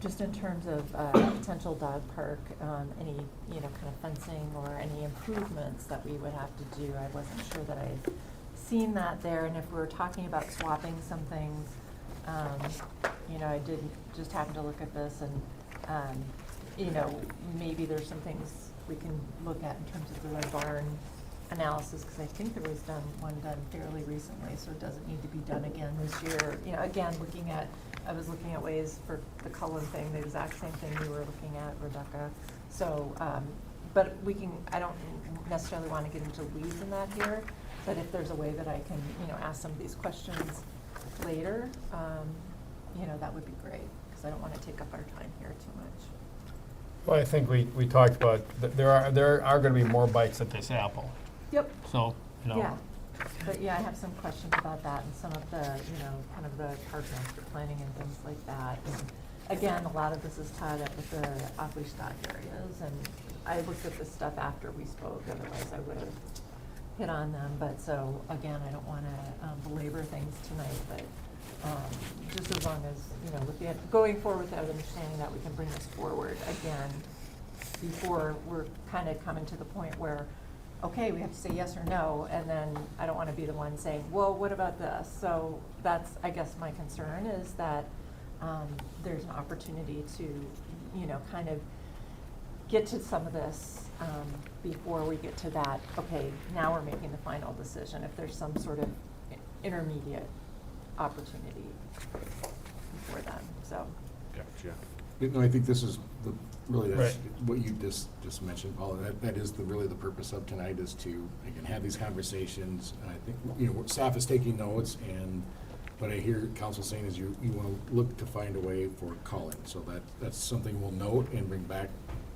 [SPEAKER 16] just in terms of potential dog park, any kind of fencing or any improvements that we would have to do. I wasn't sure that I'd seen that there, and if we were talking about swapping some things, I did just happen to look at this and. Maybe there's some things we can look at in terms of the Red Barn analysis, because I think there was one done fairly recently, so it doesn't need to be done again this year. Again, looking at I was looking at ways for the Cullen thing, the exact same thing you were looking at, Rebecca. So, but we can, I don't necessarily want to get into weeds in that here, but if there's a way that I can, ask some of these questions later, that would be great, because I don't want to take up our time here too much.
[SPEAKER 1] Well, I think we talked about, there are going to be more bites at this apple.
[SPEAKER 16] Yep.
[SPEAKER 1] So,
[SPEAKER 16] Yeah, but yeah, I have some questions about that and some of the, kind of the park master planning and things like that. And again, a lot of this is tied up with the off-leash dog areas, and I looked at this stuff after we spoke, otherwise I would have hit on them. But so, again, I don't want to belabor things tonight, but just as long as, with the, going forward with that understanding that we can bring this forward again before we're kind of coming to the point where, okay, we have to say yes or no, and then I don't want to be the one saying, well, what about this? So that's, I guess, my concern is that there's an opportunity to, kind of get to some of this before we get to that, okay, now we're making the final decision, if there's some sort of intermediate opportunity before then, so.
[SPEAKER 4] Gotcha.
[SPEAKER 5] No, I think this is really that's
[SPEAKER 1] Right.
[SPEAKER 5] what you just mentioned, Paul. That is really the purpose of tonight, is to, again, have these conversations. And I think, staff is taking notes, and what I hear council saying is you want to look to find a way for Cullen. So that's something we'll note and bring back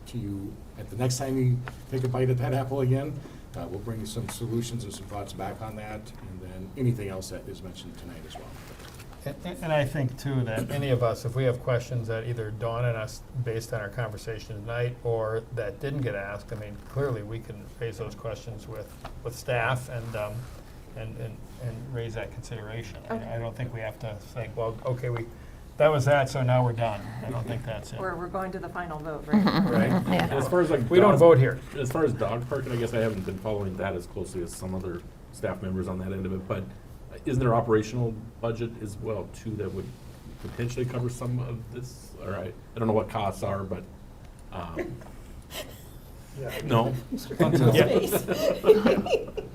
[SPEAKER 5] to you at the next time you take a bite at that apple again. We'll bring you some solutions and some thoughts back on that, and then anything else that is mentioned tonight as well.
[SPEAKER 1] And I think too that any of us, if we have questions that either dawn on us based on our conversation tonight or that didn't get asked, I mean, clearly we can raise those questions with staff and raise that consideration. I don't think we have to think, well, okay, that was that, so now we're done. I don't think that's it.
[SPEAKER 16] Or we're going to the final vote, right?
[SPEAKER 1] Right?
[SPEAKER 7] Yeah.
[SPEAKER 4] As far as
[SPEAKER 1] We don't vote here.
[SPEAKER 4] As far as dog parking, I guess I haven't been following that as closely as some other staff members on that end of it, but isn't there operational budget as well too that would potentially cover some of this? Or I don't know what costs are, but, no?
[SPEAKER 8] Yeah.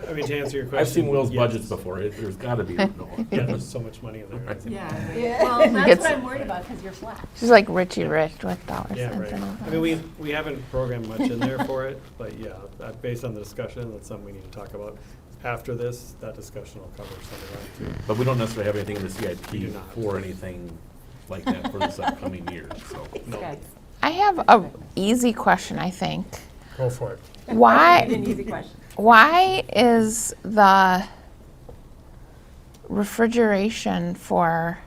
[SPEAKER 8] I mean, to answer your question.
[SPEAKER 4] I've seen Will's
[SPEAKER 8] yes.
[SPEAKER 4] budgets before, there's gotta be, no.
[SPEAKER 8] Yeah, there's so much money in there. I think.
[SPEAKER 16] Yeah, well, that's
[SPEAKER 7] Gets-
[SPEAKER 16] what I'm worried about, because you're flat.
[SPEAKER 7] She's like Richie Rich with dollars
[SPEAKER 8] Yeah,
[SPEAKER 7] cents
[SPEAKER 8] right.
[SPEAKER 7] and all
[SPEAKER 8] I
[SPEAKER 7] that.
[SPEAKER 8] mean, we haven't programmed much in there for it, but yeah, based on the discussion, that's something we need to talk about. After this, that discussion will cover some of that too.
[SPEAKER 4] But we don't necessarily have anything in the CIP
[SPEAKER 8] We do not.
[SPEAKER 4] for anything like that for this upcoming year, so.
[SPEAKER 16] Okay.
[SPEAKER 7] I have a easy question, I think.
[SPEAKER 1] Go for it.
[SPEAKER 7] Why?
[SPEAKER 16] An easy question.
[SPEAKER 7] Why is the refrigeration for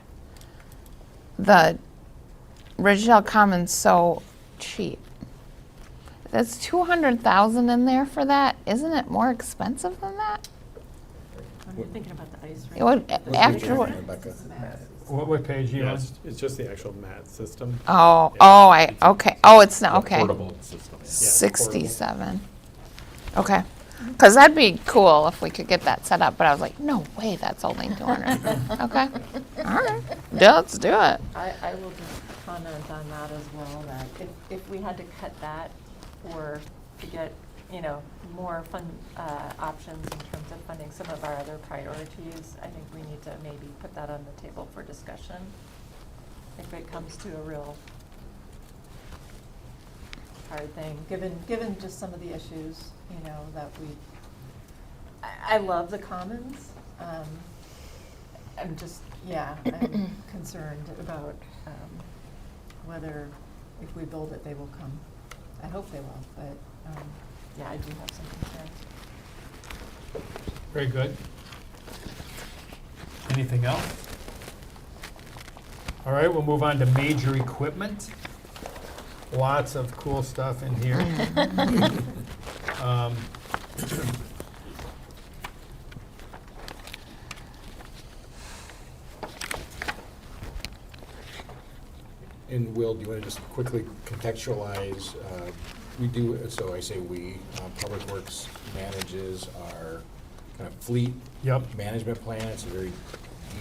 [SPEAKER 7] the Ridgedale Commons so cheap? There's 200,000 in there for that. Isn't it more expensive than that?
[SPEAKER 16] When you're thinking about the ice rink.
[SPEAKER 7] It would,
[SPEAKER 5] What's
[SPEAKER 7] after
[SPEAKER 5] your
[SPEAKER 7] what?
[SPEAKER 5] name, Rebecca?
[SPEAKER 1] What page are you
[SPEAKER 8] Yeah,
[SPEAKER 1] on?
[SPEAKER 8] it's just the actual mat system.
[SPEAKER 7] Oh,
[SPEAKER 8] Yeah.
[SPEAKER 7] okay. Oh, it's not, okay.
[SPEAKER 4] Portable system.
[SPEAKER 8] portable.
[SPEAKER 7] 67. Okay. Because that'd be cool if we could get that set up, but I was like, no way, that's only 200. Okay. All right. Yeah, let's do it.
[SPEAKER 16] I will just comment on that as well, that if we had to cut that or to get, more fund options in terms of funding some of our other priorities, I think we need to maybe put that on the table for discussion if it comes to a real hard thing, given just some of the issues, that I love the commons. I'm just, I'm concerned about whether if we build it, they will come. I hope they will, but, I do have some concerns.
[SPEAKER 1] Very good. Anything else? All right, we'll move on to major equipment. Lots of cool stuff in here.
[SPEAKER 5] And Will, do you want to just quickly contextualize, we do, so I say we, Public Works manages our kind of fleet
[SPEAKER 1] Yep.
[SPEAKER 5] management plan. It's a very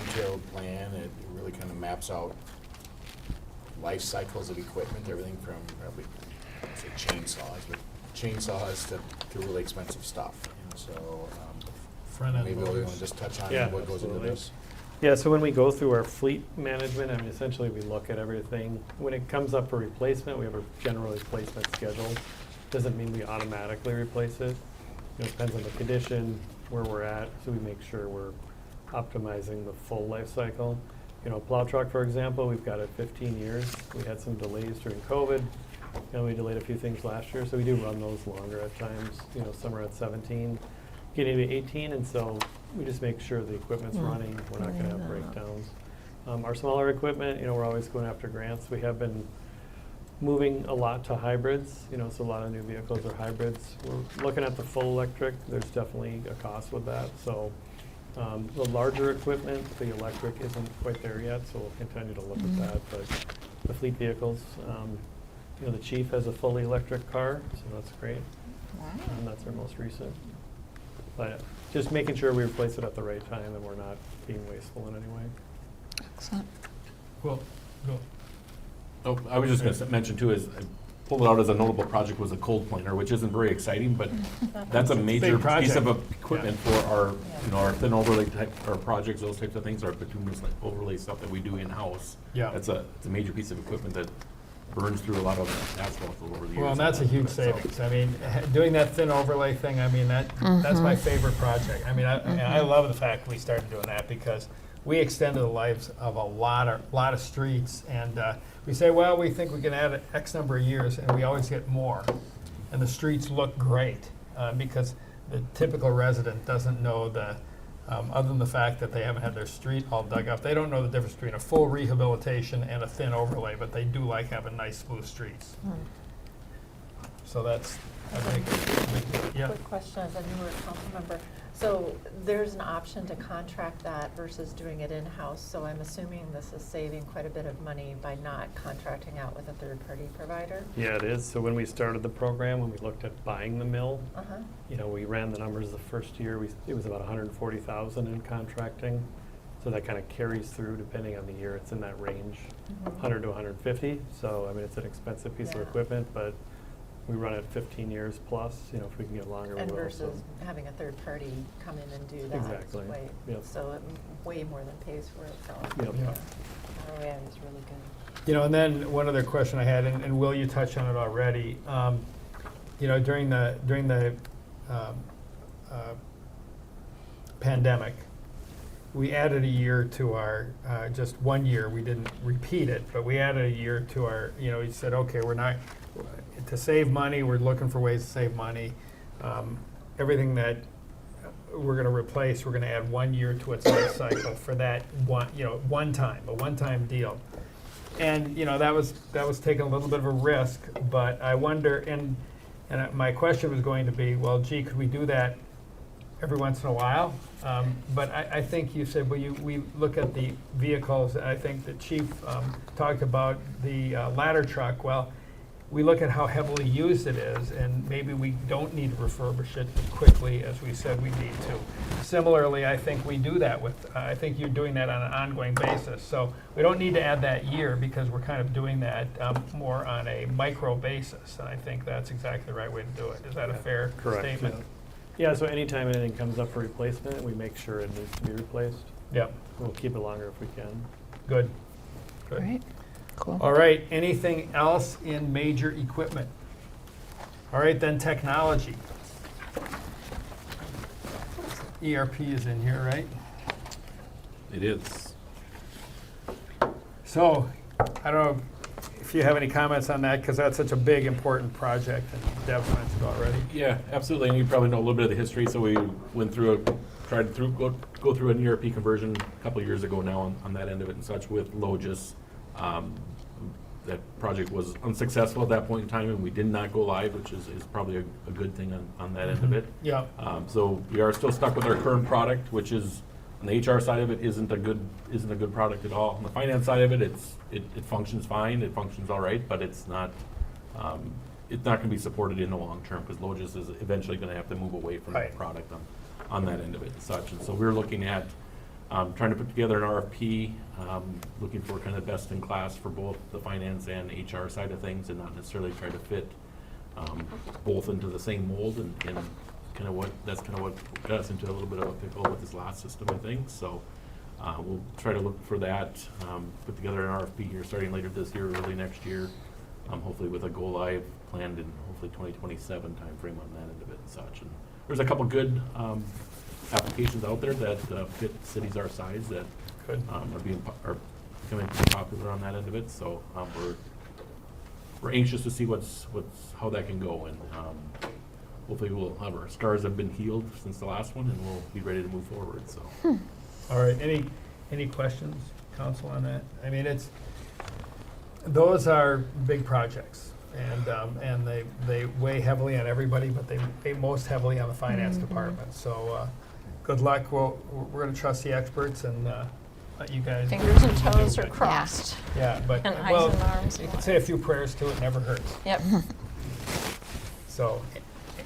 [SPEAKER 5] detailed plan. It really kind of maps out life cycles of equipment, everything from probably, I'd say chainsaws to really expensive stuff. And so,
[SPEAKER 1] Front end
[SPEAKER 5] maybe we want
[SPEAKER 1] loaders.
[SPEAKER 5] to just touch on
[SPEAKER 8] Yeah,
[SPEAKER 5] what goes into
[SPEAKER 8] absolutely.
[SPEAKER 5] this.
[SPEAKER 8] Yeah, so when we go through our fleet management, I mean, essentially we look at everything. When it comes up for replacement, we have a general replacement schedule. Doesn't mean we automatically replace it. It depends on the condition, where we're at, so we make sure we're optimizing the full life cycle. Plow truck, for example, we've got it 15 years. We had some delays during COVID, and we delayed a few things last year, so we do run those longer at times. Some are at 17, getting to 18, and so we just make sure the equipment's running. We're not going to have breakdowns. Our smaller equipment, we're always going after grants. We have been moving a lot to hybrids, so a lot of new vehicles are hybrids. We're looking at the full electric. There's definitely a cost with that. So the larger equipment, the electric isn't quite there yet, so we'll continue to look at that. But the fleet vehicles, the chief has a fully electric car, so that's great. And that's our most recent. But just making sure we replace it at the right time and we're not being wasteful in any way.
[SPEAKER 7] Excellent.
[SPEAKER 1] Well, go.
[SPEAKER 4] Oh, I was just going to mention too, is I pulled it out as a notable project was a cold planer, which isn't very exciting, but that's a major
[SPEAKER 1] big project.
[SPEAKER 4] piece of equipment for our, our thin overlay type, our projects, those types of things, our bituminous overlay stuff that we do in-house.
[SPEAKER 1] Yeah.
[SPEAKER 4] It's a major piece of equipment that burns through a lot of asphalt over the years.
[SPEAKER 1] Well, and that's a huge savings. I mean, doing that thin overlay thing, I mean, that's my favorite project. I mean, I love the fact we started doing that because we extended the lives of a lot of streets, and we say, well, we think we can add X number of years, and we always get more. And the streets look great because the typical resident doesn't know other than the fact that they haven't had their street all dug up, they don't know the difference between a full rehabilitation and a thin overlay, but they do like having nice smooth streets. So that's, I think, yeah.
[SPEAKER 16] Quick question as a newer council member. So there's an option to contract that versus doing it in-house. So I'm assuming this is saving quite a bit of money by not contracting out with a third-party provider?
[SPEAKER 8] Yeah, it is. So when we started the program, when we looked at buying the mill, we ran the numbers the first year. It was about $140,000 in contracting. So that kind of carries through depending on the year. It's in that range, 100 to 150. So I mean, it's an expensive piece of equipment, but we run it 15 years plus. If we can get longer, we
[SPEAKER 16] And
[SPEAKER 8] will.
[SPEAKER 16] versus having a third party come in and do that.
[SPEAKER 8] Exactly. Yep.
[SPEAKER 16] So it way more than pays for itself.
[SPEAKER 8] Yep.
[SPEAKER 16] Yeah. ROI is really good.
[SPEAKER 1] And then one other question I had, and Will, you touched on it already. During the pandemic, we added a year to our, just 1 year, we didn't repeat it, but we added a year to our, we said, okay, we're not, to save money, we're looking for ways to save money. Everything that we're going to replace, we're going to add 1 year to its life cycle for that a one-time deal. And, that was taking a little bit of a risk, but I wonder, and my question was going to be, well, gee, could we do that every once in a while? But I think you said, well, we look at the vehicles. I think the chief talked about the ladder truck. Well, we look at how heavily used it is, and maybe we don't need to refurbish it as quickly as we said we need to. Similarly, I think we do that I think you're doing that on an ongoing basis. So we don't need to add that year because we're kind of doing that more on a micro basis. And I think that's exactly the right way to do it. Is that a fair statement?
[SPEAKER 8] Yeah, so anytime anything comes up for replacement, we make sure it needs to be replaced.
[SPEAKER 1] Yeah.
[SPEAKER 8] We'll keep it longer if we can.
[SPEAKER 1] Good.
[SPEAKER 7] Great. Cool.
[SPEAKER 1] All right, anything else in major equipment? All right, then technology. ERP is in here, right?
[SPEAKER 4] It is.
[SPEAKER 1] So, I don't know if you have any comments on that, because that's such a big, important project, and Deb's mentioned already.
[SPEAKER 4] Yeah, absolutely, and you probably know a little bit of the history, so we went through go through an ERP conversion a couple of years ago now on that end of it and such with Logis. That project was unsuccessful at that point in time, and we did not go live, which is probably a good thing on that end of it.
[SPEAKER 1] Yeah.
[SPEAKER 4] So we are still stuck with our current product, which is, on the HR side of it, isn't a good product at all. On the finance side of it, it functions fine, it functions all right, but it's not going to be supported in the long term, because Logis is eventually going to have to move away from that product on that end of it and such. And so we're looking at trying to put together an RFP, looking for kind of best in class for both the finance and HR side of things, and not necessarily try to fit both into the same mold, and that's kind of what got us into a little bit of a pickle with this last system of things. So We'll try to look for that, put together an RFP here starting later this year, early next year, hopefully with a go live planned in hopefully 2027 timeframe on that end of it and such. And there's a couple good applications out there that fit cities our size that are becoming pretty popular on that end of it. So we're anxious to see how that can go, and hopefully we'll have our scars have been healed since the last one, and we'll be ready to move forward. So.
[SPEAKER 1] All right, any questions, council, on that? I mean, those are big projects, and they weigh heavily on everybody, but they weigh most heavily on the finance department. So good luck. We're going to trust the experts and let you guys.
[SPEAKER 17] Fingers and
[SPEAKER 1] do
[SPEAKER 17] toes are
[SPEAKER 1] it.
[SPEAKER 17] crossed.
[SPEAKER 1] Yeah, but
[SPEAKER 17] And eyes and arms.
[SPEAKER 1] you can say a few prayers to it. Never hurts.
[SPEAKER 17] Yep.
[SPEAKER 1] So,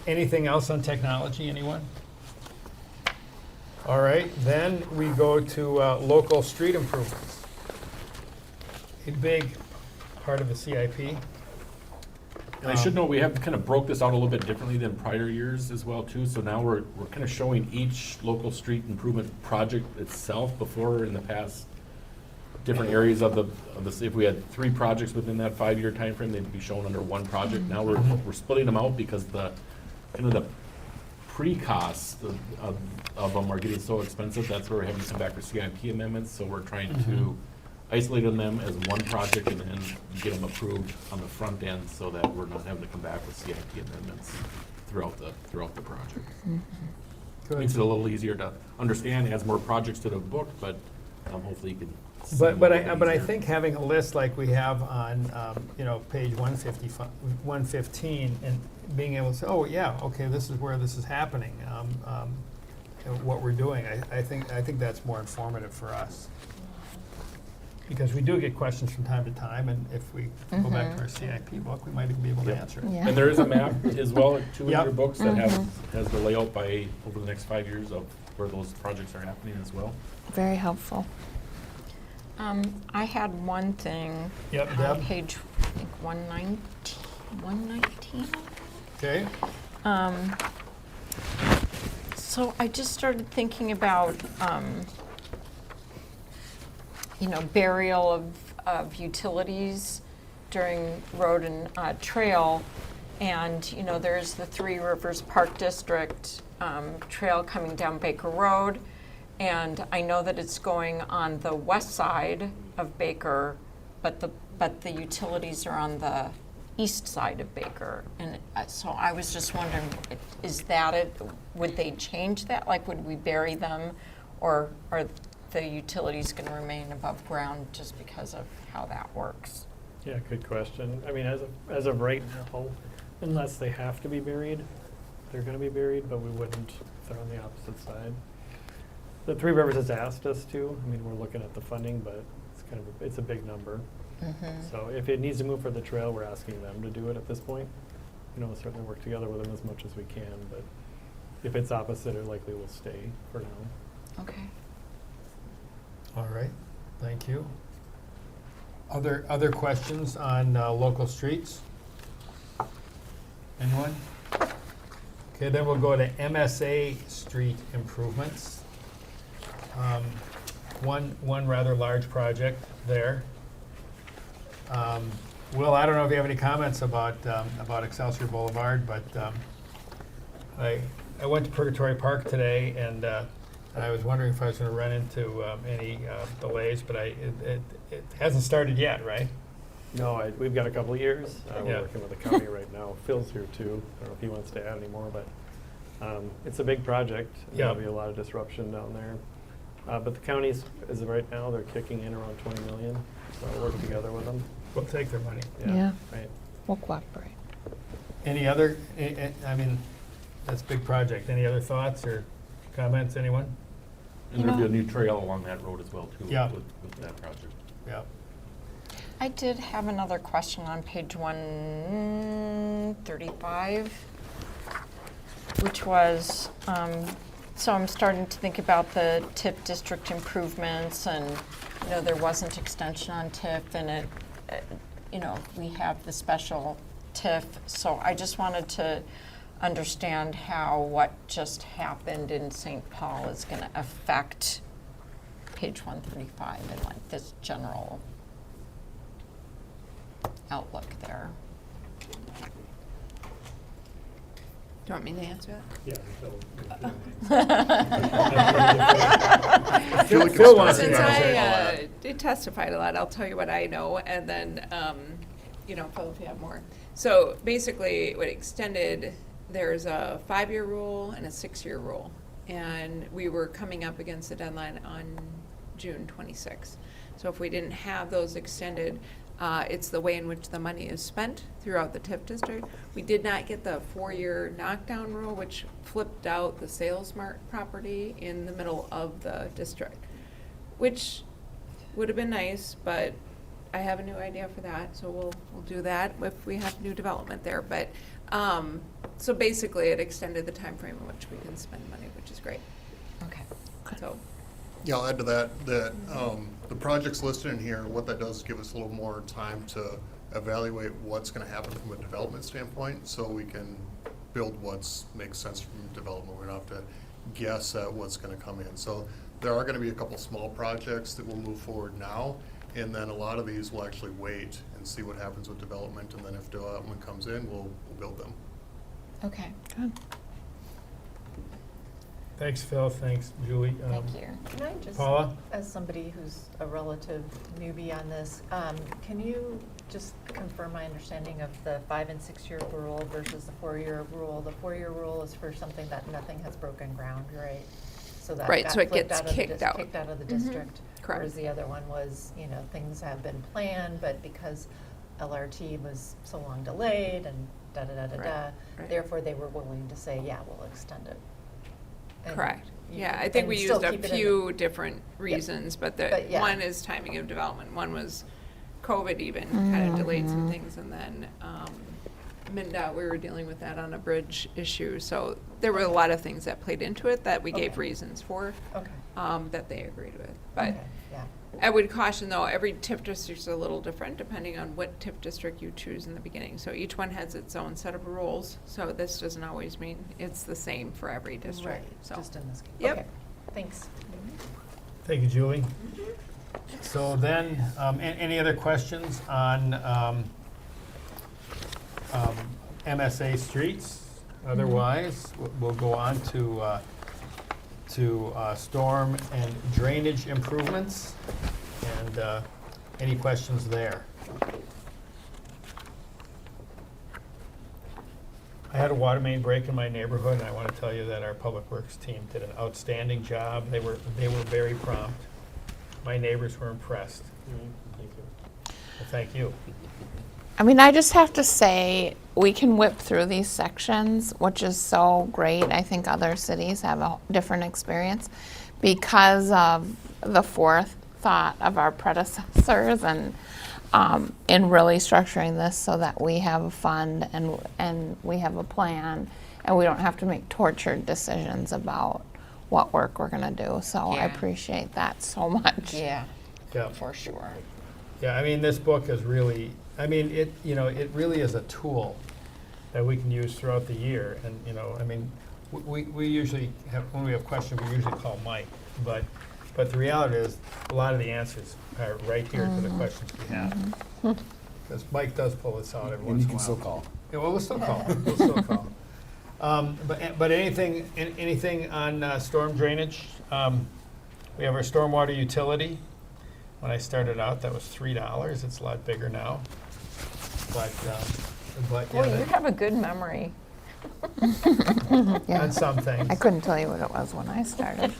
[SPEAKER 1] anything else on technology? Anyone? All right, then we go to local street improvements. A big part of the CIP.
[SPEAKER 4] And I should note, we have kind of broke this out a little bit differently than prior years as well too. So now we're kind of showing each local street improvement project itself. Before, in the past, different areas of the if we had 3 projects within that 5-year time frame, they'd be shown under one project. Now we're splitting them out because the pre-costs of them are getting so expensive. That's where we're having to come back for CIP amendments. So we're trying to isolate them as one project and then get them approved on the front end so that we're not having to come back with CIP amendments throughout the project. Makes it a little easier to understand, adds more projects to the book, but hopefully you can. see
[SPEAKER 1] But
[SPEAKER 4] a
[SPEAKER 1] but
[SPEAKER 4] little
[SPEAKER 1] I
[SPEAKER 4] bit
[SPEAKER 1] but I
[SPEAKER 4] easier.
[SPEAKER 1] think having a list like we have on page 115 and being able to say, oh yeah, okay, this is where this is happening, what we're doing. I think that's more informative for us. Because we do get questions from time to time, and if we go back to our CIP book, we might even be able to
[SPEAKER 4] Yep.
[SPEAKER 1] answer it.
[SPEAKER 7] Yeah.
[SPEAKER 4] And there is a map as well, too, in
[SPEAKER 1] Yep.
[SPEAKER 4] your books that has the layout by over the next 5 years of where those projects are happening as well.
[SPEAKER 7] Very helpful.
[SPEAKER 17] I had one thing.
[SPEAKER 1] Yep,
[SPEAKER 17] on
[SPEAKER 1] Deb?
[SPEAKER 17] page, I think 119.
[SPEAKER 1] Okay?
[SPEAKER 17] So I just started thinking about, burial of utilities during road and trail. And, there's the Three Rivers Park District trail coming down Baker Road. And I know that it's going on the west side of Baker, but the utilities are on the east side of Baker. And so I was just wondering, is that it? Would they change that? Like, would we bury them? Or are the utilities going to remain above ground just because of how that works?
[SPEAKER 8] Yeah, good question. I mean, as of right now, unless they have to be buried, they're going to be buried, but we wouldn't if they're on the opposite side. The Three Rivers has asked us to. I mean, we're looking at the funding, but it's a big number. So if it needs to move for the trail, we're asking them to do it at this point. We'll certainly work together with them as much as we can, but if it's opposite, it likely will stay for now.
[SPEAKER 17] Okay.
[SPEAKER 1] All right, thank you. Other questions on local streets? Anyone? Okay, then we'll go to MSA street improvements. One rather large project there. Will, I don't know if you have any comments about Excelsior Boulevard, but I went to Purgatory Park today, and I was wondering if I was going to run into any delays, but it hasn't started yet, right?
[SPEAKER 8] No, we've got a couple of years.
[SPEAKER 1] Yeah.
[SPEAKER 8] We're working with the county right now. Phil's here too. I don't know if he wants to add any more, but it's a big project. And
[SPEAKER 1] Yeah.
[SPEAKER 8] There'll be a lot of disruption down there. But the counties, as of right now, they're kicking in around 20 million. So we're working together with them.
[SPEAKER 1] We'll take their money.
[SPEAKER 7] Yeah.
[SPEAKER 8] Right.
[SPEAKER 7] We'll cooperate.
[SPEAKER 1] Any other, I mean, that's a big project. Any other thoughts or comments, anyone?
[SPEAKER 4] And there'll be a new trail along that road as well too.
[SPEAKER 1] Yeah.
[SPEAKER 4] With that project.
[SPEAKER 1] Yeah.
[SPEAKER 17] I did have another question on page 135, which was, so I'm starting to think about the TIF district improvements, and, there wasn't extension on TIF, and we have the special TIF. So I just wanted to understand how what just happened in St. Paul is going to affect page 135 and like this general outlook there.
[SPEAKER 9] Do you want me to answer that?
[SPEAKER 1] Yeah.
[SPEAKER 5] Phil wants to
[SPEAKER 9] Since
[SPEAKER 5] go.
[SPEAKER 9] I did testified a lot, I'll tell you what I know, and then, Phil, if you have more. So basically, what extended, there's a 5-year rule and a 6-year rule. And we were coming up against the deadline on June 26th. So if we didn't have those extended, it's the way in which the money is spent throughout the TIF district. We did not get the 4-year knockdown rule, which flipped out the SalesMart property in the middle of the district, which would have been nice, but I have a new idea for that, so we'll do that if we have new development there. But so basically, it extended the time frame in which we can spend money, which is great.
[SPEAKER 17] Okay.
[SPEAKER 9] So.
[SPEAKER 19] Yeah, I'll add to that, the projects listed in here, what that does is give us a little more time to evaluate what's gonna happen from a development standpoint, so we can build what's makes sense from development. We don't have to guess at what's gonna come in. So there are gonna be a couple small projects that will move forward now, and then a lot of these will actually wait and see what happens with development, and then if development comes in, we'll build them.
[SPEAKER 17] Okay, good.
[SPEAKER 1] Thanks, Phil. Thanks, Julie.
[SPEAKER 17] Thank you.
[SPEAKER 16] Can I just,
[SPEAKER 1] Paula?
[SPEAKER 16] as somebody who's a relative newbie on this, can you just confirm my understanding of the 5- and 6-year rule versus the 4-year rule? The 4-year rule is for something that nothing has broken ground, right? So that
[SPEAKER 9] Right,
[SPEAKER 16] got
[SPEAKER 9] so it
[SPEAKER 16] flipped
[SPEAKER 9] gets
[SPEAKER 16] out of the
[SPEAKER 9] kicked out.
[SPEAKER 16] kicked out of the
[SPEAKER 9] Mhm.
[SPEAKER 16] district.
[SPEAKER 9] Correct.
[SPEAKER 16] Whereas the other one was, things have been planned, but because LRT was so long delayed and da-da-da-da-da,
[SPEAKER 9] Right, right.
[SPEAKER 16] therefore they were willing to say, yeah, we'll extend it. And
[SPEAKER 9] Correct.
[SPEAKER 16] you
[SPEAKER 9] Yeah,
[SPEAKER 16] can-
[SPEAKER 9] I think
[SPEAKER 16] and
[SPEAKER 9] we
[SPEAKER 16] still
[SPEAKER 9] used a
[SPEAKER 16] keep it in the-
[SPEAKER 9] few different reasons, but
[SPEAKER 16] But yeah.
[SPEAKER 9] one is timing of development. One was COVID even kind of delayed some
[SPEAKER 7] Mhm.
[SPEAKER 9] things, and then MnDOT, we were dealing with that on a bridge issue. So there were a lot of things that played into it that we gave
[SPEAKER 16] Okay.
[SPEAKER 9] reasons for,
[SPEAKER 16] Okay.
[SPEAKER 9] that they agreed with. But
[SPEAKER 16] Okay, yeah.
[SPEAKER 9] I would caution though, every TIF district is a little different depending on what TIF district you choose in the beginning. So each one has its own set of rules. So this doesn't always mean it's the same for every district.
[SPEAKER 16] Right,
[SPEAKER 9] So.
[SPEAKER 16] just in this case.
[SPEAKER 9] Yep.
[SPEAKER 16] Okay, thanks.
[SPEAKER 1] Thank you, Julie. So then, any other questions on MSA streets? Otherwise, we'll go on to storm and drainage improvements. And any questions there? I had a water main break in my neighborhood, and I want to tell you that our Public Works team did an outstanding job. They were very prompt. My neighbors were impressed.
[SPEAKER 8] Thank you.
[SPEAKER 1] Well, thank you.
[SPEAKER 7] I mean, I just have to say, we can whip through these sections, which is so great. I think other cities have a different experience because of the forethought of our predecessors and in really structuring this so that we have a fund and we have a plan and we don't have to make tortured decisions about what work we're going to do. So I
[SPEAKER 17] Yeah.
[SPEAKER 7] appreciate that so much.
[SPEAKER 17] Yeah,
[SPEAKER 1] Yeah.
[SPEAKER 17] for sure.
[SPEAKER 1] Yeah, I mean, this book is really, I mean, it really is a tool that we can use throughout the year. And, I mean, we usually have, when we have questions, we usually call Mike. But the reality is, a lot of the answers are right here to the questions we have. Because Mike does pull this out every
[SPEAKER 5] And
[SPEAKER 1] once
[SPEAKER 5] you
[SPEAKER 1] in a
[SPEAKER 5] can
[SPEAKER 1] while.
[SPEAKER 5] still call.
[SPEAKER 1] Yeah, well, we'll still call. We'll still call. But anything on storm drainage? We have our stormwater utility. When I started out, that was $3. It's a lot bigger now. But yeah,
[SPEAKER 17] Boy, you have a good memory.
[SPEAKER 7] Yeah.
[SPEAKER 1] on some things.
[SPEAKER 7] I couldn't tell you what it was when I started.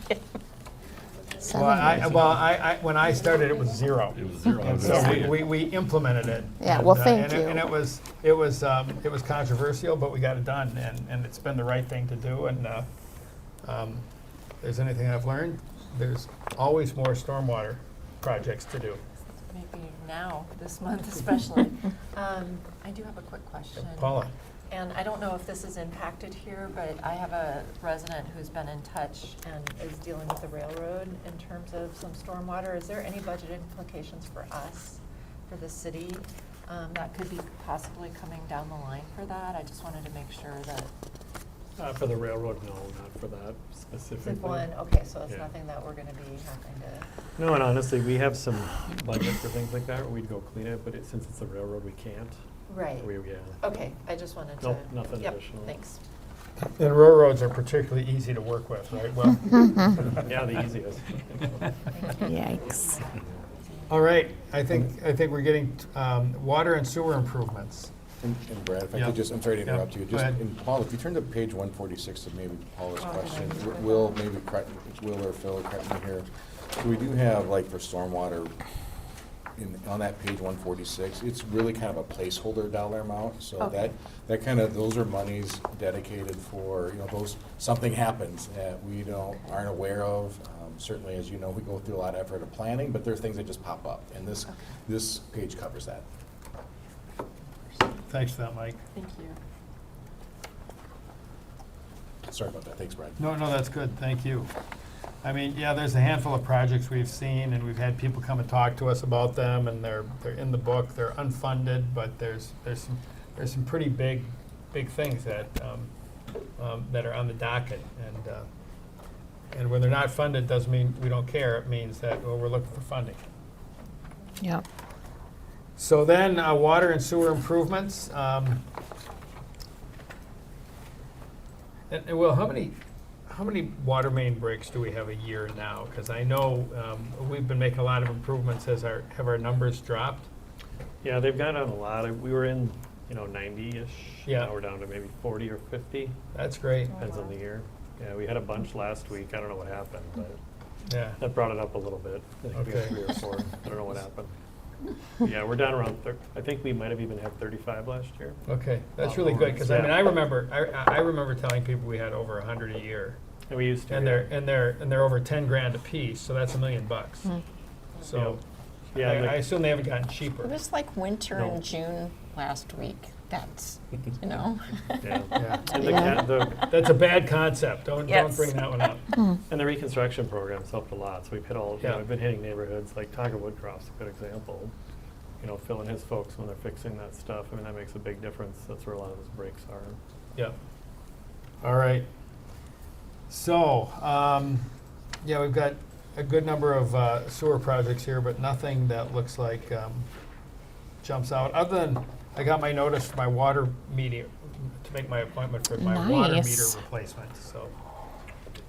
[SPEAKER 1] When I started, it was zero.
[SPEAKER 4] It was zero. I
[SPEAKER 1] And
[SPEAKER 4] was
[SPEAKER 1] so
[SPEAKER 4] gonna say it.
[SPEAKER 1] we implemented it.
[SPEAKER 7] Yeah,
[SPEAKER 1] And,
[SPEAKER 7] well, thank
[SPEAKER 1] and
[SPEAKER 7] you.
[SPEAKER 1] And it was controversial, but we got it done, and it's been the right thing to do. And if there's anything I've learned, there's always more stormwater projects to do.
[SPEAKER 16] Maybe now, this month especially. I do have a quick question.
[SPEAKER 1] Paula.
[SPEAKER 16] And I don't know if this is impacted here, but I have a resident who's been in touch and is dealing with the railroad in terms of some stormwater. Is there any budget implications for us, for the city, that could be possibly coming down the line for that? I just wanted to make sure that
[SPEAKER 8] For the railroad, no, not for that specifically.
[SPEAKER 16] Zip one, okay, so it's
[SPEAKER 8] Yeah.
[SPEAKER 16] nothing that we're gonna be having to.
[SPEAKER 8] No, and honestly, we have some budget for things like that, where we'd go clean it, but since it's a railroad, we can't.
[SPEAKER 16] Right.
[SPEAKER 8] Yeah.
[SPEAKER 16] Okay, I just wanted to.
[SPEAKER 8] Nope, nothing
[SPEAKER 16] Yep,
[SPEAKER 8] additional.
[SPEAKER 16] thanks.
[SPEAKER 1] And railroads are particularly easy to work with, right? Well,
[SPEAKER 8] Yeah, the easiest.
[SPEAKER 7] Yikes.
[SPEAKER 1] all right, I think we're getting water and sewer improvements.
[SPEAKER 5] And Brad, if I
[SPEAKER 1] Yeah.
[SPEAKER 5] could just, I'm sorry to
[SPEAKER 1] Yeah.
[SPEAKER 5] interrupt you,
[SPEAKER 1] Go
[SPEAKER 5] just,
[SPEAKER 1] ahead.
[SPEAKER 5] and Paul, if you turn to page 146 to maybe Paula's question, Will, maybe correct, Will or Phil, correct me here. So we do have, like, for stormwater, on that page 146, it's really kind of a placeholder dollar amount, so
[SPEAKER 16] Okay.
[SPEAKER 5] that kind of, those are monies dedicated for, something happens that we aren't aware of. Certainly, as you know, we go through a lot of effort of planning, but there are things that just pop up, and this page covers that.
[SPEAKER 1] Thanks for that, Mike.
[SPEAKER 16] Thank you.
[SPEAKER 5] Sorry about that, thanks, Brad.
[SPEAKER 1] No, that's good, thank you. I mean, yeah, there's a handful of projects we've seen, and we've had people come and talk to us about them, and they're in the book, they're unfunded, but there's some pretty big things that are on the docket, and when they're not funded, doesn't mean we don't care, it means that, well, we're looking for funding.
[SPEAKER 7] Yep.
[SPEAKER 1] So then, water and sewer improvements. And Will, how many water main breaks do we have a year now? Because I know we've been making a lot of improvements. Have our numbers dropped?
[SPEAKER 8] Yeah, they've gone down a lot. We were in, 90-ish.
[SPEAKER 1] Yeah.
[SPEAKER 8] Now we're down to maybe 40 or 50.
[SPEAKER 1] That's great.
[SPEAKER 8] Depends on the year. Yeah, we had a bunch last week. I don't know what happened, but
[SPEAKER 1] Yeah.
[SPEAKER 8] that brought it up a little bit. I think we had
[SPEAKER 1] Okay.
[SPEAKER 8] 3 or 4. I don't know what happened. Yeah, we're down around, I think we might have even had 35 last year.
[SPEAKER 1] Okay, that's really good. Because I mean, I remember telling people we had over 100 a year.
[SPEAKER 8] And we used to.
[SPEAKER 1] And
[SPEAKER 8] yeah.
[SPEAKER 1] they're over 10 grand a piece, so that's $1 million. So
[SPEAKER 8] Yeah, and
[SPEAKER 1] I assume they haven't gotten cheaper.
[SPEAKER 17] It was like winter
[SPEAKER 8] No.
[SPEAKER 17] in June last week. That's,
[SPEAKER 8] Yeah.
[SPEAKER 1] Yeah.
[SPEAKER 8] And
[SPEAKER 7] Yeah.
[SPEAKER 1] That's a bad concept. Don't
[SPEAKER 17] Yes.
[SPEAKER 1] bring that one up.
[SPEAKER 8] And the reconstruction program's helped a lot. So we've hit
[SPEAKER 1] Yeah.
[SPEAKER 8] we've been hitting neighborhoods like Tiger Woodcroft's a good example. Phil and his folks, when they're fixing that stuff, I mean, that makes a big difference. That's where a lot of those breaks are.
[SPEAKER 1] Yeah. All right. So, yeah, we've got a good number of sewer projects here, but nothing that looks like jumps out. Other than I got my notice for my water meter to make my appointment for my water meter
[SPEAKER 7] Nice.
[SPEAKER 1] replacement. So,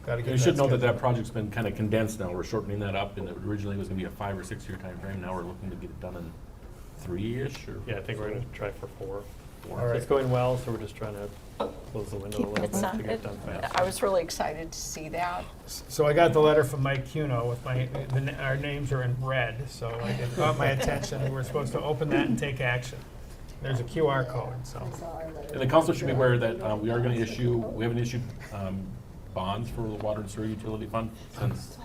[SPEAKER 1] got to get.
[SPEAKER 4] You should know that
[SPEAKER 1] scheduled.
[SPEAKER 4] project's been kind of condensed now. We're shortening that up, and it originally was going to be a 5 or 6 year time frame. Now we're looking to get it done in 3-ish or.
[SPEAKER 8] Yeah, I think we're going to try for 4.
[SPEAKER 1] All right.
[SPEAKER 8] It's going well, so we're just trying to close the window a little bit
[SPEAKER 17] It's
[SPEAKER 8] to
[SPEAKER 17] not,
[SPEAKER 8] get done fast.
[SPEAKER 17] I was really excited to see that.
[SPEAKER 1] So I got the letter from Mike Cuno with our names are in red, so it caught my attention. We're supposed to open that and take action. There's a QR code, so.
[SPEAKER 4] And the council should be aware that we haven't issued bonds for the water and sewer utility fund since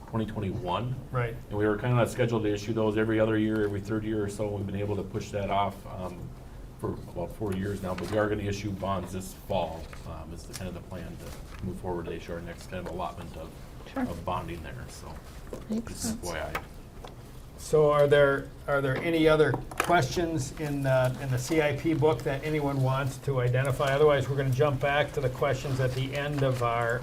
[SPEAKER 4] 2021.
[SPEAKER 1] Right.
[SPEAKER 4] And we were kind of scheduled to issue those every other year, every third year or so. We've been able to push that off for about 4 years now, but we are going to issue bonds this fall. Is the kind of the plan to move forward to issue our next kind of allotment of bonding there, so.
[SPEAKER 7] Makes
[SPEAKER 4] This is
[SPEAKER 7] sense.
[SPEAKER 4] why
[SPEAKER 1] So are there any other questions in the CIP book that anyone wants to identify? Otherwise, we're going to jump back to the questions at the end of our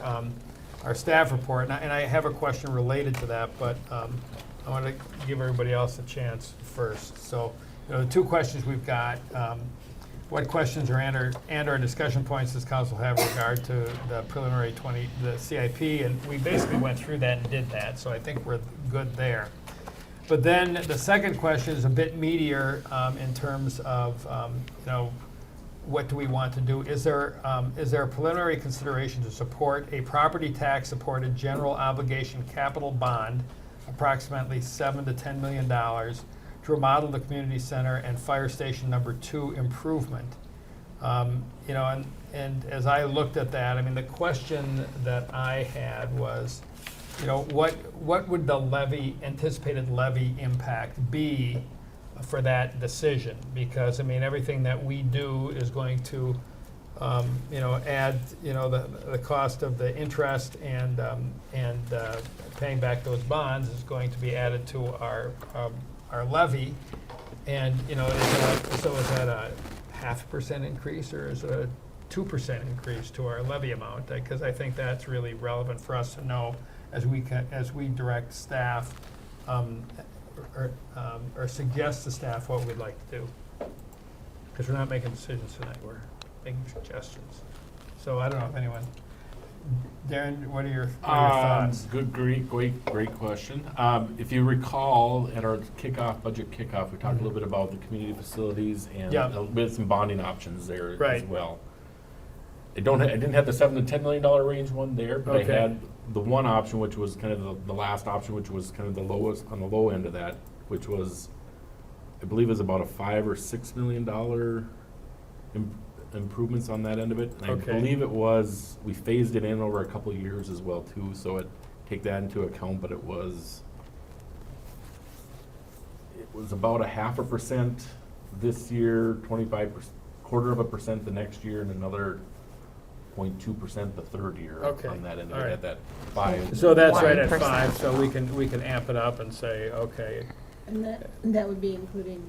[SPEAKER 1] staff report. And I have a question related to that, but I want to give everybody else a chance first. So, the 2 questions we've got, what questions and/or discussion points does council have in regard to the preliminary the CIP? And we basically went through that and did that, so I think we're good there. But then the second question is a bit meatier in terms of, what do we want to do? Is there a preliminary consideration to support a property tax supported general obligation capital bond, approximately $7 to $10 million, to remodel the community center and fire station number 2 improvement? And as I looked at that, I mean, the question that I had was, what would the anticipated levy impact be for that decision? Because, I mean, everything that we do is going to, add, the cost of the interest and paying back those bonds is going to be added to our levy. And, is that a 0.5% increase, or is it a 2% increase to our levy amount, because I think that's really relevant for us to know as we direct staff, or suggest to staff what we'd like to do. Because we're not making decisions tonight, we're making suggestions. So I don't know if anyone, Darren, what are your thoughts?
[SPEAKER 4] Good, great question. If you recall, at our budget kickoff, we talked a little bit about the community facilities and with some bonding options there as
[SPEAKER 1] Right.
[SPEAKER 4] well. I didn't have the $7 to $10 million range one there, but
[SPEAKER 1] Okay.
[SPEAKER 4] I had the one option, which was kind of the last option, which was kind of the lowest, on the low end of that, which was, I believe, is about a $5 or $6 million improvements on that end of it. And
[SPEAKER 1] Okay.
[SPEAKER 4] I believe we phased it in over a couple of years as well too, so take that into account, but it was about 0.5% this year, 0.25% the next year, and another 0.2% the third year
[SPEAKER 1] Okay.
[SPEAKER 4] on that end of
[SPEAKER 1] All
[SPEAKER 4] it,
[SPEAKER 1] right.
[SPEAKER 4] at that 5.
[SPEAKER 1] So that's right at
[SPEAKER 7] 1%.
[SPEAKER 1] 5, so we can amp it up and say, okay,
[SPEAKER 6] And that would be including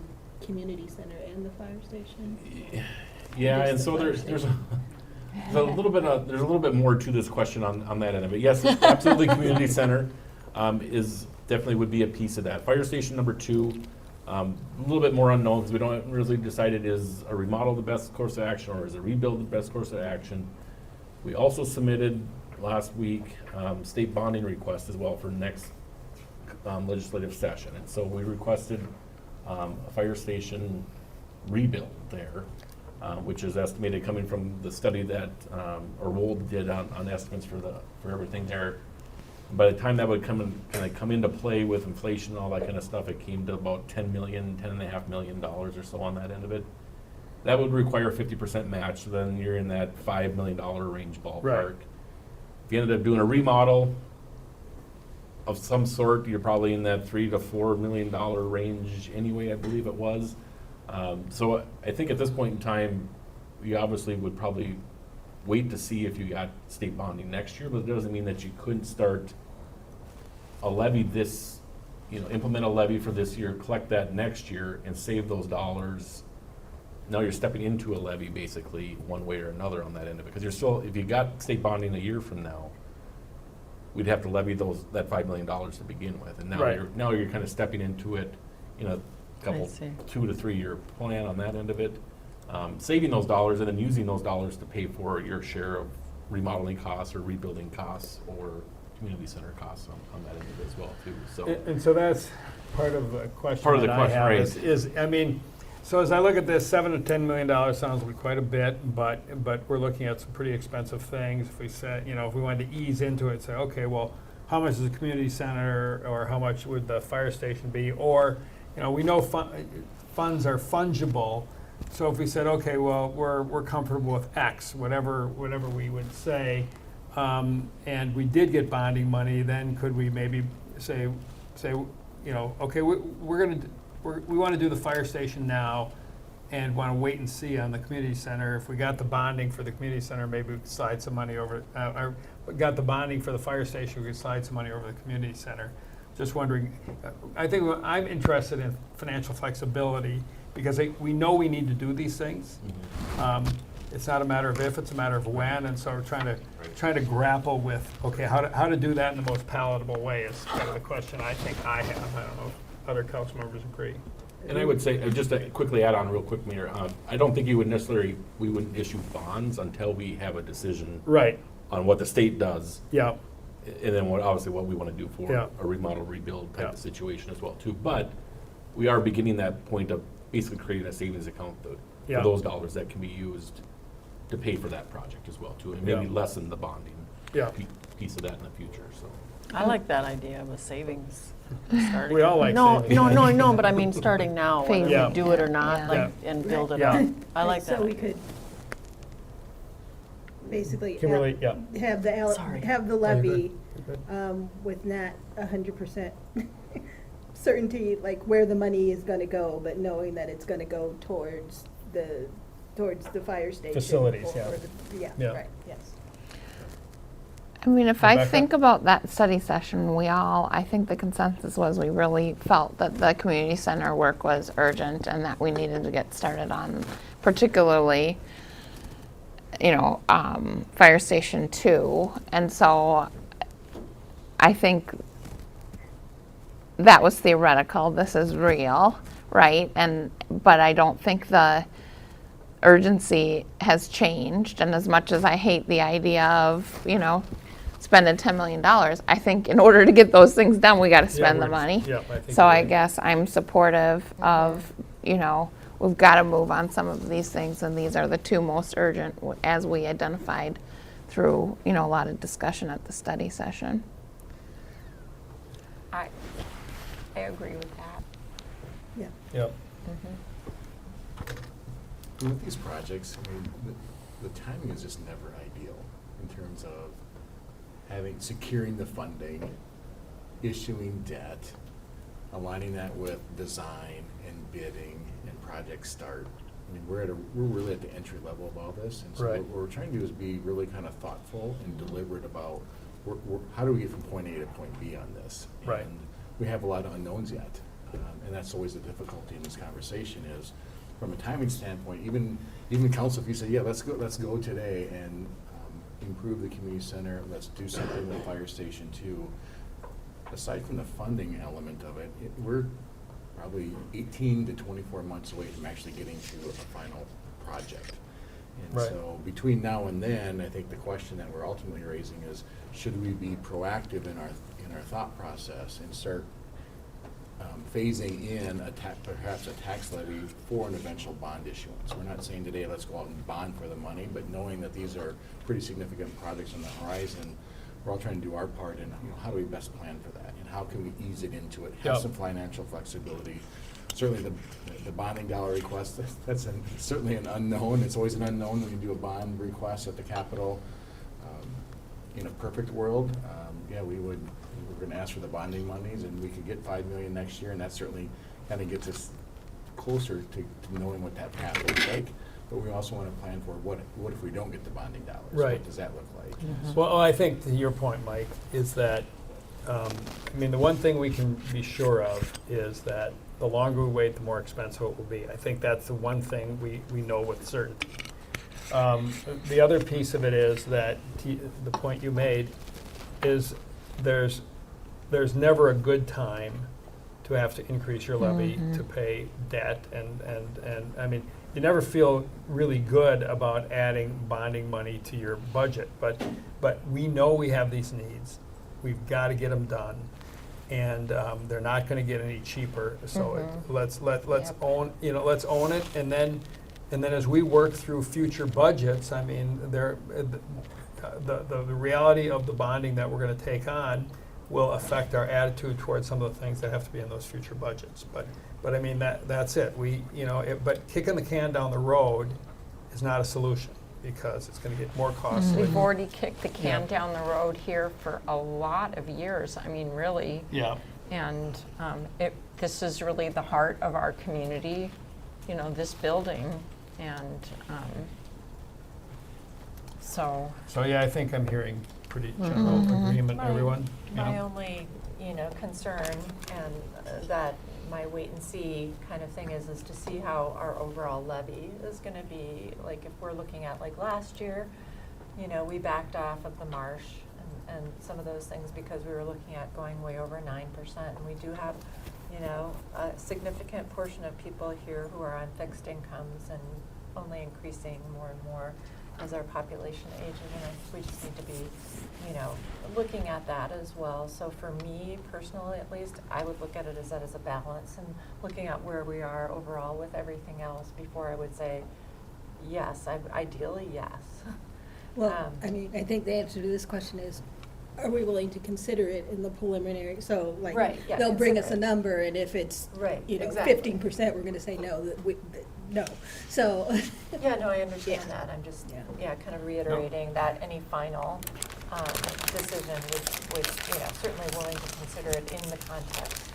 [SPEAKER 6] community center and the fire station?
[SPEAKER 4] Yeah,
[SPEAKER 6] Just
[SPEAKER 4] and
[SPEAKER 6] the
[SPEAKER 4] so
[SPEAKER 6] fire
[SPEAKER 4] there's a little bit more to this question on that end of it. Yes, absolutely, community center definitely would be a piece of that. Fire station number 2, a little bit more unknown because we don't really decided is a remodel the best course of action or is a rebuild the best course of action. We also submitted last week state bonding request as well for next legislative session, and so we requested a fire station rebuild there. Which is estimated coming from the study that Wold did on estimates for everything there. By the time that would come into play with inflation and all that kind of stuff, it came to about $10.5 million or so on that end of it. That would require a 50% match, so then you're in that $5 million range ballpark.
[SPEAKER 1] Right.
[SPEAKER 4] If you ended up doing a remodel of some sort, you're probably in that $3 to $4 million range anyway, I believe it was. So I think at this point in time, you obviously would probably wait to see if you got state bonding next year, but it doesn't mean that you couldn't start a levy implement a levy for this year, collect that next year, and save those dollars. Now you're stepping into a levy basically one way or another on that end of it, because if you got state bonding a year from now, we'd have to levy that $5 million to begin with, and now you're kind of stepping into it, couple 2 to 3 year plan on that end of it, saving those dollars and then using those dollars to pay for your share of remodeling costs or rebuilding costs or community center costs on that end of it as well too. So
[SPEAKER 1] and so that's part of the question.
[SPEAKER 4] Part of the
[SPEAKER 1] that I
[SPEAKER 4] question,
[SPEAKER 1] have
[SPEAKER 4] right.
[SPEAKER 1] is I mean, so as I look at this, $7 to $10 million sounds like quite a bit, but we're looking at some pretty expensive things. If we said, if we wanted to ease into it, say, okay, well, how much is a community center, or how much would the fire station be, or we know funds are fungible, so if we said, okay, well, we're comfortable with X, whatever we would say, and we did get bonding money, then could we maybe say, okay, we want to do the fire station now, and want to wait and see on the community center. If we got the bonding for the community center, maybe we could slide some money over. Or got the bonding for the fire station, we could slide some money over the community center. Just wondering, I think I'm interested in financial flexibility because we know we need to do these things. It's not a matter of if, it's a matter of when, and so we're trying to grapple with, okay, how to do that in the most palatable way is kind of the question I think I have. I don't know if other council members agree.
[SPEAKER 4] And I would say, just to quickly add on real quick, Mayor, I don't think we wouldn't issue bonds until we have a decision on what the state does.
[SPEAKER 1] Yeah.
[SPEAKER 4] And then obviously what we want to do for
[SPEAKER 1] Yeah.
[SPEAKER 4] a remodel, rebuild type of situation as well too. But we are beginning that point of basically creating a savings account for those dollars that can be used to pay for that project as well too, and maybe lessen the bonding piece of that in the future. So
[SPEAKER 18] I like that idea of a savings. Starting.
[SPEAKER 1] We all like savings.
[SPEAKER 18] No, but I mean starting now, whether
[SPEAKER 1] Yeah.
[SPEAKER 18] we do it or not,
[SPEAKER 1] Yeah.
[SPEAKER 18] and build it
[SPEAKER 1] Yeah.
[SPEAKER 18] up. I like that.
[SPEAKER 6] So we could basically
[SPEAKER 1] Kimberly,
[SPEAKER 6] have
[SPEAKER 18] Sorry.
[SPEAKER 6] the levy with not 100% certainty, like where the money is going to go, but knowing that it's going to go towards the fire station.
[SPEAKER 1] Facilities, yeah.
[SPEAKER 6] Right, yes.
[SPEAKER 7] I mean, if I
[SPEAKER 1] Rebecca?
[SPEAKER 7] think about that study session, I think the consensus was we really felt that the community center work was urgent and that we needed to get started on, particularly Fire Station 2. And so I think that was theoretical. This is real, right? But I don't think the urgency has changed. And as much as I hate the idea of, spending $10 million, I think in order to get those things done, we got to spend the money.
[SPEAKER 1] Yeah, I think
[SPEAKER 7] So
[SPEAKER 1] you're
[SPEAKER 7] I
[SPEAKER 1] right.
[SPEAKER 7] guess I'm supportive of, we've got to move on some of these things, and these are the two most urgent, as we identified through, a lot of discussion at the study session.
[SPEAKER 17] I agree with that.
[SPEAKER 6] Yeah.
[SPEAKER 1] Yep.
[SPEAKER 5] With these projects, I mean, the timing is just never ideal in terms of securing the funding, issuing debt, aligning that with design and bidding and project start. I mean, we're really at the entry level of all this, and so
[SPEAKER 1] Right.
[SPEAKER 5] what we're trying to do is be really kind of thoughtful and deliberate about how do we get from point A to point B on this.
[SPEAKER 1] Right.
[SPEAKER 5] And we have a lot of unknowns yet, and that's always the difficulty in this conversation is, from a timing standpoint, even council, if you say, yeah, let's go today and improve the community center, let's do something with Fire Station 2. Aside from the funding element of it, we're probably 18 to 24 months away from actually getting to a final project. And
[SPEAKER 1] Right.
[SPEAKER 5] so between now and then, I think the question that we're ultimately raising is, should we be proactive in our thought process and start phasing in perhaps a tax levy for an eventual bond issuance? We're not saying today, let's go out and bond for the money, but knowing that these are pretty significant projects on the horizon, we're all trying to do our part in, how do we best plan for that? And how can we ease it into it, have
[SPEAKER 1] Yep.
[SPEAKER 5] some financial flexibility? Certainly the bonding dollar request, that's certainly an unknown. It's always an unknown when you do a bond request at the Capitol. In a perfect world, we're going to ask for the bonding monies, and we could get $5 million next year, and that certainly kind of gets us closer to knowing what that path looks like. But we also want to plan for what if we don't get the bonding dollars?
[SPEAKER 1] Right.
[SPEAKER 5] What does that look like?
[SPEAKER 1] Well, I think to your point, Mike, is that, the one thing we can be sure of is that the longer we wait, the more expensive it will be. I think that's the one thing we know with certainty. The other piece of it is that the point you made is there's never a good time to have to increase your levy to pay debt, and you never feel really good about adding bonding money to your budget, but we know we have these needs. We've got to get them done, and they're not going to get any cheaper. So let's own it, and then as we work through future budgets, the reality of the bonding that we're going to take on will affect our attitude towards some of the things that have to be in those future budgets. But that's it. But kicking the can down the road is not a solution, because it's going to get more costly.
[SPEAKER 17] We've already kicked the can
[SPEAKER 1] Yeah.
[SPEAKER 17] down the road here for a lot of years. Really.
[SPEAKER 1] Yeah.
[SPEAKER 17] And this is really the heart of our community, this building. And so.
[SPEAKER 1] So yeah, I think I'm hearing pretty general agreement, everyone.
[SPEAKER 16] My only, concern and that my wait and see kind of thing is to see how our overall levy is gonna be. Like, if we're looking at like last year, we backed off of the marsh and some of those things because we were looking at going way over 9%. And we do have, a significant portion of people here who are on fixed incomes and only increasing more and more as our population ages, and we just need to be, looking at that as well. So for me personally, at least, I would look at it as a balance and looking at where we are overall with everything else before I would say yes. Ideally, yes.
[SPEAKER 6] Well, I think the answer to this question is, are we willing to consider it in the preliminary? So,
[SPEAKER 16] Right, yeah,
[SPEAKER 6] they'll bring us a
[SPEAKER 16] consider it.
[SPEAKER 6] number, and if it's,
[SPEAKER 16] Right, exactly.
[SPEAKER 6] 15%, we're gonna say no, no. So.
[SPEAKER 16] Yeah, no, I understand that. I'm just, kind of reiterating that any final decision would, certainly willing to consider it in the context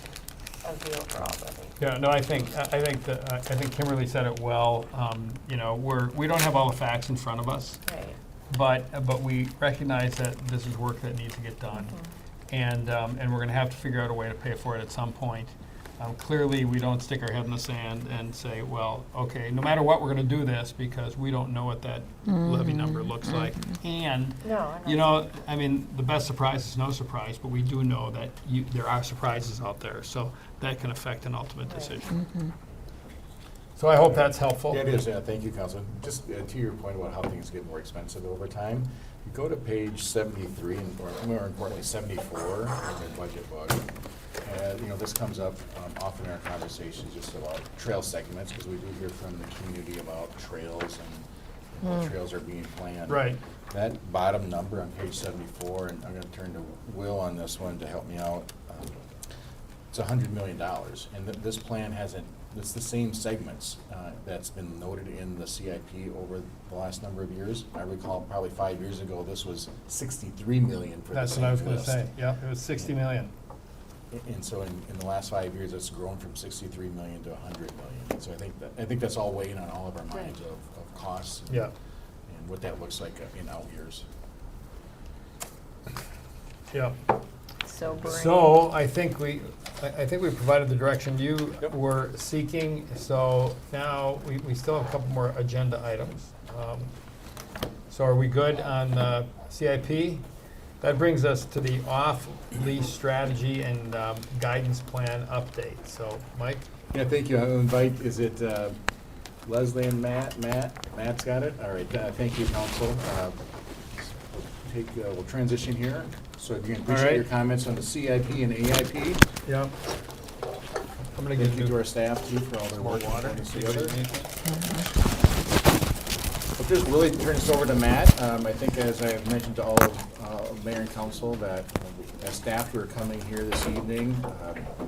[SPEAKER 16] of the overall levy.
[SPEAKER 1] Yeah, no, I think Kimberly said it well. We don't have all the facts in front of us.
[SPEAKER 16] Right.
[SPEAKER 1] But we recognize that this is work that needs to get done, and we're going to have to figure out a way to pay for it at some point. Clearly, we don't stick our head in the sand and say, well, okay, no matter what, we're gonna do this, because we don't know what that levy number looks like. And, you know, I mean, the best surprise is no surprise, but we do know that there are surprises out there, so that can affect an ultimate decision. So I hope that's helpful.
[SPEAKER 5] Yeah, it is, thank you, Councilman. Just to your point about how things get more expensive over time, you go to page 73, and more importantly, 74 in your budget book. You know, this comes up often in our conversations just about trail segments, because we do hear from the community about trails and what trails are being planned.
[SPEAKER 1] Right.
[SPEAKER 5] That bottom number on page 74, and I'm gonna turn to Will on this one to help me out, it's $100 million, and this plan hasn't, it's the same segments that's been noted in the CIP over the last number of years. I recall probably 5 years ago, this was 63 million for the
[SPEAKER 1] That's
[SPEAKER 5] same
[SPEAKER 1] what I was gonna
[SPEAKER 5] list.
[SPEAKER 1] say, yeah, it was 60 million.
[SPEAKER 5] And so in the last 5 years, it's grown from 63 million to 100 million. So I think that's all weighing on all of our minds of costs.
[SPEAKER 1] Yeah.
[SPEAKER 5] And what that looks like in out years.
[SPEAKER 1] Yeah.
[SPEAKER 17] Sobering.
[SPEAKER 1] So I think we provided the direction you were seeking. So now we still have a couple more agenda items. So are we good on CIP? That brings us to the off-leash strategy and guidance plan update. So, Mike?
[SPEAKER 5] Yeah, thank you. I'll invite, is it Leslie and Matt? Matt's got it? All right, thank you, Council. We'll transition here. So again, appreciate your comments on the CIP and AIP.
[SPEAKER 1] Yeah. I'm gonna
[SPEAKER 5] Thank you to our staff too for all their work.
[SPEAKER 1] water.
[SPEAKER 5] Together. I'll just really turn this over to Matt. I think as I have mentioned to all of Mayor and Council that as staff, we're coming here this evening,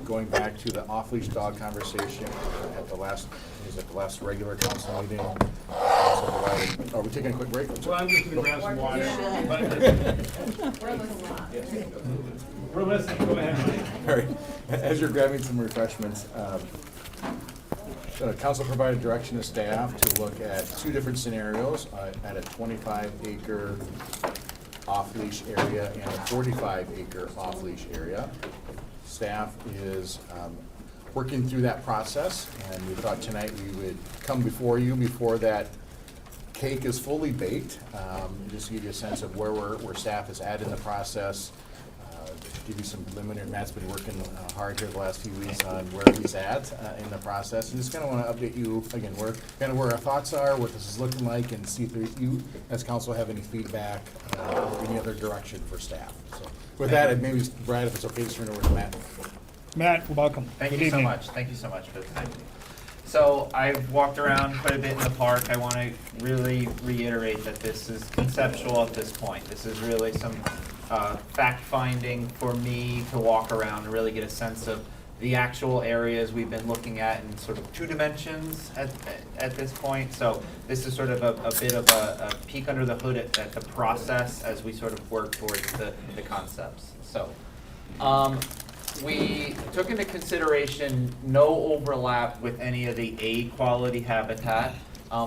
[SPEAKER 5] going back to the off-leash dog conversation at the last regular council meeting. Are we taking a quick break?
[SPEAKER 1] Well, I'm just gonna grab some water. We're listening, go ahead, Mike.
[SPEAKER 5] All right, as you're grabbing some refreshments, council provided direction to staff to look at two different scenarios, at a 25-acre off-leash area and a 45-acre off-leash area. Staff is working through that process, and we thought tonight we would come before you before that cake is fully baked, just to give you a sense of where staff is at in the process, give you some preliminary. Matt's been working hard here the last few weeks on where he's at in the process, and just kind of want to update you again where our thoughts are, what this is looking like, and see if you as council have any feedback or any other direction for staff. So with that, maybe Brad, if it's okay, just turn it over to Matt.
[SPEAKER 1] Matt, welcome.
[SPEAKER 12] Thank you so much. Thank you so much for the time. So I've walked around quite a bit in the park. I want to really reiterate that this is conceptual at this point. This is really some fact-finding for me to walk around and really get a sense of the actual areas we've been looking at in sort of 2 dimensions at this point. So this is sort of a bit of a peek under the hood at the process as we sort of work towards the concepts. So we took into consideration no overlap with any of the A-quality habitat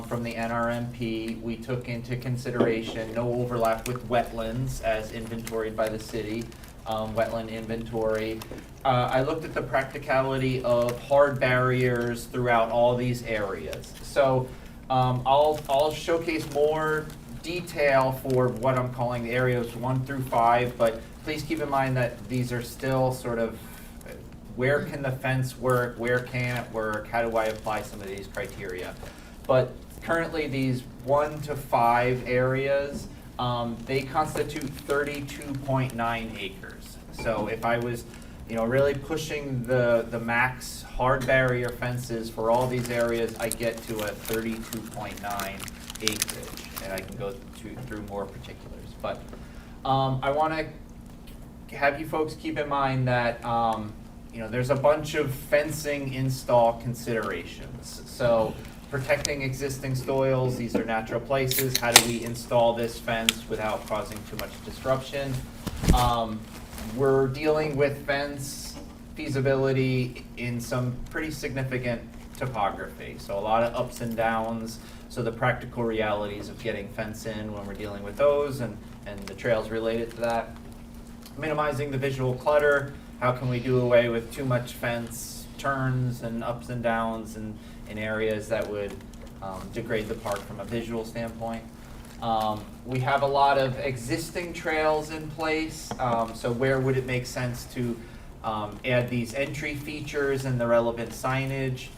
[SPEAKER 12] from the NRMP. We took into consideration no overlap with wetlands as inventoried by the city, wetland inventory. I looked at the practicality of hard barriers throughout all these areas. So I'll showcase more detail for what I'm calling the areas 1 through 5, but please keep in mind that these are still sort of where can the fence work, where can't it work, how do I apply some of these criteria. But currently these 1 to 5 areas, they constitute 32.9 acres. So if I was really pushing the max hard barrier fences for all these areas, I get to a 32.9 acreage. And I can go through more particulars. But I want to have you folks keep in mind that there's a bunch of fencing install considerations. So protecting existing soils, these are natural places. How do we install this fence without causing too much disruption? We're dealing with fence feasibility in some pretty significant topography. So a lot of ups and downs. So the practical realities of getting fence in when we're dealing with those and the trails related to that. Minimizing the visual clutter. How can we do away with too much fence turns and ups and downs in areas that would degrade the park from a visual standpoint. We have a lot of existing trails in place, so where would it make sense to add these entry features and the relevant signage?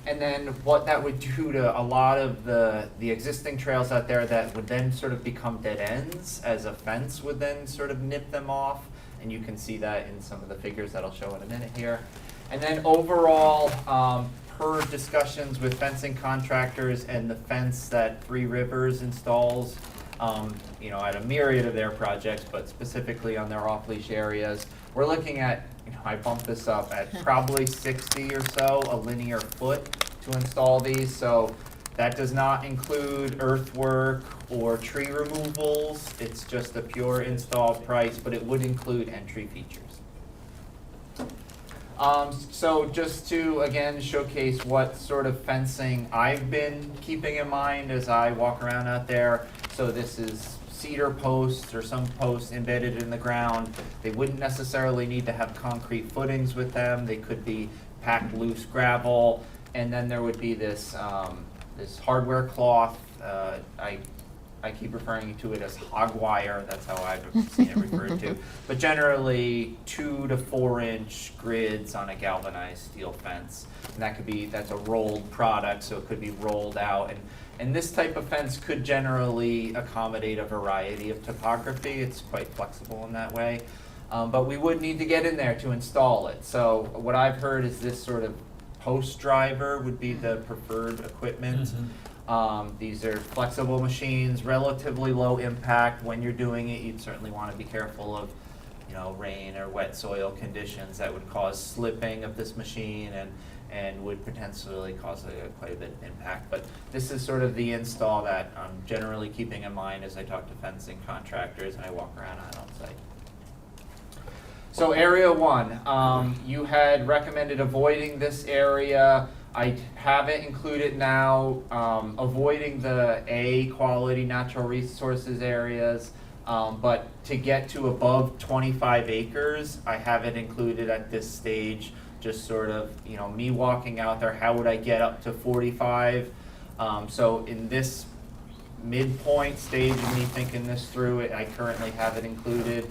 [SPEAKER 12] And then what that would do to a lot of the existing trails out there that would then sort of become dead ends, as a fence would then sort of nip them off. And you can see that in some of the figures that I'll show in a minute here. And then overall, per discussions with fencing contractors and the fence that Three Rivers installs, at a myriad of their projects, but specifically on their off-leash areas, we're looking at, I bumped this up at probably 60 or so a linear foot to install these. So that does not include earthwork or tree removals. It's just a pure install price, but it would include entry features. So just to, again, showcase what sort of fencing I've been keeping in mind as I walk around out there. So this is cedar posts or some posts embedded in the ground. They wouldn't necessarily need to have concrete footings with them. They could be packed loose gravel. And then there would be this, this hardware cloth. I keep referring to it as hog wire. That's how I've seen it referred to. But generally 2 to 4 inch grids on a galvanized steel fence. And that could be, that's a rolled product, so it could be rolled out. And this type of fence could generally accommodate a variety of topography. It's quite flexible in that way. But we would need to get in there to install it. So what I've heard is this sort of post driver would be the preferred equipment. These are flexible machines, relatively low impact. When you're doing it, you'd certainly want to be careful of, rain or wet soil conditions that would cause slipping of this machine and would potentially cause quite a bit of impact. But this is sort of the install that I'm generally keeping in mind as I talk to fencing contractors and I walk around on site. So area 1, you had recommended avoiding this area. I have it included now, avoiding the A quality natural resources areas, but to get to above 25 acres, I have it included at this stage, just sort of, me walking out there, how would I get up to 45? So in this midpoint stage of me thinking this through, I currently have it included.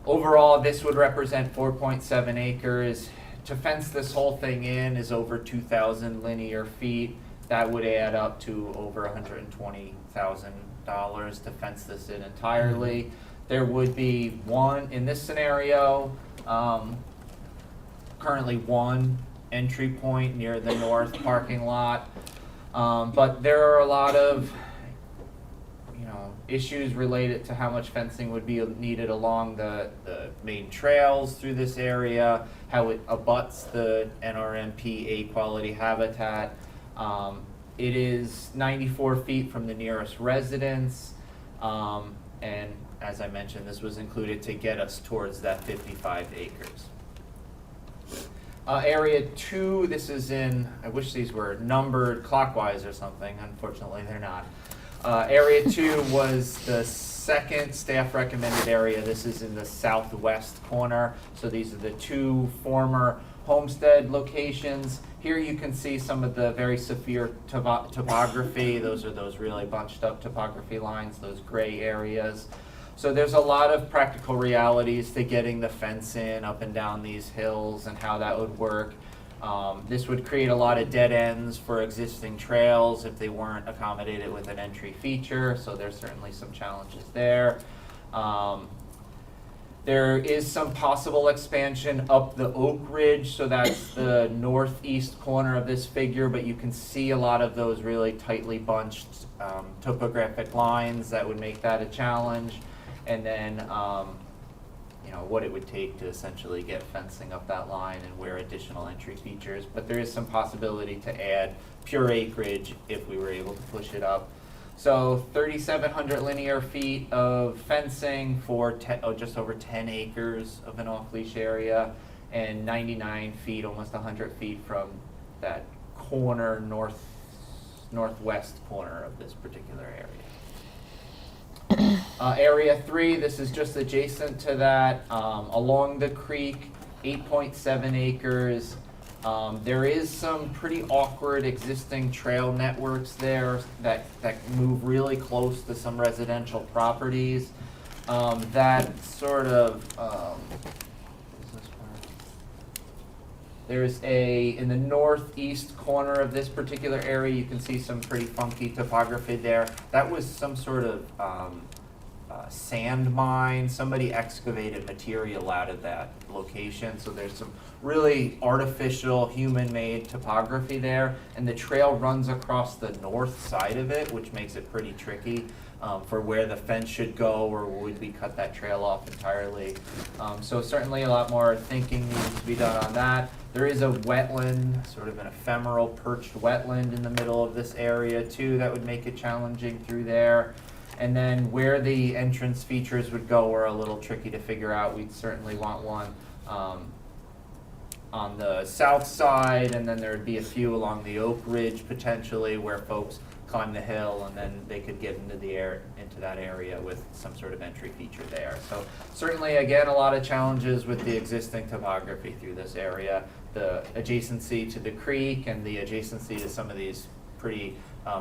[SPEAKER 12] Overall, this would represent 4.7 acres. To fence this whole thing in is over 2,000 linear feet. That would add up to over $120,000 to fence this in entirely. There would be in this scenario, currently one entry point near the north parking lot. But there are a lot of issues related to how much fencing would be needed along the main trails through this area, how it abuts the NRMP A quality habitat. It is 94 feet from the nearest residence, and as I mentioned, this was included to get us towards that 55 acres. Area 2, this is in, I wish these were numbered clockwise or something, unfortunately they're not. Area 2 was the second staff recommended area. This is in the southwest corner. So these are the 2 former homestead locations. Here you can see some of the very severe topography. Those are those really bunched up topography lines, those gray areas. So there's a lot of practical realities to getting the fence in up and down these hills and how that would work. This would create a lot of dead ends for existing trails if they weren't accommodated with an entry feature, so there's certainly some challenges there. There is some possible expansion up the Oak Ridge, so that's the northeast corner of this figure, but you can see a lot of those really tightly bunched topographic lines that would make that a challenge. And then what it would take to essentially get fencing up that line and where additional entry features. But there is some possibility to add pure acreage if we were able to push it up. So 3,700 linear feet of fencing for just over 10 acres of an off-leash area, and 99 feet, almost 100 feet from that corner, northwest corner of this particular area. Area 3, this is just adjacent to that, along the creek. 8.7 acres. There is some pretty awkward existing trail networks there that move really close to some residential properties. That sort of, there's in the northeast corner of this particular area, you can see some pretty funky topography there. That was some sort of sand mine. Somebody excavated material out of that location, so there's some really artificial human-made topography there, and the trail runs across the north side of it, which makes it pretty tricky for where the fence should go, or would we cut that trail off entirely. So certainly a lot more thinking needs to be done on that. There is a wetland, sort of an ephemeral perched wetland in the middle of this area too, that would make it challenging through there. And then where the entrance features would go are a little tricky to figure out. We'd certainly want one on the south side, and then there'd be a few along the Oak Ridge potentially, where folks climb the hill and then they could get into that area with some sort of entry feature there. So certainly, again, a lot of challenges with the existing topography through this area, the adjacency to the creek and the adjacency to some of these pretty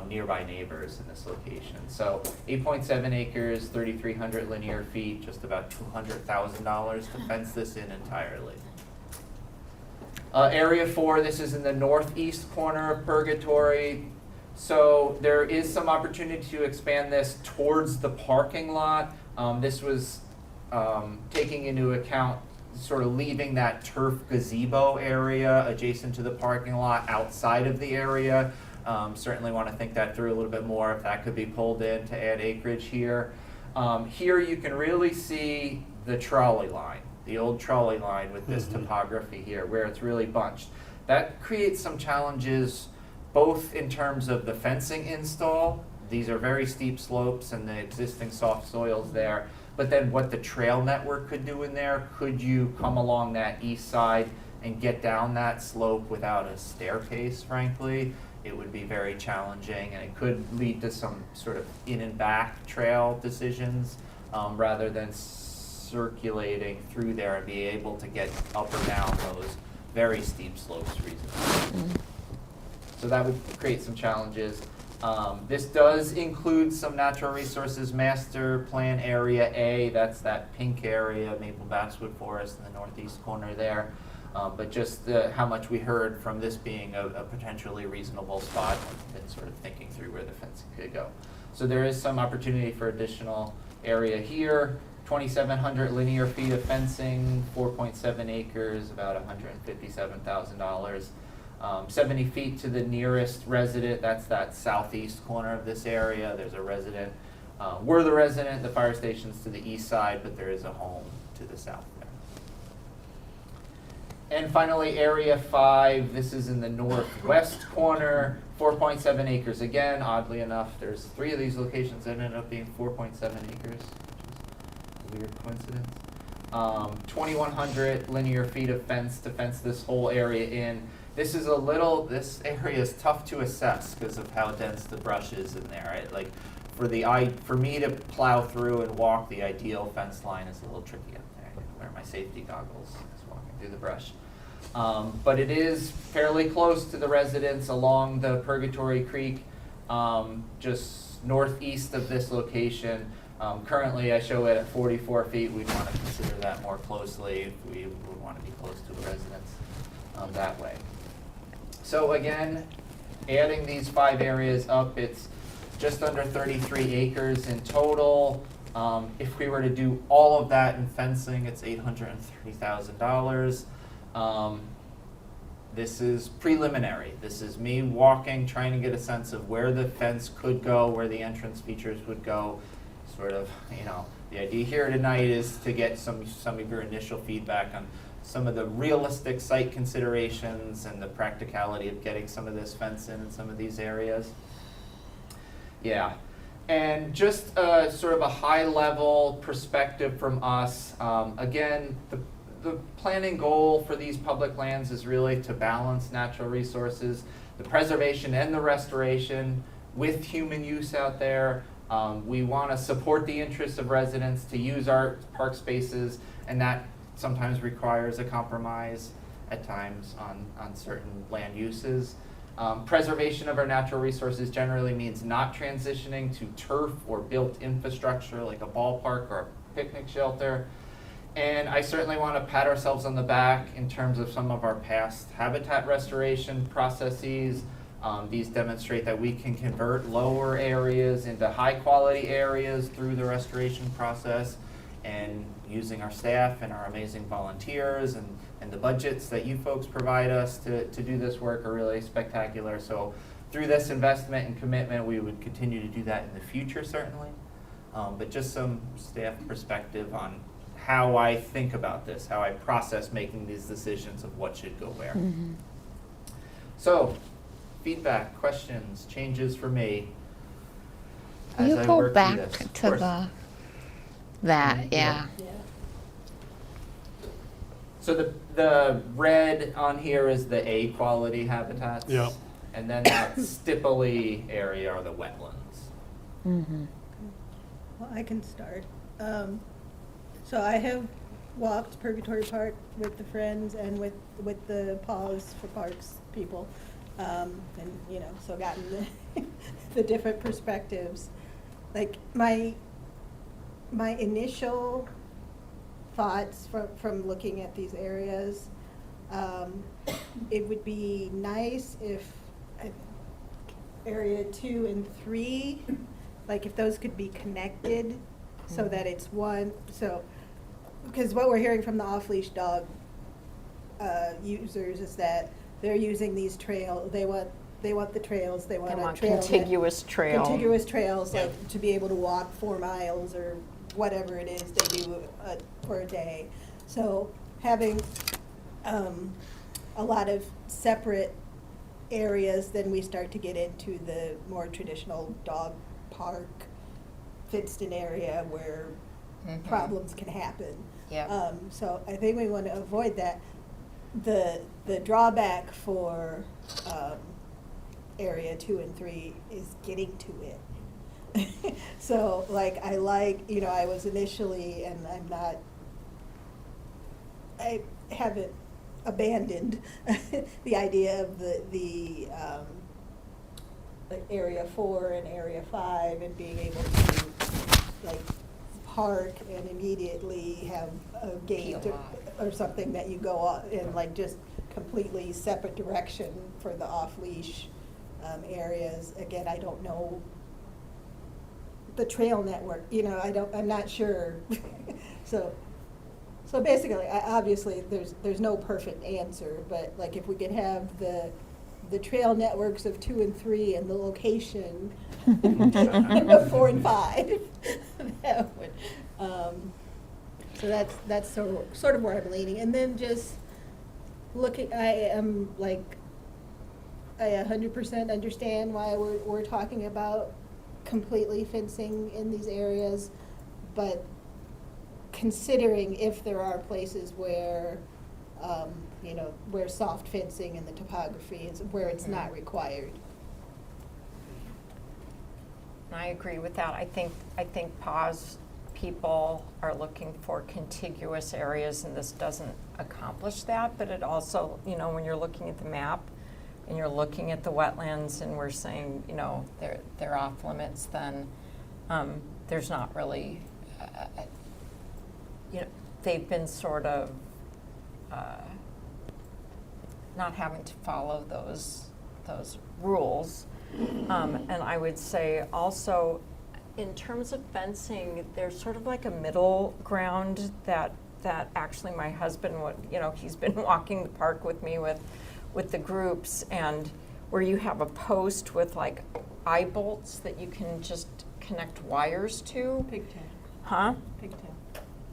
[SPEAKER 12] nearby neighbors in this location. So 8.7 acres, 3,300 linear feet, just about $200,000 to fence this in entirely. Area 4, this is in the northeast corner of Purgatory. So there is some opportunity to expand this towards the parking lot. This was taking into account sort of leaving that turf gazebo area adjacent to the parking lot outside of the area. Certainly want to think that through a little bit more, if that could be pulled in to add acreage here. Here you can really see the trolley line, the old trolley line with this topography here, where it's really bunched. That creates some challenges, both in terms of the fencing install. These are very steep slopes and the existing soft soils there, but then what the trail network could do in there. Could you come along that east side and get down that slope without a staircase, frankly? It would be very challenging, and it could lead to some sort of in and back trail decisions rather than circulating through there and be able to get up or down those very steep slopes reasonably. So that would create some challenges. This does include some natural resources master plan area A. That's that pink area, Maple Basswood Forest in the northeast corner there. But just how much we heard from this being a potentially reasonable spot, and sort of thinking through where the fencing could go. So there is some opportunity for additional area here. 2,700 linear feet of fencing, 4.7 acres, about $157,000. 70 feet to the nearest resident, that's that southeast corner of this area. There's a resident. We're the resident, the fire station's to the east side, but there is a home to the south there. And finally, area 5, this is in the northwest corner, 4.7 acres. Again, oddly enough, there's 3 of these locations that ended up being 4.7 acres, which is a weird coincidence. 2,100 linear feet of fence to fence this whole area in. This area is tough to assess because of how dense the brush is in there. Right? Like for me to plow through and walk, the ideal fence line is a little tricky up there. I can wear my safety goggles as walking through the brush. But it is fairly close to the residents along the Purgatory Creek, just northeast of this location. Currently, I show it at 44 feet. We'd want to consider that more closely if we would want to be close to the residents that way. So again, adding these 5 areas up, it's just under 33 acres in total. If we were to do all of that in fencing, it's $830,000. This is preliminary. This is me walking, trying to get a sense of where the fence could go, where the entrance features would go. Sort of, the idea here tonight is to get some of your initial feedback on some of the realistic site considerations and the practicality of getting some of this fence in some of these areas. Yeah, and just sort of a high-level perspective from us. Again, the planning goal for these public lands is really to balance natural resources, the preservation and the restoration with human use out there. We want to support the interests of residents to use our park spaces, and that sometimes requires a compromise at times on certain land uses. Preservation of our natural resources generally means not transitioning to turf or built infrastructure like a ballpark or a picnic shelter. And I certainly want to pat ourselves on the back in terms of some of our past habitat restoration processes. These demonstrate that we can convert lower areas into high quality areas through the restoration process, and using our staff and our amazing volunteers and the budgets that you folks provide us to do this work are really spectacular. So through this investment and commitment, we would continue to do that in the future, certainly. But just some staff perspective on how I think about this, how I process making these decisions of what should go where.
[SPEAKER 7] Mm-hmm.
[SPEAKER 12] So, feedback, questions, changes for me as
[SPEAKER 7] You
[SPEAKER 12] I
[SPEAKER 7] go
[SPEAKER 12] work through
[SPEAKER 7] back
[SPEAKER 12] this. Of
[SPEAKER 7] to
[SPEAKER 12] course.
[SPEAKER 7] that, yeah.
[SPEAKER 12] So the red on here is the A quality habitats.
[SPEAKER 8] Yep.
[SPEAKER 12] And then that stipply area are the wetlands.
[SPEAKER 7] Mm-hmm.
[SPEAKER 6] Well, I can start. So I have walked Purgatory Park with the Friends and with the Paws for Parks people. And, you know, so gotten the different perspectives. Like my initial thoughts from looking at these areas, it would be nice if area 2 and 3, like if those could be connected so that it's one, so, because what we're hearing from the off-leash dog users is that they're using these trails, they want the trails, they want a trail.
[SPEAKER 17] Contiguous trail.
[SPEAKER 6] Contiguous trails, like to be able to walk 4 miles or whatever it is they do for a day. So having a lot of separate areas, then we start to get into the more traditional dog park, fenced-in area where problems can happen.
[SPEAKER 17] Yep.
[SPEAKER 6] So I think we want to avoid that. The drawback for area 2 and 3 is getting to it. So like I was initially, and I haven't abandoned the idea of the like area 4 and area 5 and being able to like park and immediately have a gate or something that you go on in like just completely separate direction for the off-leash areas. Again, I don't know the trail network, you know, I'm not sure. So basically, obviously, there's no perfect answer, but like if we could have the trail networks of 2 and 3 and the location of 4 and 5, that would, so that's sort of where I'm leaning. And then just looking, I 100% understand why we're talking about completely fencing in these areas, but considering if there are places where, you know, where soft fencing and the topography is where it's not required.
[SPEAKER 17] I agree with that. I think PAWS people are looking for contiguous areas, and this doesn't accomplish that, but it also, you know, when you're looking at the map and you're looking at the wetlands and we're saying, you know, they're off limits, then there's not really, you know, they've been sort of not having to follow those rules. And I would say also, in terms of fencing, there's sort of like a middle ground that actually my husband would, you know, he's been walking the park with me with the groups, and where you have a post with like eye bolts that you can just connect wires to.
[SPEAKER 18] Pigtail.
[SPEAKER 17] Huh?
[SPEAKER 18] Pigtail.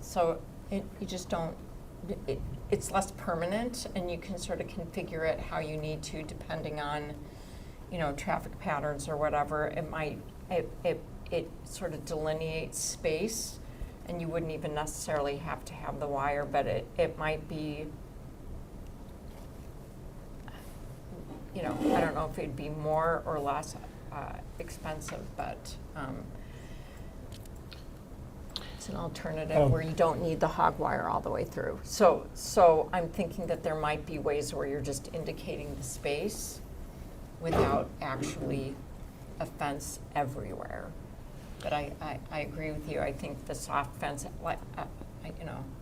[SPEAKER 17] So you just don't, it's less permanent, and you can sort of configure it how you need to depending on, you know, traffic patterns or whatever. It sort of delineates space, and you wouldn't even necessarily have to have the wire, but it might be, you know, I don't know if it'd be more or less expensive, but It's an alternative where you don't need the hog wire all the way through. So I'm thinking that there might be ways where you're just indicating the space without actually a fence everywhere. But I agree with you. I think the soft fence, like,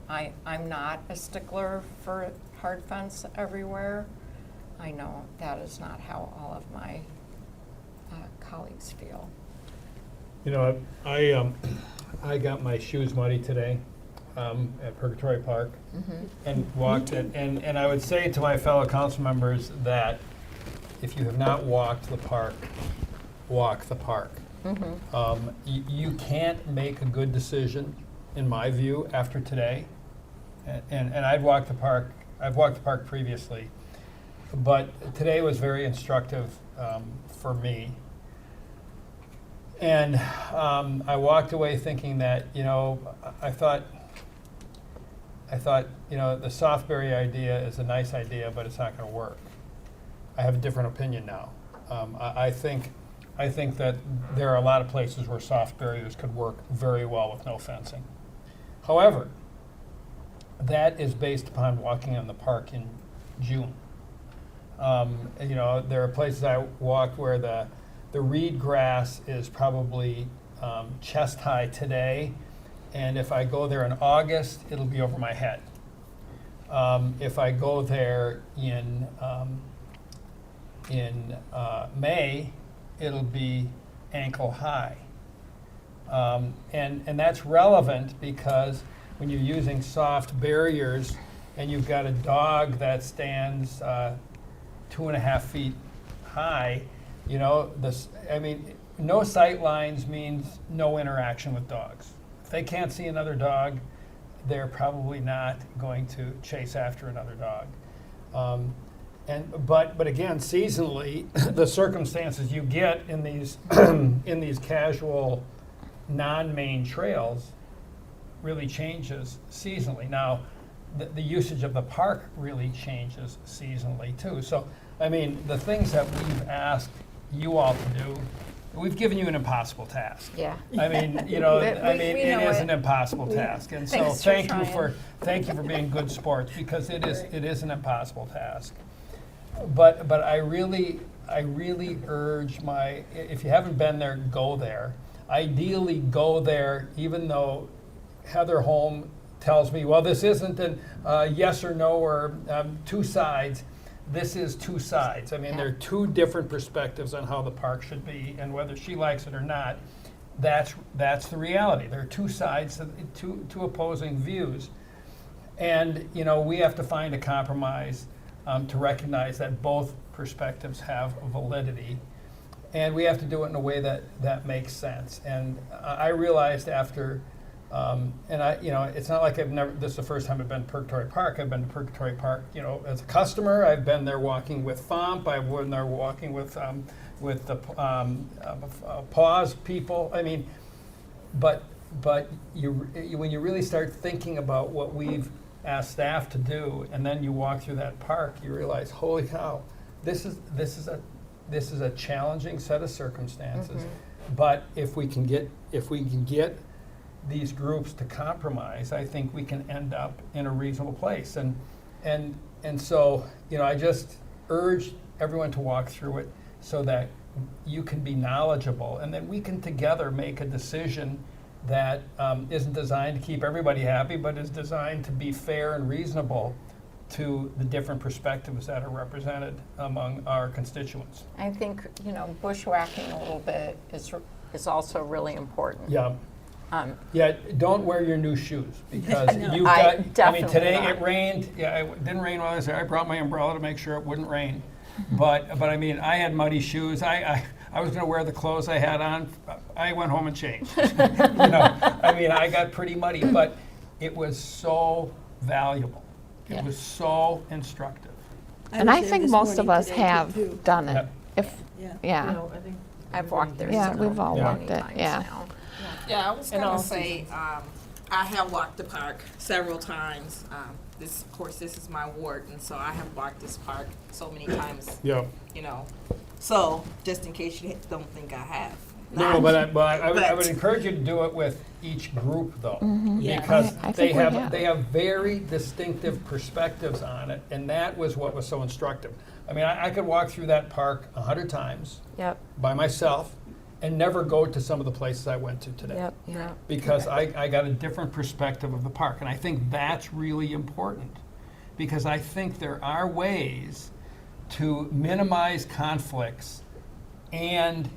[SPEAKER 17] I'm not a stickler for hard fence everywhere. I know that is not how all of my colleagues feel.
[SPEAKER 1] You know, I got my shoes muddy today at Purgatory Park and walked it. And I would say to my fellow council members that if you have not walked the park, walk the park. You can't make a good decision, in my view, after today. And I've walked the park previously, but today was very instructive for me. And I walked away thinking that, you know, I thought, you know, the Softbury idea is a nice idea, but it's not going to work. I have a different opinion now. I think that there are a lot of places where soft barriers could work very well with no fencing. However, that is based upon walking in the park in June. You know, there are places I walked where the reed grass is probably chest high today, and if I go there in August, it'll be over my head. If I go there in May, it'll be ankle high. And that's relevant because when you're using soft barriers and you've got a dog that stands 2.5 feet high, you know, no sight lines means no interaction with dogs. If they can't see another dog, they're probably not going to chase after another dog. But again, seasonally, the circumstances you get in these in these casual, non-main trails really changes seasonally. Now, the usage of the park really changes seasonally too. So, I mean, the things that we've asked you all to do, we've given you an impossible task.
[SPEAKER 17] Yeah.
[SPEAKER 1] I mean, you know,
[SPEAKER 17] We
[SPEAKER 1] it
[SPEAKER 17] know
[SPEAKER 1] is
[SPEAKER 17] it.
[SPEAKER 1] an impossible task, and so
[SPEAKER 17] Thanks for
[SPEAKER 1] thank you for being good sports, because it is an impossible task. But I really urge if you haven't been there, go there. Ideally, go there, even though Heather Holm tells me, well, this isn't a yes or no or two sides. This is two sides. I mean, there are two different perspectives on how the park should be, and whether she likes it or not, that's the reality. There are two sides, two opposing views. And, you know, we have to find a compromise to recognize that both perspectives have validity. And we have to do it in a way that makes sense. And I realized after, it's not like this is the first time I've been to Purgatory Park. I've been to Purgatory Park, you know, as a customer. I've been there walking with FOMP. I've been there walking with the PAWS people. I mean, but when you really start thinking about what we've asked staff to do, and then you walk through that park, you realize, holy cow, this is a challenging set of circumstances. But if we can get these groups to compromise, I think we can end up in a reasonable place. And so, you know, I just urge everyone to walk through it so that you can be knowledgeable, and then we can together make a decision that isn't designed to keep everybody happy, but is designed to be fair and reasonable to the different perspectives that are represented among our constituents.
[SPEAKER 17] I think, you know, bushwhacking a little bit is also really important.
[SPEAKER 1] Yeah. Don't wear your new shoes, because
[SPEAKER 17] No.
[SPEAKER 1] you've got,
[SPEAKER 17] Definitely
[SPEAKER 1] today
[SPEAKER 17] not.
[SPEAKER 1] it rained. Yeah, it didn't rain while I was there. I brought my umbrella to make sure it wouldn't rain. But I mean, I had muddy shoes. I was going to wear the clothes I had on. I went home and changed. You know, I mean, I got pretty muddy, but it was so valuable. It was so instructive.
[SPEAKER 7] And I think most of us have done it.
[SPEAKER 1] Yep.
[SPEAKER 17] I've walked there.
[SPEAKER 7] Yeah,
[SPEAKER 17] several
[SPEAKER 7] we've all
[SPEAKER 17] many
[SPEAKER 7] walked it,
[SPEAKER 17] times
[SPEAKER 7] yeah.
[SPEAKER 17] now.
[SPEAKER 15] Yeah, I was
[SPEAKER 17] And
[SPEAKER 15] gonna
[SPEAKER 17] also-
[SPEAKER 15] say, I have walked the park several times. Of course, this is my ward, and so I have walked this park so many times.
[SPEAKER 1] Yep.
[SPEAKER 15] You know, so just in case you don't think I have.
[SPEAKER 1] No, but I would
[SPEAKER 15] But-
[SPEAKER 1] encourage you to do it with each group, though.
[SPEAKER 15] Yeah.
[SPEAKER 1] Because
[SPEAKER 7] I
[SPEAKER 1] they
[SPEAKER 7] think we
[SPEAKER 1] have,
[SPEAKER 7] have.
[SPEAKER 1] they have very distinctive perspectives on it, and that was what was so instructive. I mean, I could walk through that park 100 times
[SPEAKER 17] Yep,
[SPEAKER 1] by myself and never go to some of the places I went to today.
[SPEAKER 17] yep, yep.
[SPEAKER 1] Because I got a different perspective of the park. And I think that's really important, because I think there are ways to minimize conflicts and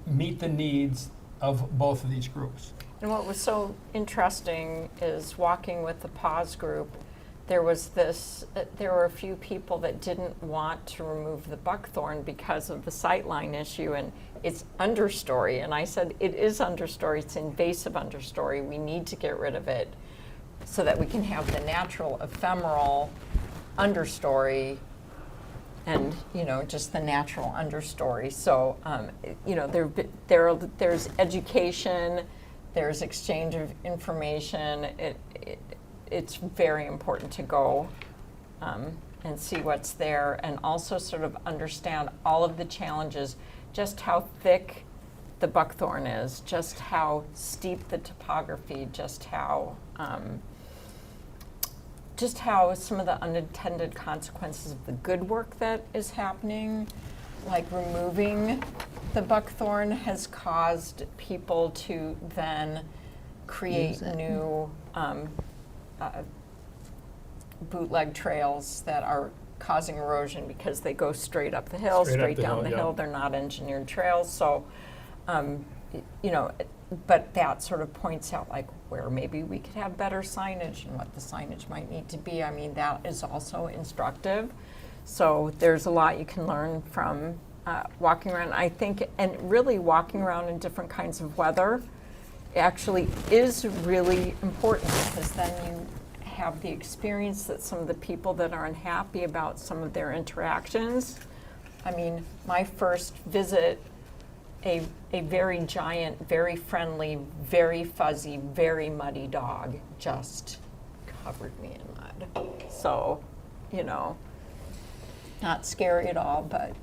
[SPEAKER 1] meet the needs of both of these groups.
[SPEAKER 17] And what was so interesting is walking with the PAWS group, there were a few people that didn't want to remove the buckthorn because of the sightline issue, and it's understory. And I said, it is understory, it's invasive understory, we need to get rid of it so that we can have the natural ephemeral understory and, just the natural understory. So, there's education, there's exchange of information. It's very important to go and see what's there, and also sort of understand all of the challenges, just how thick the buckthorn is, just how steep the topography, just how some of the unintended consequences of the good work that is happening, like removing the buckthorn, has caused people to then create new bootleg trails that are causing erosion because they go straight up the hill, straight down the hill. They're not engineered trails. So, but that sort of points out like where maybe we could have better signage and what the signage might need to be. I mean, that is also instructive. So there's a lot you can learn from walking around, I think, and really walking around in different kinds of weather actually is really important, because then you have the experience that some of the people that are unhappy about some of their interactions. I mean, my first visit, a very giant, very friendly, very fuzzy, very muddy dog just covered me in mud. So, not scary at all, but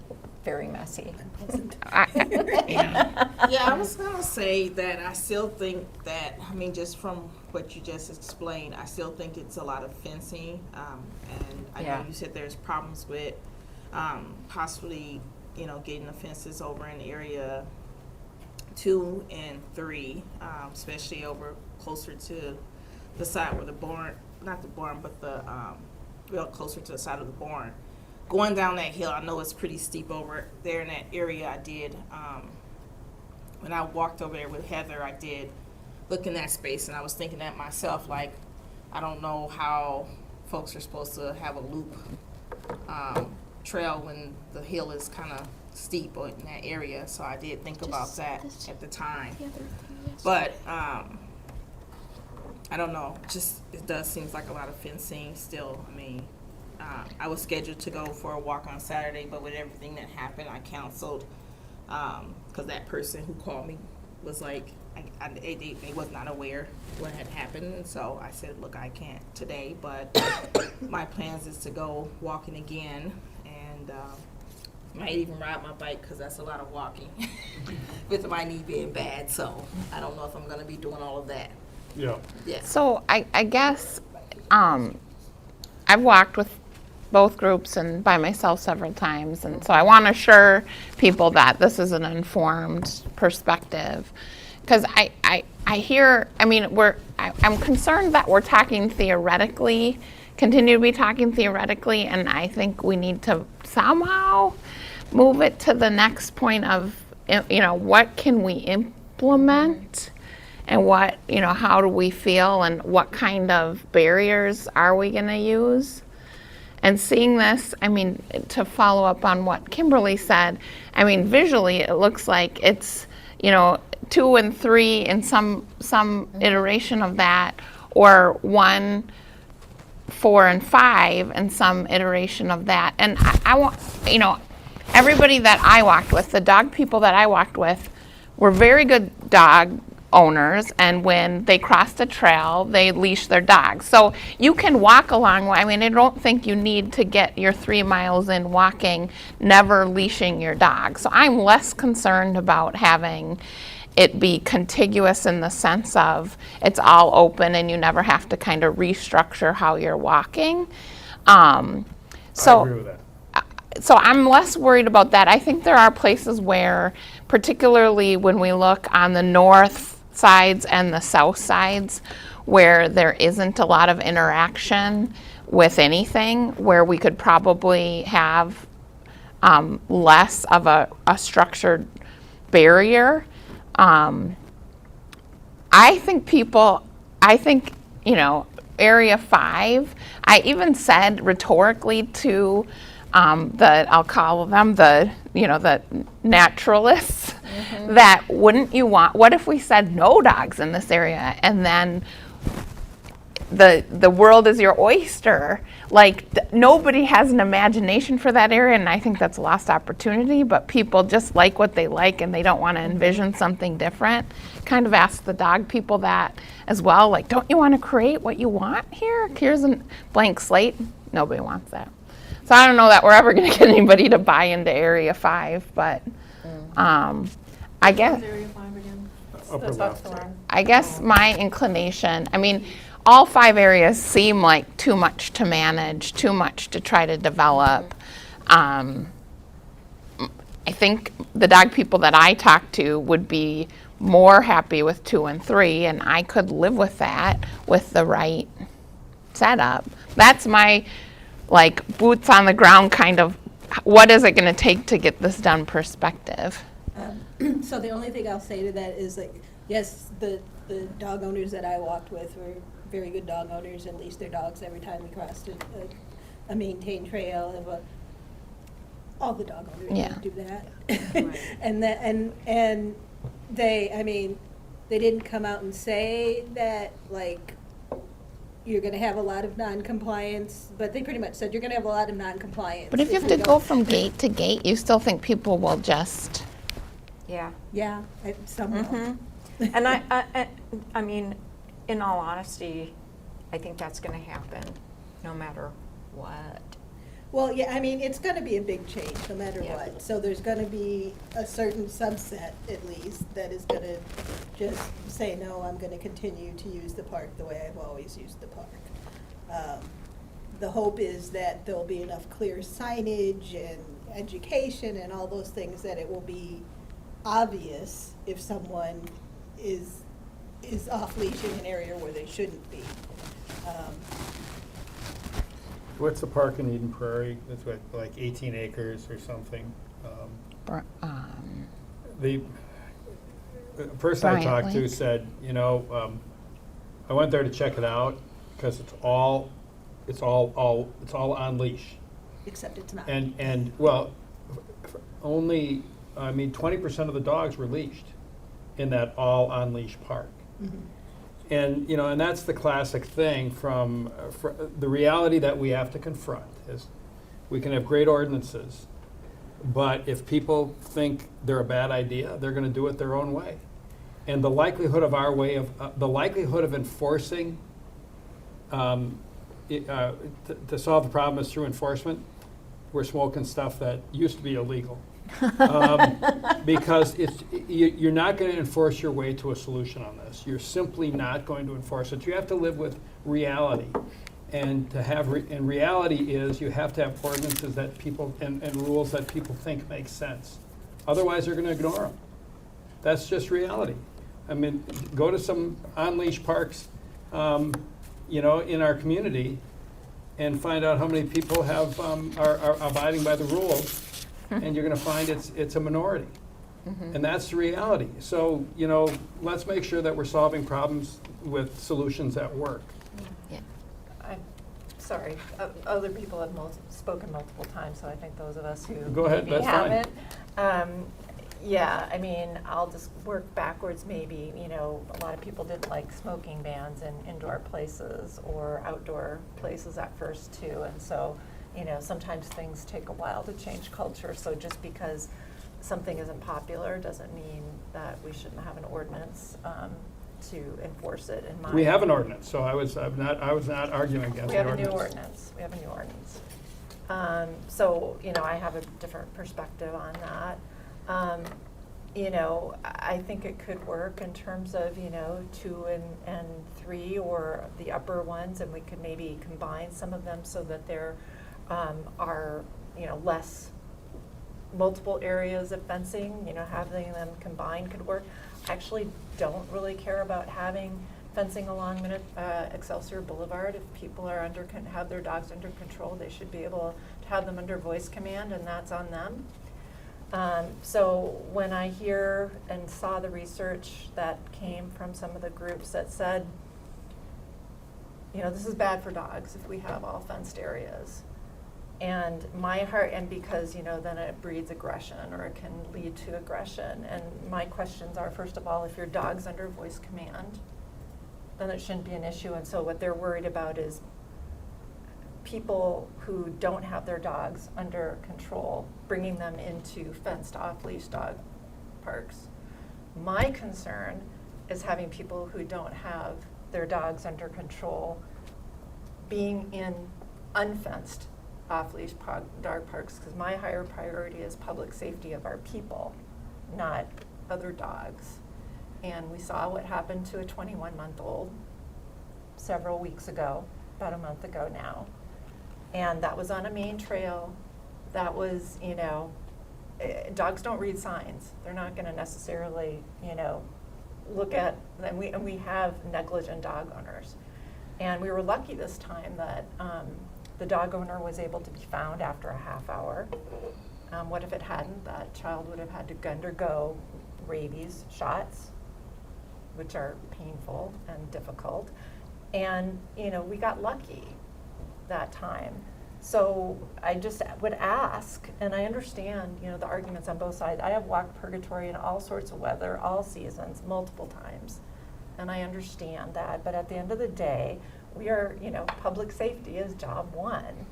[SPEAKER 17] very messy.
[SPEAKER 15] Yeah, I was gonna say that I still think that, just from what you just explained, I still think it's a lot of fencing. And I know you said there's problems with possibly, getting the fences over in area 2 and 3, especially over closer to the side where the barn, not the barn, but the real closer to the side of the barn. Going down that hill, I know it's pretty steep over there in that area. I did, when I walked over there with Heather, I did look in that space, and I was thinking that myself, like, I don't know how folks are supposed to have a loop trail when the hill is kind of steep in that area. So I did think about that at the time. But I don't know, it does seem like a lot of fencing still. I was scheduled to go for a walk on Saturday, but with everything that happened, I canceled because that person who called me was like, they was not aware what had happened. And so I said, look, I can't today, but my plans is to go walking again, and might even ride my bike because that's a lot of walking with my knee being bad. So I don't know if I'm going to be doing all of that.
[SPEAKER 1] Yeah.
[SPEAKER 7] So I guess I've walked with both groups and by myself several times, and so I want to assure people that this is an informed perspective, because I hear, I'm concerned that we're talking theoretically, continue to be talking theoretically, and I think we need to somehow move it to the next point of, what can we implement, and what, how do we feel, and what kind of barriers are we going to use? And seeing this, to follow up on what Kimberly said, visually it looks like it's, 2 and 3 in some iteration of that, or 1, 4, and 5 in some iteration of that. And I want, everybody that I walked with, the dog people that I walked with, were very good dog owners, and when they cross the trail, they leash their dogs. So you can walk a long way. I mean, I don't think you need to get your 3 miles in walking, never leashing your dog. So I'm less concerned about having it be contiguous in the sense of it's all open and you never have to kind of restructure how you're walking.
[SPEAKER 1] I agree with that.
[SPEAKER 7] So I'm less worried about that. I think there are places where, particularly when we look on the north sides and the south sides, where there isn't a lot of interaction with anything, where we could probably have less of a structured barrier. I think Area 5, I even said rhetorically to I'll call them the naturalists, that wouldn't you want, what if we said no dogs in this area, and then the world is your oyster? Like, nobody has an imagination for that area, and I think that's a lost opportunity, but people just like what they like and they don't want to envision something different. Kind of ask the dog people that as well, like, don't you want to create what you want here? Here's a blank slate. Nobody wants that. So I don't know that we're ever going to get anybody to buy into Area 5, but I guess
[SPEAKER 9] Area 5 again?
[SPEAKER 1] Upper left.
[SPEAKER 7] I guess my inclination, I mean, all 5 areas seem like too much to manage, too much to try to develop. I think the dog people that I talk to would be more happy with 2 and 3, and I could live with that with the right setup. That's my boots on the ground kind of, what is it going to take to get this done perspective.
[SPEAKER 6] So the only thing I'll say to that is, like, yes, the dog owners that I walked with were very good dog owners and leashed their dogs every time we crossed a maintained trail. All the dog owners don't do that. and they didn't come out and say that, like, you're going to have a lot of non-compliance, but they pretty much said you're going to have a lot of non-compliance.
[SPEAKER 7] But if you have to go from gate to gate, you still think people will just...
[SPEAKER 17] Yeah.
[SPEAKER 6] Yeah, some will.
[SPEAKER 17] And I mean, in all honesty, I think that's going to happen no matter what.
[SPEAKER 6] Well, yeah, I mean, it's going to be a big change no matter what. So there's going to be a certain subset, at least, that is going to just say, no, I'm going to continue to use the park the way I've always used the park. The hope is that there'll be enough clear signage and education and all those things that it will be obvious if someone is off leash in an area where they shouldn't be.
[SPEAKER 1] What's the park in Eden Prairie? It's like 18 acres or something. The person I
[SPEAKER 7] Bryant
[SPEAKER 1] talked to
[SPEAKER 7] Lake.
[SPEAKER 1] said, I went there to check it out because it's all on leash.
[SPEAKER 6] Except it's not.
[SPEAKER 1] And well, only 20% of the dogs were leashed in that all on leash park.
[SPEAKER 6] Mm-hmm.
[SPEAKER 1] And and that's the classic thing from the reality that we have to confront is we can have great ordinances, but if people think they're a bad idea, they're going to do it their own way. And the likelihood of enforcing to solve the problem is through enforcement. We're smoking stuff that used to be illegal. Because you're not going to enforce your way to a solution on this. You're simply not going to enforce it. You have to live with reality, and to have and reality is you have to have ordinances that people and rules that people think make sense. Otherwise, they're going to ignore them. That's just reality. I mean, go to some on-leash parks, in our community, and find out how many people have are abiding by the rules. And you're going to find it's a minority. Mm-hmm. And that's the reality. So, let's make sure that we're solving problems with solutions that work.
[SPEAKER 7] Yeah.
[SPEAKER 16] I'm sorry, other people have spoken multiple times, so I think those of us who
[SPEAKER 1] Go ahead,
[SPEAKER 16] maybe
[SPEAKER 1] that's
[SPEAKER 16] haven't. Yeah, I mean, I'll just work backwards maybe. A lot of people didn't like smoking bans in indoor places or outdoor places at first too, and so sometimes things take a while to change culture. So just because something isn't popular doesn't mean that we shouldn't have an ordinance to enforce it in my.
[SPEAKER 1] We have an ordinance, so I was not arguing against
[SPEAKER 16] We
[SPEAKER 1] the
[SPEAKER 16] have a
[SPEAKER 1] ordinance.
[SPEAKER 16] new ordinance. We have a new ordinance. So, you know, I have a different perspective on that. You know, I think it could work in terms of, you know, 2 and 3 or the upper ones, and we could maybe combine some of them so that there are, you know, less multiple areas of fencing, you know, having them combined could work. I actually don't really care about having fencing along Excelsior Boulevard. If people are have their dogs under control, they should be able to have them under voice command, and that's on them. So when I hear and saw the research that came from some of the groups that said, you know, this is bad for dogs if we have all fenced areas. And my heart, and because, you know, then it breeds aggression or it can lead to aggression. And my questions are, first of all, if your dog's under voice command, then it shouldn't be an issue. And so what they're worried about is people who don't have their dogs under control, bringing them into fenced off-leash dog parks. My concern is having people who don't have their dogs under control being in unfenced off-leash dog parks, because my higher priority is public safety of our people, not other dogs. And we saw what happened to a 21-month-old several weeks ago, about a month ago now. And that was on a main trail. That was, you know, dogs don't read signs. They're not going to necessarily, you know, look at, and we have negligent dog owners. And we were lucky this time that the dog owner was able to be found after a half hour. What if it hadn't? That child would have had to undergo rabies shots, which are painful and difficult. And, you know, we got lucky that time. So I just would ask, and I understand, you know, the arguments on both sides. I have walked purgatory in all sorts of weather, all seasons, multiple times. And I understand that, but at the end of the day, we are, you know, public safety is job one.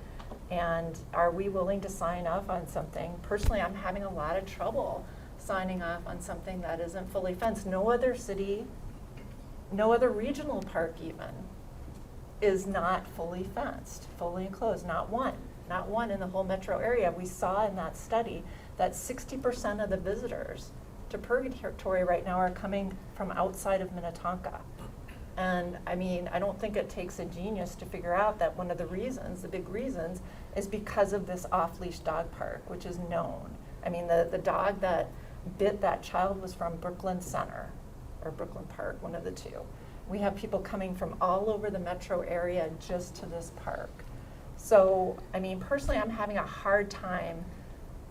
[SPEAKER 16] And are we willing to sign off on something? Personally, I'm having a lot of trouble signing off on something that isn't fully fenced. No other city, no other regional park even, is not fully fenced, fully enclosed, not one in the whole metro area. We saw in that study that 60% of the visitors to Purgatory right now are coming from outside of Minnetonka. And I mean, I don't think it takes a genius to figure out that one of the reasons, the big reasons, is because of this off-leash dog park, which is known. I mean, the dog that bit that child was from Brooklyn Center, or Brooklyn Park, one of the two. We have people coming from all over the metro area just to this park. So, I mean, personally, I'm having a hard time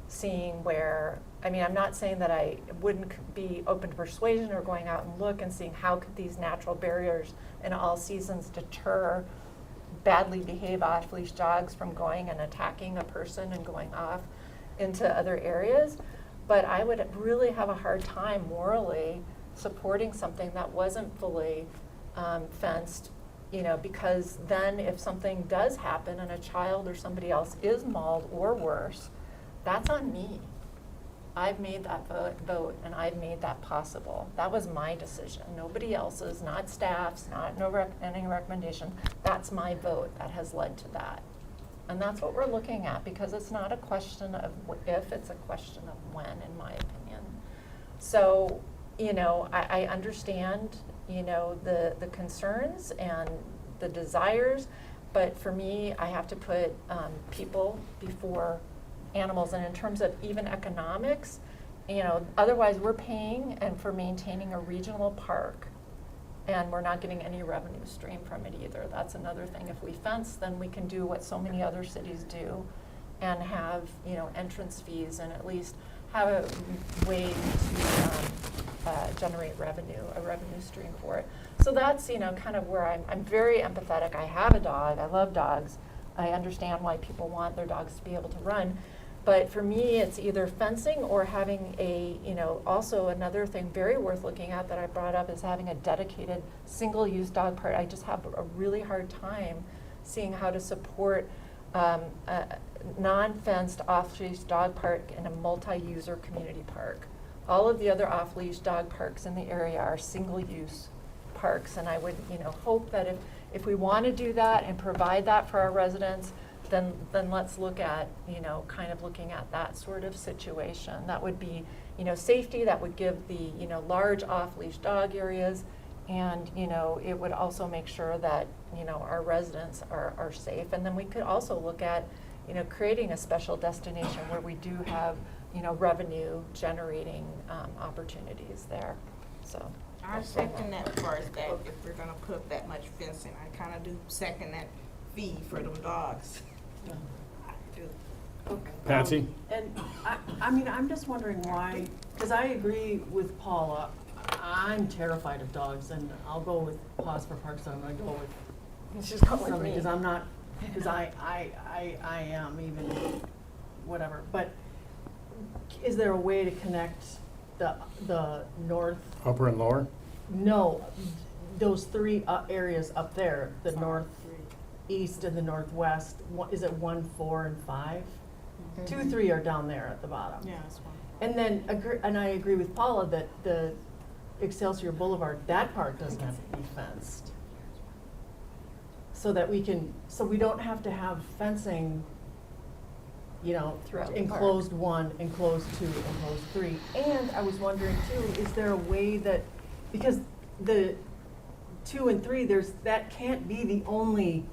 [SPEAKER 16] seeing where, I mean, I'm not saying that I wouldn't be open to persuasion or going out and look and seeing how could these natural barriers in all seasons deter badly behaved off-leash dogs from going and attacking a person and going off into other areas. But I would really have a hard time morally supporting something that wasn't fully fenced, you know, because then if something does happen and a child or somebody else is mauled or worse, that's on me. I've made that vote and I've made that possible. That was my decision. Nobody else's, not staff's, not any recommendation. That's my vote that has led to that. And that's what we're looking at, because it's not a question of if, it's a question of when, in my opinion. So, you know, I understand, you know, the concerns and the desires, but for me, I have to put people before animals. And in terms of even economics, you know, otherwise we're paying and for maintaining a regional park, and we're not getting any revenue stream from it either. That's another thing. If we fence, then we can do what so many other cities do and have, you know, entrance fees and at least have a way to generate revenue, a revenue stream for it. So that's, you know, kind of where I'm very empathetic. I have a dog. I love dogs. I understand why people want their dogs to be able to run. But for me, it's either fencing or having a, you know, also another thing very worth looking at that I brought up is having a dedicated single-use dog park. I just have a really hard time seeing how to support a non-fenced off-leash dog park and a multi-user community park. All of the other off-leash dog parks in the area are single-use parks, and I would, hope that if we want to do that and provide that for our residents, then let's look at, kind of looking at that sort of situation. That would be, safety, that would give the, large off-leash dog areas, and, it would also make sure that, our residents are safe. And then we could also look at, creating a special destination where we do have, revenue generating opportunities there, so.
[SPEAKER 15] I second that first, that if we're gonna put up that much fencing, I kinda do second that fee for them dogs. I do.
[SPEAKER 1] Patsy?
[SPEAKER 18] And I mean, I'm just wondering why, because I agree with Paula. I'm terrified of dogs, and I'll go with Pause for Parks, so I'm gonna go with
[SPEAKER 16] She's going with
[SPEAKER 18] something,
[SPEAKER 16] me.
[SPEAKER 18] because I'm not, because I am even, whatever. But is there a way to connect the north?
[SPEAKER 1] Upper and lower?
[SPEAKER 18] No, those three areas up there, the northeast and the northwest. Is it 1, 4, and 5? 2, 3 are down there at the bottom.
[SPEAKER 15] Yeah, that's one.
[SPEAKER 18] And then, I agree with Paula that the Excelsior Boulevard, that part doesn't have to be fenced. So that so we don't have to have fencing,
[SPEAKER 16] Throughout the
[SPEAKER 18] enclosed 1, enclosed 2, enclosed 3. And I was wondering too, is there a way that, because the 2 and 3, that can't be the only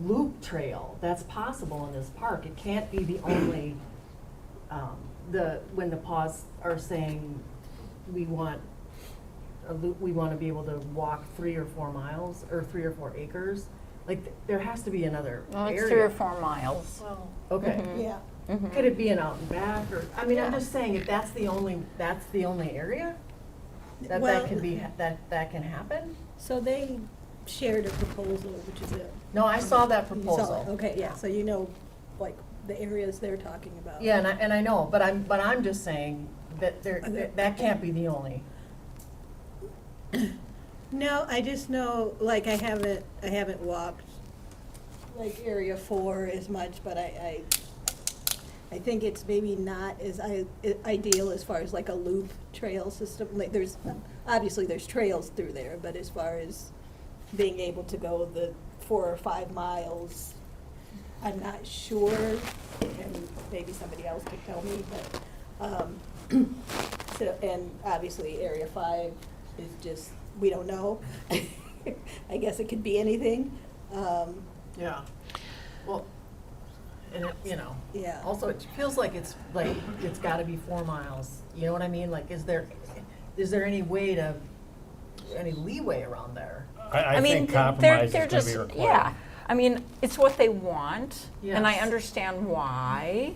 [SPEAKER 18] loop trail that's possible in this park. It can't be the only, when the Paws are saying we want a loop, we want to be able to walk 3 or 4 miles, or 3 or 4 acres. Like, there has to be another
[SPEAKER 17] Well, it's
[SPEAKER 18] area.
[SPEAKER 17] 3 or 4 miles.
[SPEAKER 18] Well, okay.
[SPEAKER 6] Yeah.
[SPEAKER 18] Could it be an out and back, or, I mean, I'm just saying, if that's the only area that
[SPEAKER 6] Well-
[SPEAKER 18] can be, that can happen?
[SPEAKER 6] So they shared a proposal, which is a.
[SPEAKER 18] No, I saw that
[SPEAKER 6] You saw it,
[SPEAKER 18] proposal.
[SPEAKER 6] okay, yeah, so like, the areas they're talking about.
[SPEAKER 18] Yeah, and I know, but I'm just saying that that can't be the only.
[SPEAKER 6] No, I just know, like, I haven't walked, like, Area 4 as much, but I think it's maybe not as ideal as far as like a loop trail system. Like, obviously there's trails through there, but as far as being able to go the 4 or 5 miles, I'm not sure, and maybe somebody else could tell me, but, so, and obviously Area 5 is just, we don't know. I guess it could be anything.
[SPEAKER 18] Yeah. Well, and
[SPEAKER 6] Yeah.
[SPEAKER 18] also it feels like it's gotta be 4 miles. You know what I mean? Like, is there any way any leeway around there?
[SPEAKER 1] I
[SPEAKER 17] mean,
[SPEAKER 1] think compromise
[SPEAKER 17] they're
[SPEAKER 1] is going to
[SPEAKER 17] just,
[SPEAKER 1] be required.
[SPEAKER 17] yeah. I mean, it's what they want, and I
[SPEAKER 18] Yes.
[SPEAKER 17] understand why.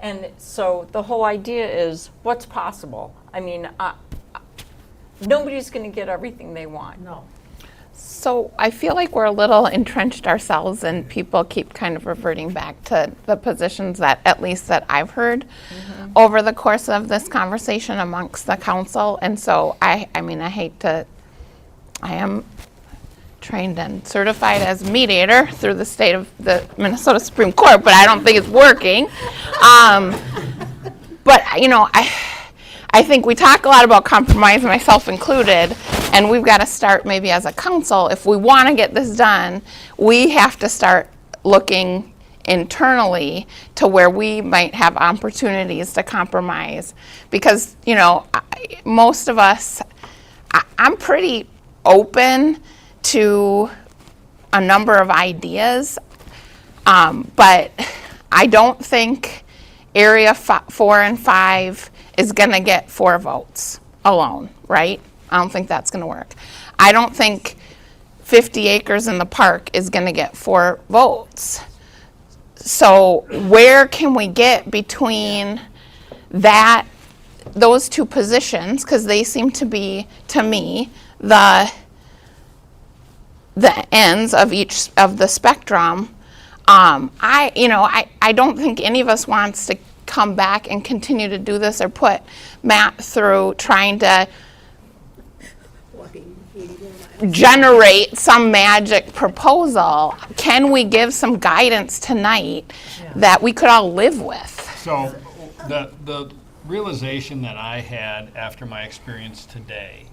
[SPEAKER 17] And so the whole idea is what's possible. I mean, nobody's going to get everything they want.
[SPEAKER 18] No.
[SPEAKER 7] So I feel like we're a little entrenched ourselves, and people keep kind of reverting back to the positions that, at least that I've heard over the course of this conversation amongst the council. And so I am trained and certified as a mediator through the state of the Minnesota Supreme Court, but I don't think it's working. But I think we talk a lot about compromise, myself included, and we've got to start maybe as a council, if we want to get this done, we have to start looking internally to where we might have opportunities to compromise. Because, most of us, I'm pretty open to a number of ideas, but I don't think Area 4 and 5 is going to get 4 votes alone, right? I don't think that's going to work. I don't think 50 acres in the park is going to get 4 votes. So where can we get between those 2 positions, because they seem to be, to me, the ends of each of the spectrum. I don't think any of us wants to come back and continue to do this or put Matt through trying to generate some magic proposal, can we give some guidance tonight that we could all live with?
[SPEAKER 1] So the realization that I had after my experience today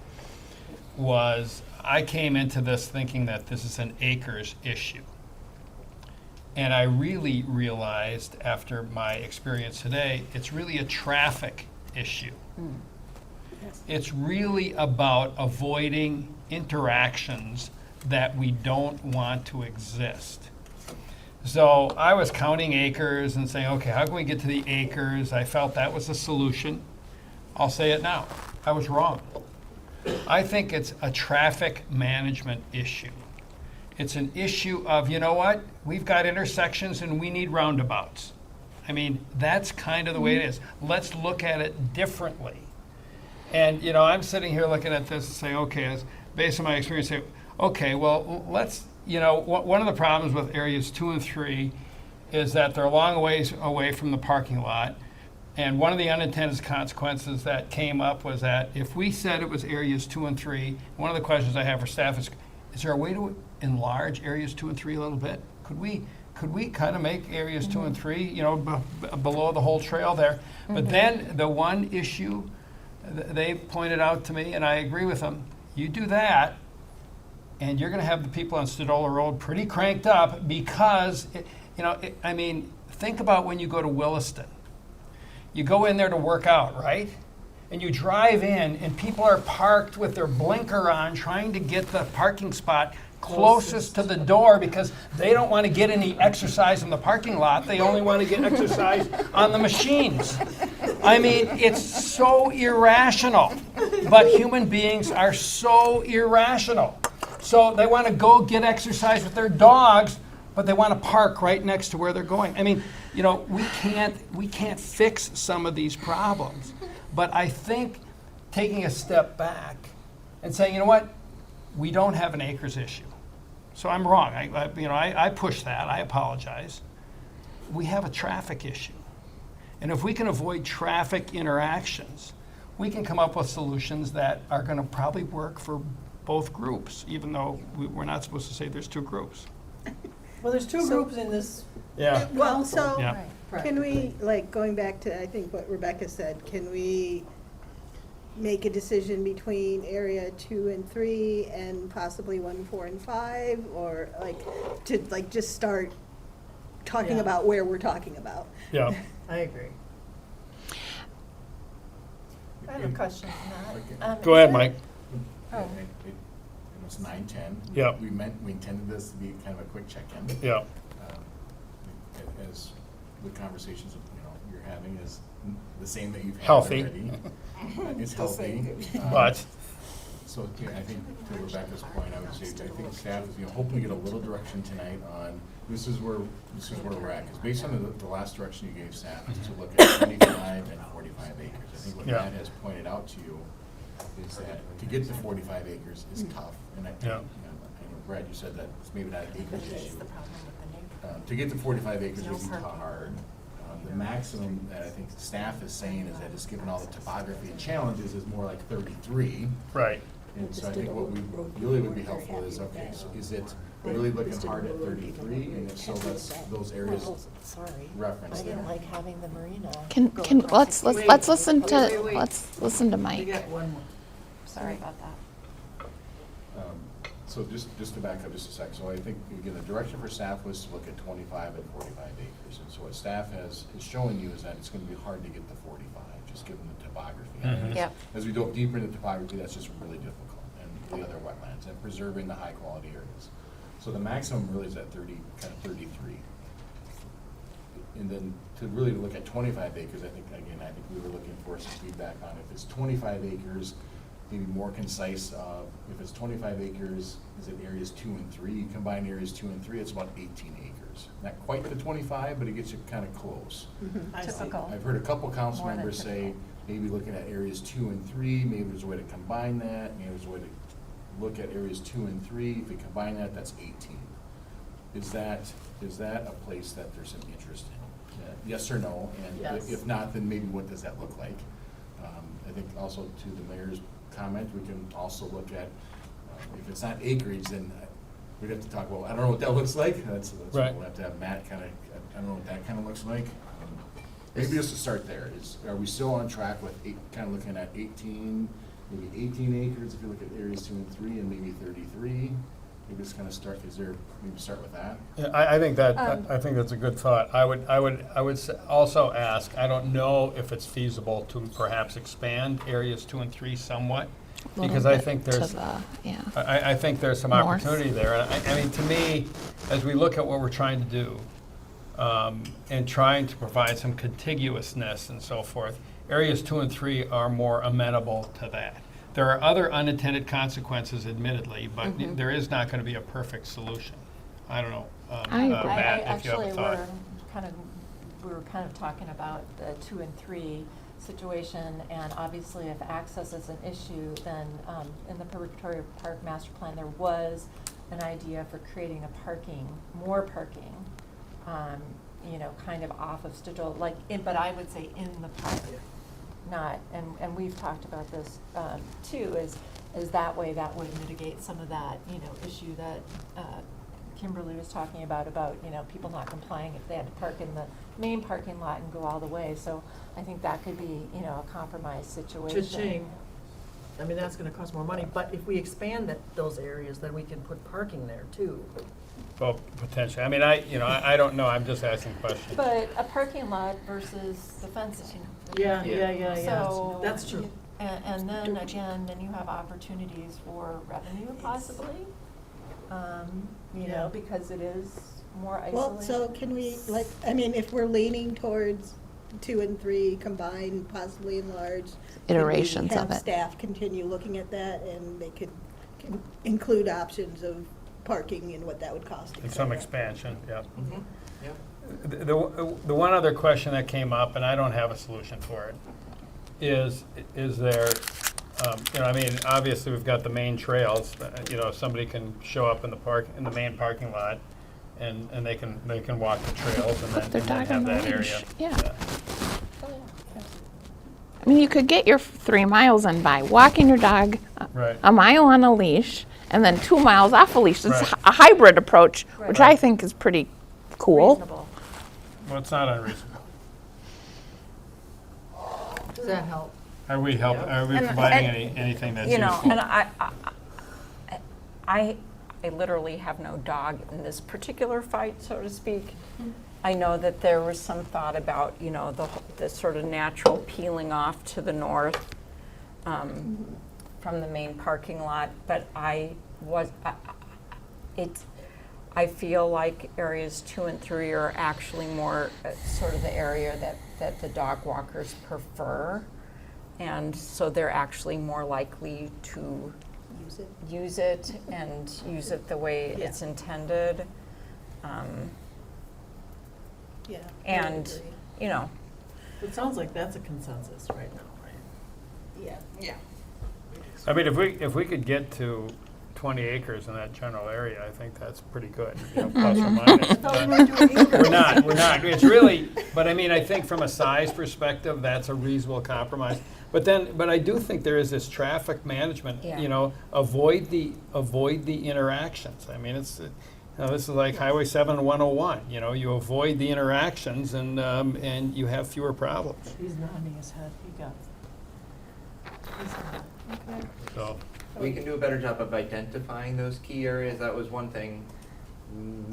[SPEAKER 1] was I came into this thinking that this is an acres issue. And I really realized after my experience today, it's really a traffic issue. It's really about avoiding interactions that we don't want to exist. So I was counting acres and saying, okay, how can we get to the acres? I felt that was the solution. I'll say it now. I was wrong. I think it's a traffic management issue. It's an issue of, you know what? We've got intersections and we need roundabouts. I mean, that's kind of the way it is. Let's look at it differently. And, you know, I'm sitting here looking at this and saying, okay, as based on my experience, say, okay, well, let's, you know, one of the problems with areas 2 and 3 is that they're a long ways away from the parking lot. And one of the unintended consequences that came up was that if we said it was areas 2 and 3, one of the questions I have for staff is there a way to enlarge areas 2 and 3 a little bit? Could we kind of make areas 2 and 3, you know, below the whole trail there? But then the one issue they pointed out to me, and I agree with them, you do that, and you're going to have the people on Stodola Road pretty cranked up because, I mean, think about when you go to Williston. You go in there to work out, right? And you drive in, and people are parked with their blinker on trying to get the parking spot closest to the door because they don't want to get any exercise in the parking lot. They only want to get exercise on the machines. I mean, it's so irrational. But human beings are so irrational. So they want to go get exercise with their dogs, but they want to park right next to where they're going. I mean, you know, we can't fix some of these problems. But I think taking a step back and saying, you know what, we don't have an acres issue. So I'm wrong. I push that. I apologize. We have a traffic issue. And if we can avoid traffic interactions, we can come up with solutions that are going to probably work for both groups, even though we're not supposed to say there's two groups.
[SPEAKER 18] Well, there's two groups in this.
[SPEAKER 1] Yeah.
[SPEAKER 6] Well, so
[SPEAKER 1] Yeah.
[SPEAKER 6] can we, like, going back to, I think what Rebecca said, can we make a decision between area 2 and 3 and possibly 1, 4, and 5, or like to like just start talking
[SPEAKER 18] Yeah.
[SPEAKER 6] about where we're talking about?
[SPEAKER 1] Yeah.
[SPEAKER 18] I agree.
[SPEAKER 15] I have a question on
[SPEAKER 1] Go ahead, Mike.
[SPEAKER 5] It was 9:10.
[SPEAKER 1] Yeah.
[SPEAKER 5] We intended this to be kind of a quick check-in.
[SPEAKER 1] Yeah.
[SPEAKER 5] As the conversations you're having is the same that you've had
[SPEAKER 1] Healthy.
[SPEAKER 5] already. It's healthy.
[SPEAKER 1] But
[SPEAKER 5] So I think to Rebecca's point, I would say I think staff is hoping to get a little direction tonight on this is where we're at. Because based on the last direction you gave staff is to look at 25 and 45 acres. I think what
[SPEAKER 1] Yeah.
[SPEAKER 5] Matt has pointed out to you is that to get to 45 acres is tough. And I think,
[SPEAKER 1] Yeah.
[SPEAKER 5] I know, Brad, you said that it's maybe not an acres issue. To get to 45 acres would be hard. The maximum that I think staff is saying is that it's given all the topography and challenges is more like 33.
[SPEAKER 1] Right.
[SPEAKER 5] And so I think what we really would be helpful is, okay, so is it really looking hard at 33? And if so, let's those areas reference there.
[SPEAKER 15] having the marina.
[SPEAKER 7] Let's listen to
[SPEAKER 18] Wait.
[SPEAKER 7] let's listen to
[SPEAKER 18] We
[SPEAKER 7] Mike.
[SPEAKER 18] got one more.
[SPEAKER 2] Sorry about that.
[SPEAKER 5] So just to back up just a second, so I think, again, the direction for staff was to look at 25 and 45 acres. And so what staff is showing you is that it's going to be hard to get to 45, just given the topography.
[SPEAKER 1] Mhm.
[SPEAKER 2] Yep.
[SPEAKER 5] As we go deeper into topography, that's just really difficult, and the other wetlands, and preserving the high-quality areas. So the maximum really is at 30, kind of 33. And then to really look at 25 acres, I think we were looking for some feedback on if it's 25 acres, maybe more concise, if it's 25 acres, is it areas 2 and 3? You combine areas 2 and 3, it's about 18 acres. Not quite the 25, but it gets you kind of close.
[SPEAKER 2] Typical.
[SPEAKER 5] I've heard a couple council
[SPEAKER 2] More than
[SPEAKER 5] members say, maybe looking at areas 2 and 3, maybe there's a way to combine that, maybe there's a way to look at areas 2 and 3, if you combine that, that's 18. Is that a place that there's some interest in? Yes or no? And
[SPEAKER 18] Yes.
[SPEAKER 5] if not, then maybe what does that look like? I think also to the mayor's comment, we can also look at If it's not acreage, then we'd have to talk about, I don't know what that looks like. That's
[SPEAKER 1] Right.
[SPEAKER 5] we'll have to have Matt kind of, I don't know what that kind of looks like. Maybe just to start there, are we still on track with kind of looking at 18, maybe 18 acres if you look at areas 2 and 3, and maybe 33? Maybe just kind of start, maybe start with that?
[SPEAKER 1] Yeah, I think I think that's a good thought. I would also ask, I don't know if it's feasible to perhaps expand areas 2 and 3 somewhat, because I think there's, I think there's some
[SPEAKER 7] North.
[SPEAKER 1] opportunity there. And I mean, to me, as we look at what we're trying to do, and trying to provide some contiguousness and so forth, areas 2 and 3 are more amenable to that. There are other unintended consequences, admittedly, but there is not going to be a perfect solution. I don't know, Matt, if you have a thought.
[SPEAKER 16] We were kind of talking about the 2 and 3 situation, and obviously if access is an issue, then in the Victoria Park Master Plan, there was an idea for creating more parking, kind of off of Stitchell, but I would say in the park. Not, and we've talked about this too, is that way that would mitigate some of that, issue that Kimberly was talking about, people not complying if they had to park in the main parking lot and go all the way. So I think that could be, a compromise situation.
[SPEAKER 18] Cha-ching. I mean, that's gonna cost more money, but if we expand those areas, then we can put parking there too.
[SPEAKER 1] Well, potentially. I mean, I don't know. I'm just asking questions.
[SPEAKER 16] But a parking lot versus the fencing.
[SPEAKER 18] Yeah.
[SPEAKER 16] So,
[SPEAKER 18] That's true.
[SPEAKER 16] And then again, then you have opportunities for revenue possibly, because it is more isolated.
[SPEAKER 6] Well, so can we, if we're leaning towards 2 and 3 combined, possibly enlarged.
[SPEAKER 7] Iterations
[SPEAKER 6] can
[SPEAKER 7] of
[SPEAKER 6] we
[SPEAKER 7] it.
[SPEAKER 6] have staff continue looking at that, and they could include options of parking and what that would cost.
[SPEAKER 1] And some expansion, yeah.
[SPEAKER 12] Yeah.
[SPEAKER 1] The one other question that came up, and I don't have a solution for it, is there, obviously we've got the main trails, somebody can show up in the main parking lot, and they can walk the trails and
[SPEAKER 7] Put their
[SPEAKER 1] then
[SPEAKER 7] dog
[SPEAKER 1] have
[SPEAKER 7] on the
[SPEAKER 1] that
[SPEAKER 7] leash.
[SPEAKER 1] area.
[SPEAKER 7] Yeah. I mean, you could get your 3 miles in by walking your dog
[SPEAKER 1] Right.
[SPEAKER 7] a mile on a leash and then 2 miles off a leash. It's
[SPEAKER 1] Right.
[SPEAKER 7] a hybrid approach, which
[SPEAKER 1] Right.
[SPEAKER 7] I think is pretty cool.
[SPEAKER 16] Reasonable.
[SPEAKER 1] Well, it's not unreasonable.
[SPEAKER 18] Does that help?
[SPEAKER 1] Are we
[SPEAKER 17] And-
[SPEAKER 1] providing anything that's useful?
[SPEAKER 17] And I literally have no dog in this particular fight, so to speak. I know that there was some thought about, the sort of natural peeling off to the north from the main parking lot, but I feel like areas 2 and 3 are actually more sort of the area that the dog walkers prefer. And so they're actually more likely to use it and use it the way it's intended.
[SPEAKER 6] Yeah.
[SPEAKER 17] And,
[SPEAKER 18] It sounds like that's a consensus right now, right?
[SPEAKER 6] Yeah.
[SPEAKER 1] I mean, if we could get to 20 acres in that general area, I think that's pretty good, plus or minus.
[SPEAKER 18] I thought we were doing acres.
[SPEAKER 1] We're not. It's really, but I mean, I think from a size perspective, that's a reasonable compromise. But I do think there is this traffic management,
[SPEAKER 17] Yeah.
[SPEAKER 1] Avoid the interactions. I mean, it's, this is like Highway 7 and 101, you avoid the interactions and you have fewer problems.
[SPEAKER 18] He's nodding his head, he got it. Okay.
[SPEAKER 1] So,
[SPEAKER 12] We can do a better job of identifying those key areas. That was one thing,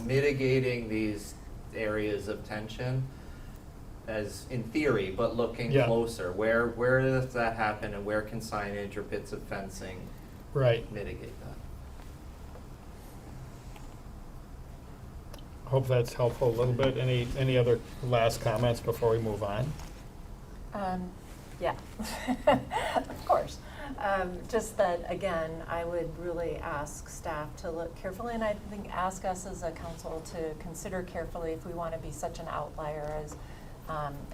[SPEAKER 12] mitigating these areas of tension as in theory, but looking
[SPEAKER 1] Yeah.
[SPEAKER 12] closer. Where does that happen, and where can signage or bits of fencing
[SPEAKER 1] right.
[SPEAKER 12] mitigate that?
[SPEAKER 1] Hope that's helpful a little bit. Any other last comments before we move on?
[SPEAKER 16] Yeah, of course. Just that, again, I would really ask staff to look carefully, and I think ask us as a council to consider carefully if we want to be such an outlier as,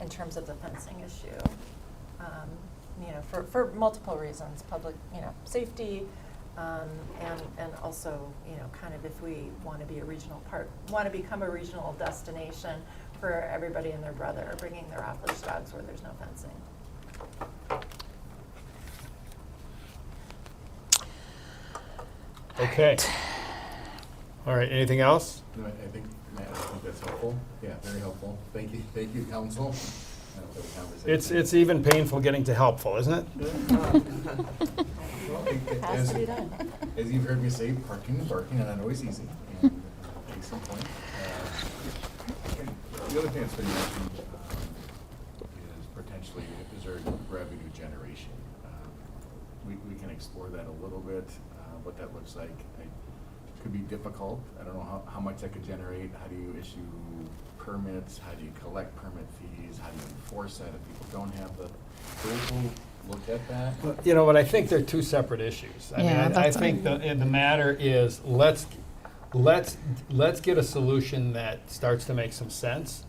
[SPEAKER 16] in terms of the fencing issue. For multiple reasons, public, safety, and also, kind of if we want to be a regional park, want to become a regional destination for everybody and their brother, bringing their off-leash dogs where there's no fencing.
[SPEAKER 1] Okay. All right, anything else?
[SPEAKER 5] No, I think, Matt, I think that's helpful. Yeah, very helpful. Thank you, council, for the conversation.
[SPEAKER 1] It's even painful getting to helpful, isn't it?
[SPEAKER 18] Has to be done.
[SPEAKER 5] As you've heard me say, parking and barking are not always easy. And case in point, the other thing that's been mentioned is potentially, is there revenue generation? We can explore that a little bit, what that looks like. It could be difficult. I don't know how much that could generate. How do you issue permits? How do you collect permit fees? How do you enforce that if people don't have the tools to look at that?
[SPEAKER 1] You know, but I think they're two separate issues. I
[SPEAKER 7] Yeah,
[SPEAKER 1] mean, I
[SPEAKER 7] that's
[SPEAKER 1] think the matter is, let's get a solution that starts to make some sense.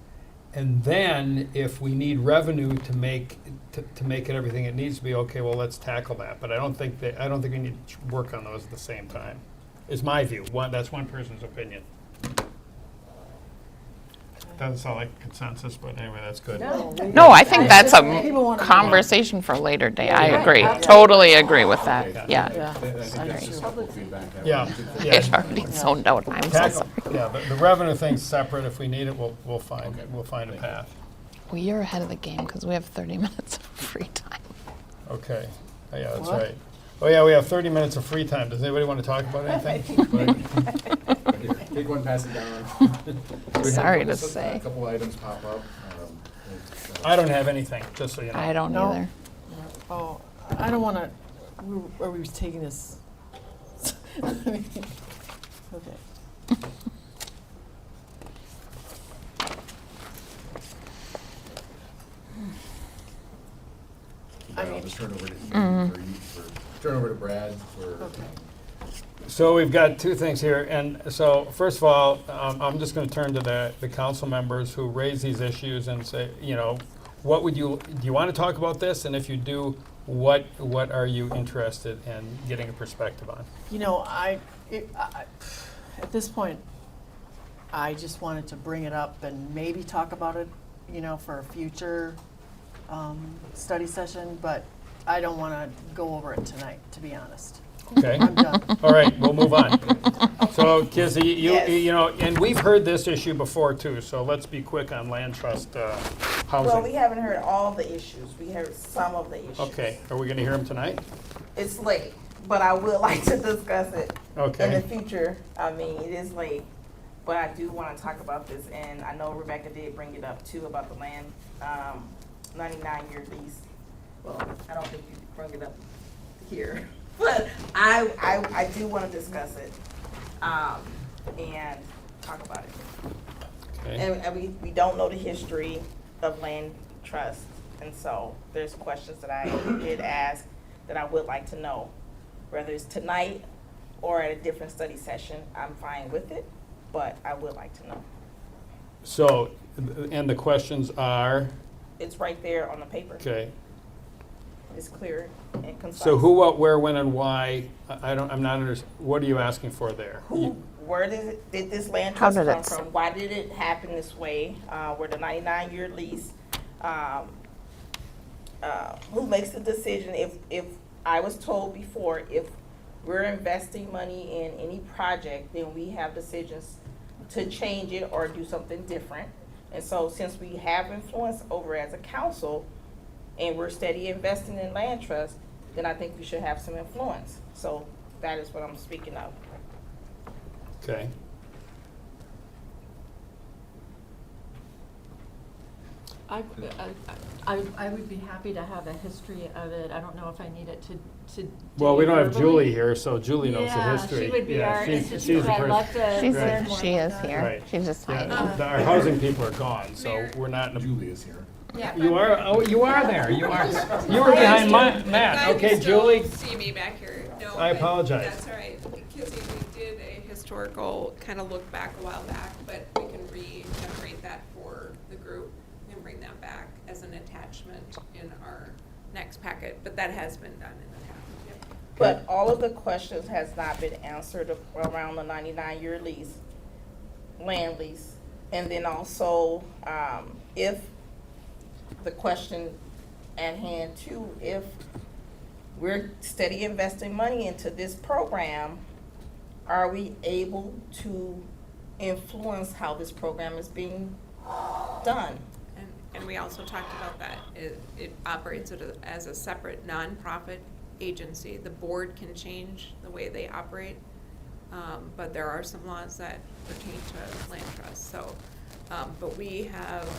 [SPEAKER 1] And then if we need revenue to make it everything it needs to be, okay, well, let's tackle that. But I don't think we need to work on those at the same time, is my view. That's one person's opinion. Doesn't sound like consensus, but anyway, that's good.
[SPEAKER 7] No, I think that's
[SPEAKER 18] People
[SPEAKER 7] a
[SPEAKER 18] wanna-
[SPEAKER 7] conversation for a later day. I
[SPEAKER 18] Yeah.
[SPEAKER 7] agree.
[SPEAKER 18] Yeah.
[SPEAKER 7] Totally agree with that. Yeah.
[SPEAKER 5] I think that's
[SPEAKER 7] Agree.
[SPEAKER 5] just helpful feedback.
[SPEAKER 1] Yeah.
[SPEAKER 7] It's already zoned out. I'm so
[SPEAKER 1] Tackle,
[SPEAKER 7] sorry.
[SPEAKER 1] yeah, the revenue thing's separate. If we need it, we'll find a path.
[SPEAKER 7] Well, you're ahead of the game because we have 30 minutes of free time.
[SPEAKER 1] Okay, oh, yeah, that's
[SPEAKER 18] What?
[SPEAKER 1] right. Oh, yeah, we have 30 minutes of free time. Does anybody want to talk about anything?
[SPEAKER 5] Here, take one, pass it down. We had
[SPEAKER 7] Sorry
[SPEAKER 5] a
[SPEAKER 7] to
[SPEAKER 5] couple-
[SPEAKER 7] say.
[SPEAKER 5] A couple items pop up.
[SPEAKER 1] I don't have anything, just so you know.
[SPEAKER 7] I don't
[SPEAKER 18] No.
[SPEAKER 7] either.
[SPEAKER 18] Oh, I don't wanna, are we taking this? Okay.
[SPEAKER 5] I'll just turn over to
[SPEAKER 7] Mhm.
[SPEAKER 5] turn over to Brad for.
[SPEAKER 18] Okay.
[SPEAKER 1] So we've got two things here, and so first of all, I'm just going to turn to the council members who raise these issues and say, you know, do you want to talk about this? And if you do, what are you interested in getting a perspective on?
[SPEAKER 18] You know, I at this point, I just wanted to bring it up and maybe talk about it, you know, for a future study session, but I don't want to go over it tonight, to be honest.
[SPEAKER 1] Okay.
[SPEAKER 18] I'm done.
[SPEAKER 1] All right, we'll move on. So, Kizzy,
[SPEAKER 15] Yes.
[SPEAKER 1] you know, and we've heard this issue before too, so let's be quick on land trust housing.
[SPEAKER 15] Well, we haven't heard all the issues. We heard some of the issues.
[SPEAKER 1] Okay, are we going to hear them tonight?
[SPEAKER 15] It's late, but I would like to discuss it in
[SPEAKER 1] Okay.
[SPEAKER 15] the future. I mean, it is late, but I do want to talk about this, and I know Rebecca did bring it up too about the land, 99-year lease. Well, I don't think you bring it up here, but I do want to discuss it, and talk about it.
[SPEAKER 1] Okay.
[SPEAKER 15] And we don't know the history of land trust, and so there's questions that I did ask that I would like to know. Whether it's tonight or at a different study session, I'm fine with it, but I would like to know.
[SPEAKER 1] So, and the questions are,
[SPEAKER 15] It's right there on the paper.
[SPEAKER 1] okay.
[SPEAKER 15] It's clear and concise.
[SPEAKER 1] So who, what, where, when, and why? I'm not what are you asking for there?
[SPEAKER 15] Where did this land
[SPEAKER 7] How
[SPEAKER 15] trust
[SPEAKER 7] did
[SPEAKER 15] come
[SPEAKER 7] it
[SPEAKER 15] from? Why did it happen this way? Where the 99-year lease, who makes the decision? If I was told before, if we're investing money in any project, then we have decisions to change it or do something different. And so since we have influence over as a council and we're steady investing in land trust, then I think we should have some influence. So that is what I'm speaking of.
[SPEAKER 1] Okay.
[SPEAKER 16] I would be happy to have a history of it. I don't know if I need it to.
[SPEAKER 1] Well, we don't have
[SPEAKER 16] verbally.
[SPEAKER 1] Julie here, so Julie knows the history.
[SPEAKER 16] Yeah, she would be
[SPEAKER 1] Yeah,
[SPEAKER 16] our
[SPEAKER 1] she's
[SPEAKER 16] institute.
[SPEAKER 1] the
[SPEAKER 16] I'd
[SPEAKER 1] person.
[SPEAKER 16] love to.
[SPEAKER 7] She's
[SPEAKER 16] learn
[SPEAKER 7] here.
[SPEAKER 16] more
[SPEAKER 7] She
[SPEAKER 16] about
[SPEAKER 7] is
[SPEAKER 16] that.
[SPEAKER 7] here.
[SPEAKER 1] Right.
[SPEAKER 7] She's just
[SPEAKER 1] Yeah,
[SPEAKER 7] hiding.
[SPEAKER 1] our housing people are gone, so we're not in a.
[SPEAKER 5] Julie is here.
[SPEAKER 9] Yeah.
[SPEAKER 1] You are, oh, you are there, you are. You were behind Matt, okay, Julie?
[SPEAKER 9] See me back here. No,
[SPEAKER 1] I
[SPEAKER 9] but
[SPEAKER 1] apologize.
[SPEAKER 9] That's all right. Kizzy, we did a historical kind of look back a while back, but we can regenerate that for the group and bring that back as an attachment in our next packet, but that has been done in the past. Yep.
[SPEAKER 15] But all of the questions has not been answered around the 99-year lease, land lease. And then also, if the question at hand too, if we're steady investing money into this program, are we able to influence how this program is being done?
[SPEAKER 9] And we also talked about that. It operates as a separate nonprofit agency. The board can change the way they operate, but there are some laws that pertain to land trust. So, but we have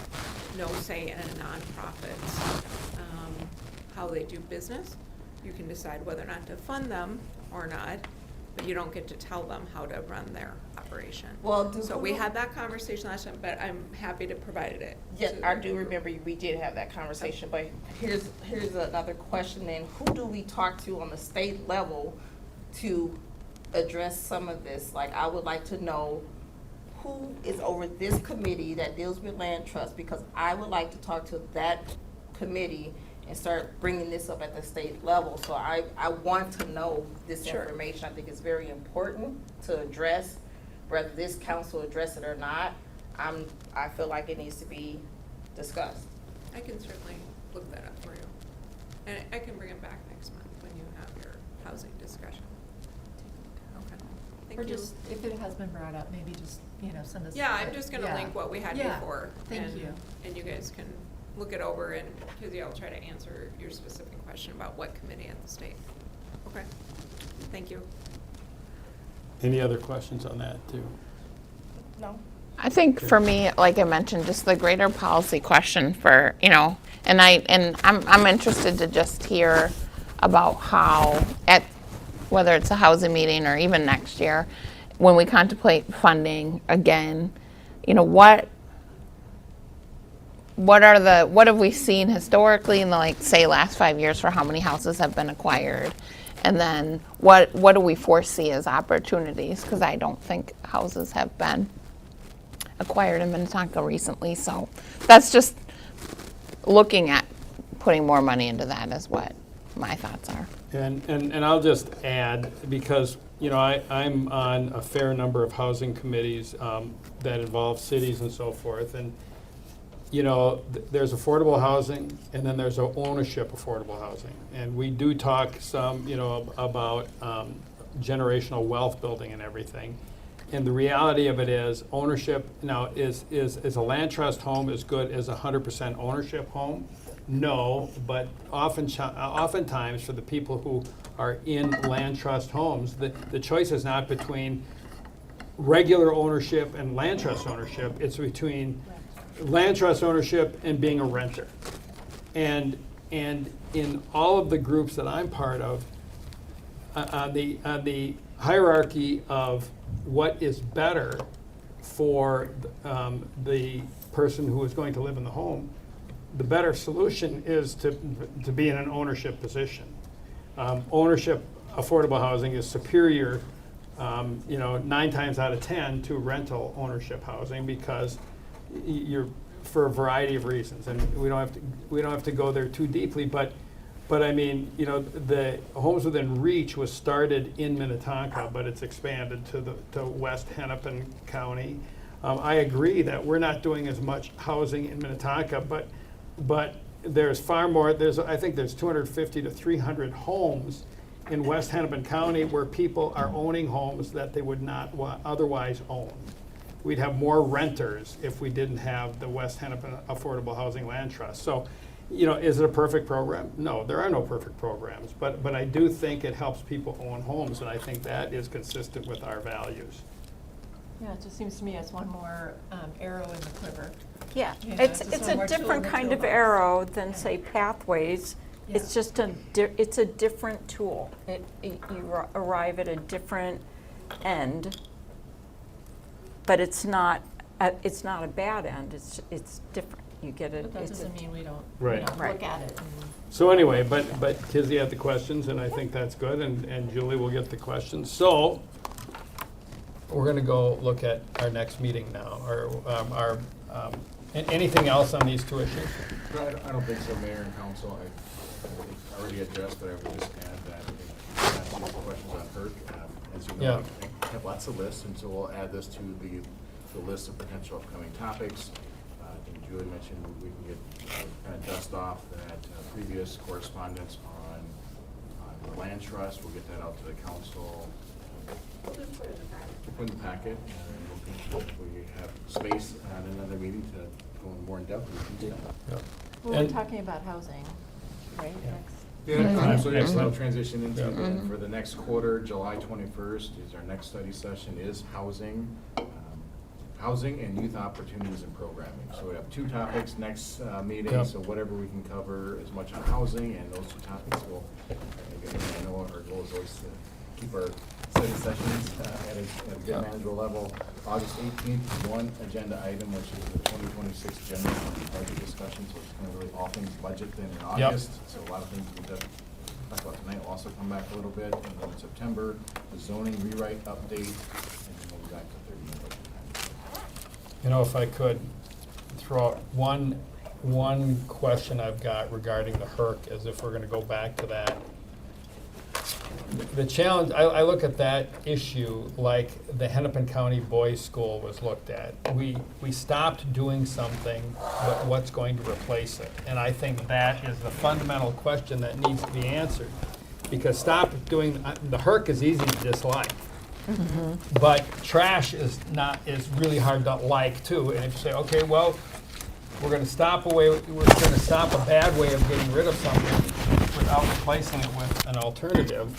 [SPEAKER 9] no say in a nonprofit's how they do business. You can decide whether or not to fund them or not, but you don't get to tell them how to run their operation.
[SPEAKER 15] Well,
[SPEAKER 9] So we had that conversation last time, but I'm happy to provide it.
[SPEAKER 15] Yes,
[SPEAKER 9] to
[SPEAKER 15] I
[SPEAKER 9] the
[SPEAKER 15] do
[SPEAKER 9] group.
[SPEAKER 15] remember we did have that conversation, but here's another question then. Who do we talk to on the state level to address some of this? Like, I would like to know who is over this committee that deals with land trust, because I would like to talk to that committee and start bringing this up at the state level. So I want to know this
[SPEAKER 9] Sure.
[SPEAKER 15] information. I think it's very important to address, whether this council address it or not. I feel like it needs to be discussed.
[SPEAKER 9] I can certainly look that up for you. And I can bring it back next month when you have your housing discussion. Okay. Thank
[SPEAKER 2] Or
[SPEAKER 9] you.
[SPEAKER 2] just, if it has been brought up, maybe just, send us.
[SPEAKER 9] Yeah, I'm just gonna link what we had
[SPEAKER 2] Yeah,
[SPEAKER 9] before.
[SPEAKER 2] thank
[SPEAKER 9] and-
[SPEAKER 2] you.
[SPEAKER 9] And you guys can look it over, and Kizzy, I'll try to answer your specific question about what committee at the state. Okay, thank you.
[SPEAKER 1] Any other questions on that, too?
[SPEAKER 15] No?
[SPEAKER 7] I think for me, like I mentioned, just the greater policy question for, and I'm interested to just hear about how at, whether it's a housing meeting or even next year, when we contemplate funding again, what have we seen historically in the, say, last 5 years for how many houses have been acquired? And then what do we foresee as opportunities? Because I don't think houses have been acquired in Minnetonka recently. So that's just looking at putting more money into that is what my thoughts are.
[SPEAKER 1] And I'll just add, because, I'm on a fair number of housing committees that involve cities and so forth. And, there's affordable housing, and then there's ownership affordable housing. And we do talk some, about generational wealth building and everything. And the reality of it is ownership, now, is a land trust home as good as a 100% ownership home? No, but oftentimes for the people who are in land trust homes, the choice is not between regular ownership and land trust ownership. It's between land trust ownership and being a renter. And in all of the groups that I'm part of, on the hierarchy of what is better for the person who is going to live in the home, the better solution is to be in an ownership position. Ownership affordable housing is superior, 9 times out of 10 to rental ownership housing, because you're, for a variety of reasons, and we don't have to go there too deeply, but I mean, the Homes Within Reach was started in Minnetonka, but it's expanded to West Hennepin County. I agree that we're not doing as much housing in Minnetonka, but there's far more. I think there's 250 to 300 homes in West Hennepin County where people are owning homes that they would not otherwise own. We'd have more renters if we didn't have the West Hennepin Affordable Housing Land Trust. So, is it a perfect program? No, there are no perfect programs, but I do think it helps people own homes, and I think that is consistent with our values.
[SPEAKER 2] Yeah, it just seems to me as one more arrow in the quiver.
[SPEAKER 17] Yeah,
[SPEAKER 2] It's
[SPEAKER 17] it's
[SPEAKER 2] just one
[SPEAKER 17] a
[SPEAKER 2] more tool in
[SPEAKER 17] different
[SPEAKER 2] the
[SPEAKER 17] kind of
[SPEAKER 2] toolbox.
[SPEAKER 17] arrow than, say, Pathways. It's
[SPEAKER 2] Yeah.
[SPEAKER 17] just it's a different tool. You arrive at a different end, but it's not a bad end. It's different. You get it.
[SPEAKER 2] But that doesn't mean we don't,
[SPEAKER 1] Right.
[SPEAKER 2] look at it.
[SPEAKER 1] So anyway, but Kizzy had the questions, and I think that's good, and Julie will get the questions. So we're going to go look at our next meeting now, or anything else on these two issues?
[SPEAKER 5] No, I don't think so, Mayor and Council. I already addressed, but I would just add that I think some questions on HERC. As you know, we have lots of lists, and so we'll add this to the list of potential upcoming topics. I think Julie mentioned we can get kind of dust off that previous correspondence on the land trust. We'll get that out to the council Put in the packet, and we'll, if we have space at another meeting to go more in depth, we can do that.
[SPEAKER 2] Well, we're
[SPEAKER 1] And-
[SPEAKER 2] talking about housing, right, next?
[SPEAKER 5] Yeah, so next
[SPEAKER 1] Excellent.
[SPEAKER 5] I'll transition into,
[SPEAKER 1] Yeah.
[SPEAKER 5] then for the next quarter, July 21st is our next study session, is housing and youth opportunities and programming. So we have two topics next meeting,
[SPEAKER 1] Yep.
[SPEAKER 5] so whatever we can cover as much on housing and those two topics, we'll, again, I know our goal is always to keep our study sessions at a good manageable level. August 18th, one agenda item, which is the 2026 general budget discussion, so it's kind of really all things budget then in
[SPEAKER 1] Yep.
[SPEAKER 5] August. So a lot of things we talk about tonight will also come back a little bit. And then in September, the zoning rewrite update, and then we'll be back to 30-minute budget time.
[SPEAKER 1] You know, if I could throw out one question I've got regarding the HERC, as if we're gonna go back to that. The challenge, I look at that issue like the Hennepin County Boys School was looked at. We stopped doing something, but what's going to replace it? And I think that is the fundamental question that needs to be answered. Because stop doing, the HERC is easy to dislike. But trash is really hard to like too. And if you say, okay, well, we're gonna stop a bad way of getting rid of something without replacing it with an alternative,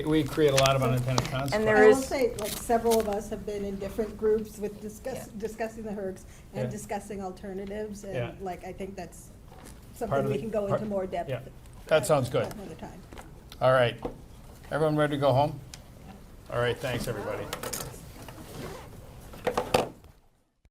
[SPEAKER 1] we create a lot of unintended consequences.
[SPEAKER 17] And
[SPEAKER 6] I
[SPEAKER 17] there
[SPEAKER 6] will
[SPEAKER 17] is,
[SPEAKER 6] say, like, several of us have been in different groups with discussing the HERCs and
[SPEAKER 1] Yeah.
[SPEAKER 6] discussing alternatives,
[SPEAKER 1] Yeah.
[SPEAKER 6] and like, I think that's
[SPEAKER 1] Part
[SPEAKER 6] something
[SPEAKER 1] of
[SPEAKER 6] we
[SPEAKER 1] the-
[SPEAKER 6] can go
[SPEAKER 1] part-
[SPEAKER 6] into more depth.
[SPEAKER 1] yeah. That sounds good.
[SPEAKER 6] Another time.
[SPEAKER 1] All right. Everyone ready to go home? All right, thanks, everybody.